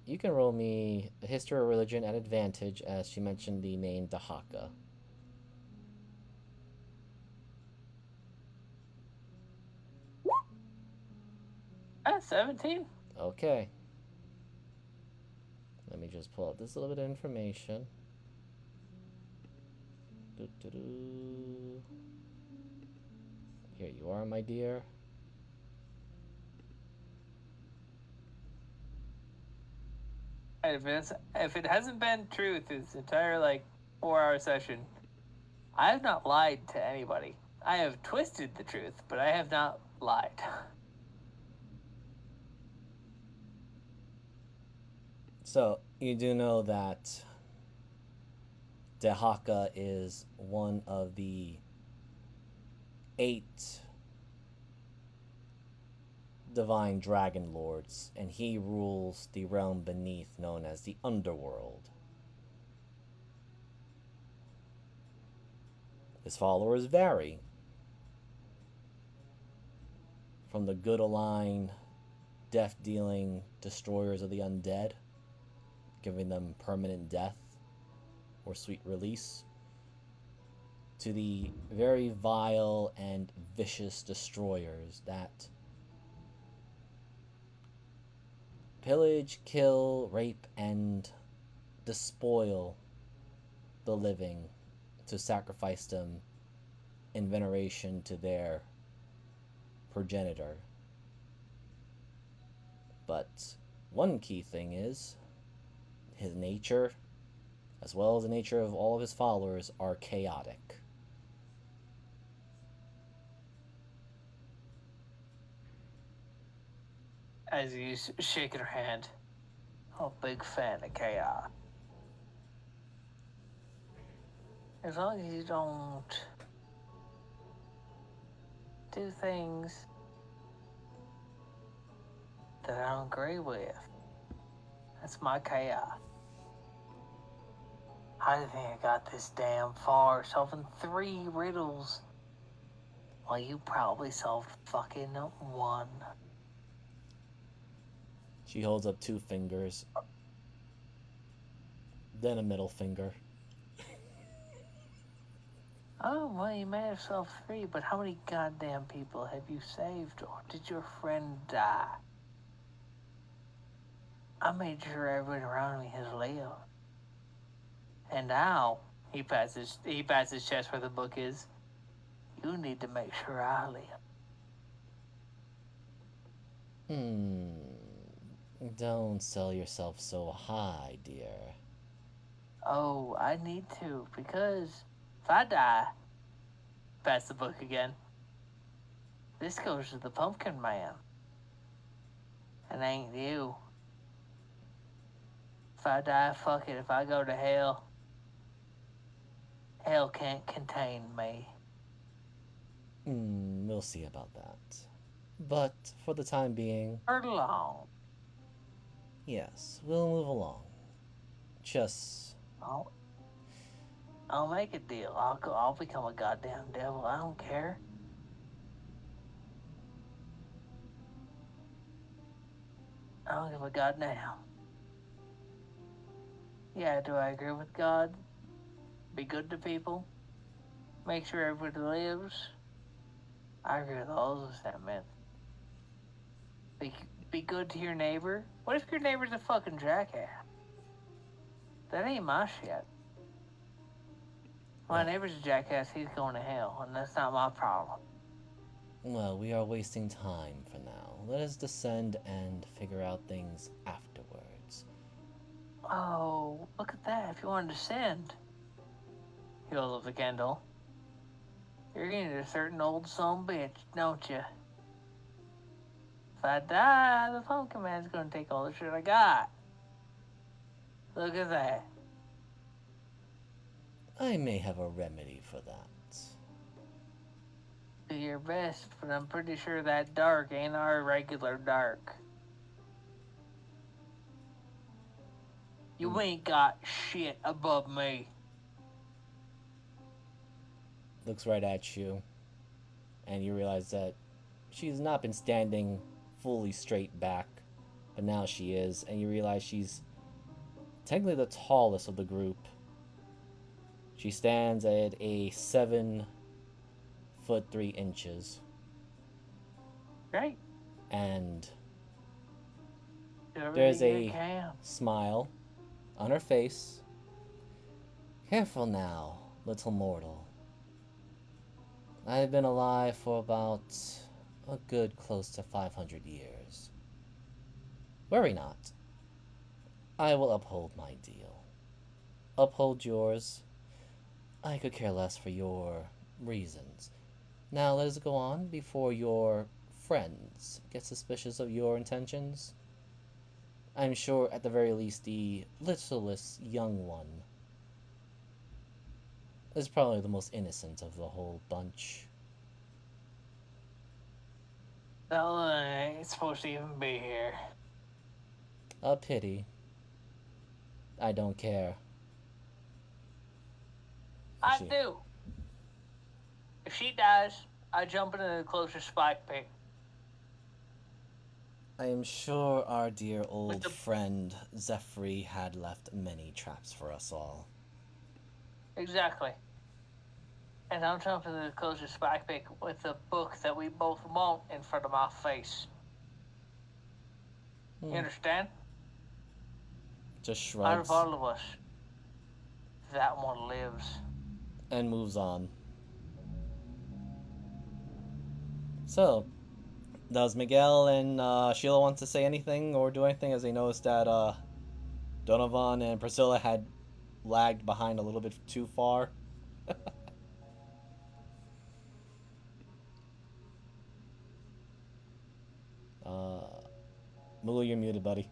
you can roll me a history or religion at advantage, as she mentioned the name Dahaka. 17. Okay. Let me just pull up this little bit of information. Doo-doo-doo. Here you are, my dear. If it hasn't been true through this entire 4-hour session, I have not lied to anybody. I have twisted the truth, but I have not lied. So, you do know that Dehaka is one of the 8 divine dragon lords, and he rules the realm beneath known as the underworld. His followers vary from the good aligned, death-dealing destroyers of the undead, giving them permanent death or sweet release, to the very vile and vicious destroyers that pillage, kill, rape, and despoil the living to sacrifice them in veneration to their progenitor. But one key thing is his nature, as well as the nature of all of his followers, are chaotic. As you shake her hand, I'm a big fan of chaos. As long as you don't do things that I don't agree with. That's my chaos. I didn't think I got this damn far solving 3 riddles. Well, you probably solved fucking 1. She holds up 2 fingers, then a middle finger. Oh, well, you may have solved 3, but how many goddamn people have you saved, or did your friend die? I made sure everyone around me has lived. And now, he pats his chest where the book is. You need to make sure I live. Don't sell yourself so high, dear. Oh, I need to, because if I die, pass the book again. This goes to the Pumpkin Man. And ain't you. If I die, fuck it. If I go to hell, hell can't contain me. We'll see about that. But for the time being, Hurt along. yes, we'll move along. Just I'll make a deal. I'll become a goddamn devil. I don't care. I don't give a goddamn. Yeah, do I agree with God? Be good to people? Make sure everybody lives? I agree with all those sentiments. Be good to your neighbor? What if your neighbor's a fucking jackass? That ain't my shit. My neighbor's a jackass, he's going to hell, and that's not my problem. well, we are wasting time for now. Let us descend and figure out things afterwards. Oh, look at that. If you want to descend, you hold up the candle. You're getting a certain old son bitch, don't you? If I die, the Pumpkin Man's gonna take all the shit I got. Look at that. I may have a remedy for that. Do your best, but I'm pretty sure that dark ain't our regular dark. You ain't got shit above me. Looks right at you, and you realize that she's not been standing fully straight back, but now she is, and you realize she's technically the tallest of the group. She stands at a 7 foot 3 inches, Great. and Do there's everything you a can. smile on her face. Careful now, little mortal. I've been alive for about a good close to 500 years. Worry not. I will uphold my deal. Uphold yours. I could care less for your reasons. Now let us go on before your friends get suspicious of your intentions. I'm sure at the very least the littlest young one is probably the most innocent of the whole bunch. That one ain't supposed to even be here. A pity. I don't care. I She- do. If she dies, I jump into the closest spike pit. I am sure our dear old the- friend Zephyr had left many traps for us all. Exactly. And I'll jump into the closest spike pit with the book that we both want in front of my face. You understand? Just Out of shrugs all of us, that one lives. and moves on. So, does Miguel and Sheila want to say anything or do anything as they notice that Donovan and Priscilla had lagged behind a little bit too far? Mulu, you're muted, buddy.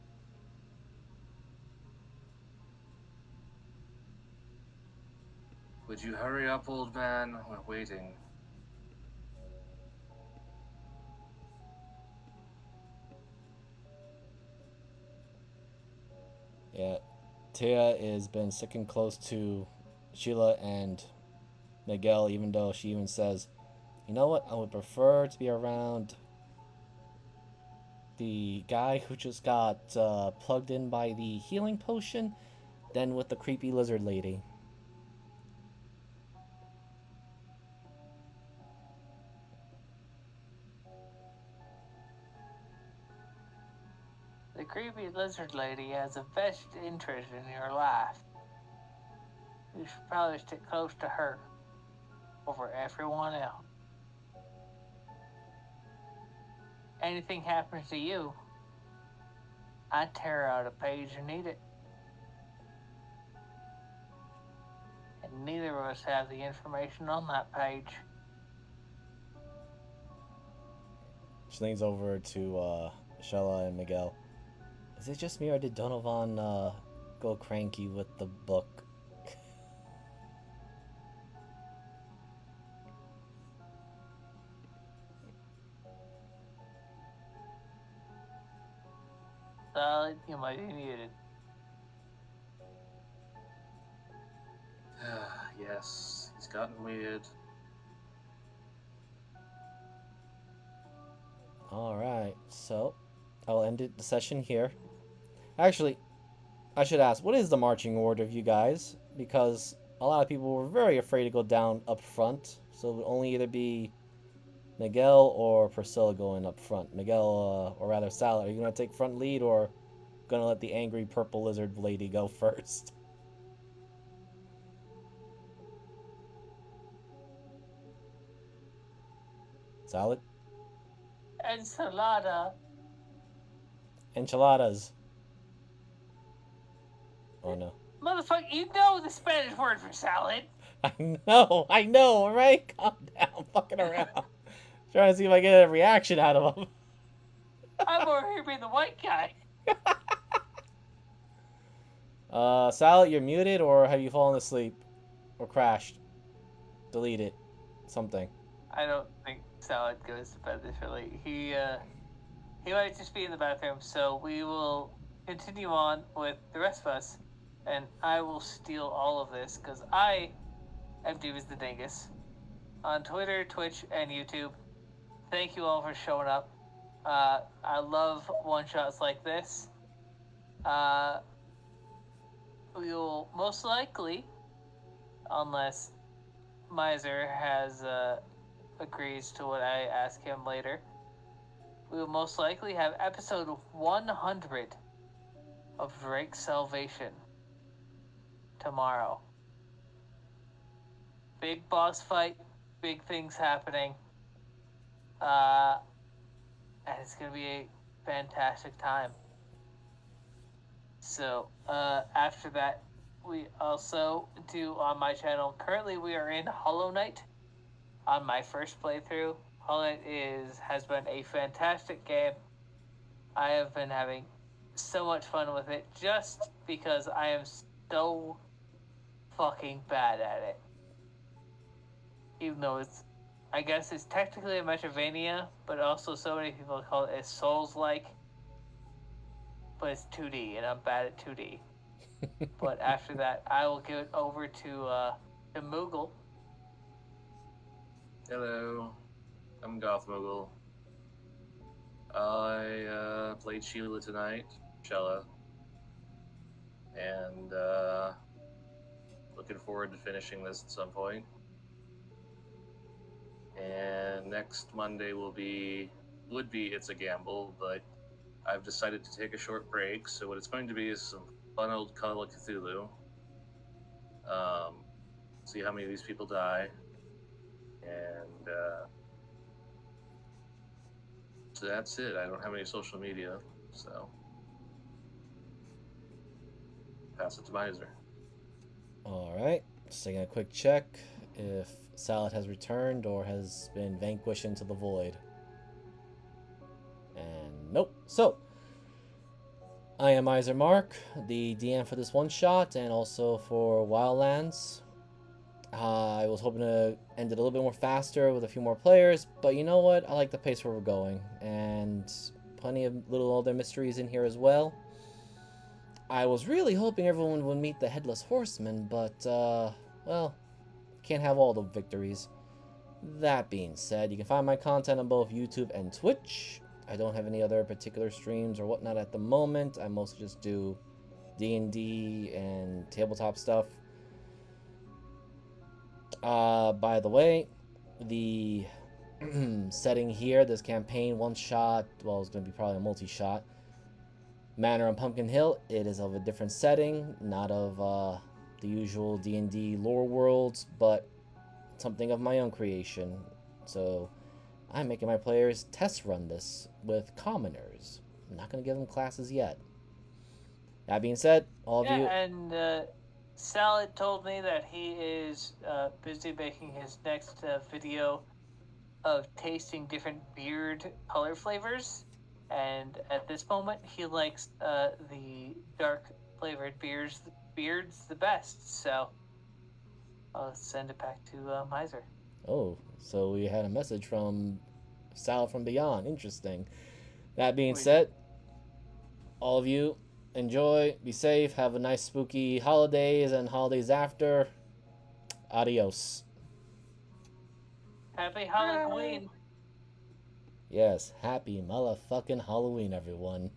Would you hurry up, old man? We're waiting. Tia has been sticking close to Sheila and Miguel, even though she even says, you know what, I would prefer to be around the guy who just got plugged in by the healing potion than with the creepy lizard lady. The creepy lizard lady has a vested interest in your life. You should probably stick close to her over everyone else. Anything happens to you, I tear out a page and eat it. And neither of us have the information on that page. She leans over to Shella and Miguel. Is it just me or did Donovan go cranky with the book? Solid, you might be muted. Yes, he's gotten weird. Alright, so I'll end the session here. Actually, I should ask, what is the marching order of you guys? Because a lot of people were very afraid to go down up front, so it would only either be Miguel or Priscilla going up front. Miguel, or rather Salad, are you going to take front lead or going to let the angry purple lizard lady go first? Salad? Ensalada. Enchiladas. Oh no. Motherfucker, you know the Spanish word for salad. I know, alright? Calm down, fucking around. Trying to see if I get a reaction out of him. I'm over here being the white guy. Salad, you're muted, or have you fallen asleep? Or crashed? Delete it. Something. I don't think Salad goes to bed this early. He might just be in the bathroom, so we will continue on with the rest of us, and I will steal all of this, because I am Divas the Dingus on Twitter, Twitch, and YouTube. Thank you all for showing up. I love one-shots like this. We will most likely, unless Miser has agrees to what I ask him later, we will most likely have episode 100 of Drake's Salvation tomorrow. Big boss fight, big things happening, and it's gonna be a fantastic time. So after that, we also do on my channel. Currently, we are in Hollow Knight. On my first playthrough, Hollow Knight has been a fantastic game. I have been having so much fun with it, just because I am so fucking bad at it. Even though I guess it's technically a Metroidvania, but also so many people call it a Souls-like. But it's 2D, and I'm bad at 2D. But after that, I will give it over to Moogle. Hello, I'm Goth Moogle. I played Sheila tonight, Shella, and looking forward to finishing this at some point. And next Monday would be It's a Gamble, but I've decided to take a short break, so what it's going to be is some fun old Call of Cthulhu. See how many of these people die, and so that's it. I don't have any social media, so pass it to Miser. Alright, just taking a quick check if Salad has returned or has been vanquished into the void. And nope. So, I am Miser Mark, the DM for this one shot and also for Wildlands. I was hoping to end it a little bit more faster with a few more players, but you know what? I like the pace where we're going, and plenty of little other mysteries in here as well. I was really hoping everyone would meet the Headless Horseman, but, well, can't have all the victories. That being said, you can find my content on both YouTube and Twitch. I don't have any other particular streams or whatnot at the moment. I mostly just do D&D and tabletop stuff. By the way, the setting here, this campaign, one shot, well, it's going to be probably a multi-shot. Manor on Pumpkin Hill, it is of a different setting, not of the usual D&D lore worlds, but something of my own creation. So I'm making my players test run this with commoners. I'm not going to give them classes yet. That being said, all of you... and Salad told me that he is busy making his next video of tasting different beard color flavors. And at this moment, he likes the dark flavored beards the best. So I'll send it back to Miser. Oh, so we had a message from Sal from Beyond. Interesting. That being said, all of you, enjoy, be safe, have a nice spooky holidays and holidays after. Adios. Happy Halloween. Yes, happy motherfucking Halloween, everyone.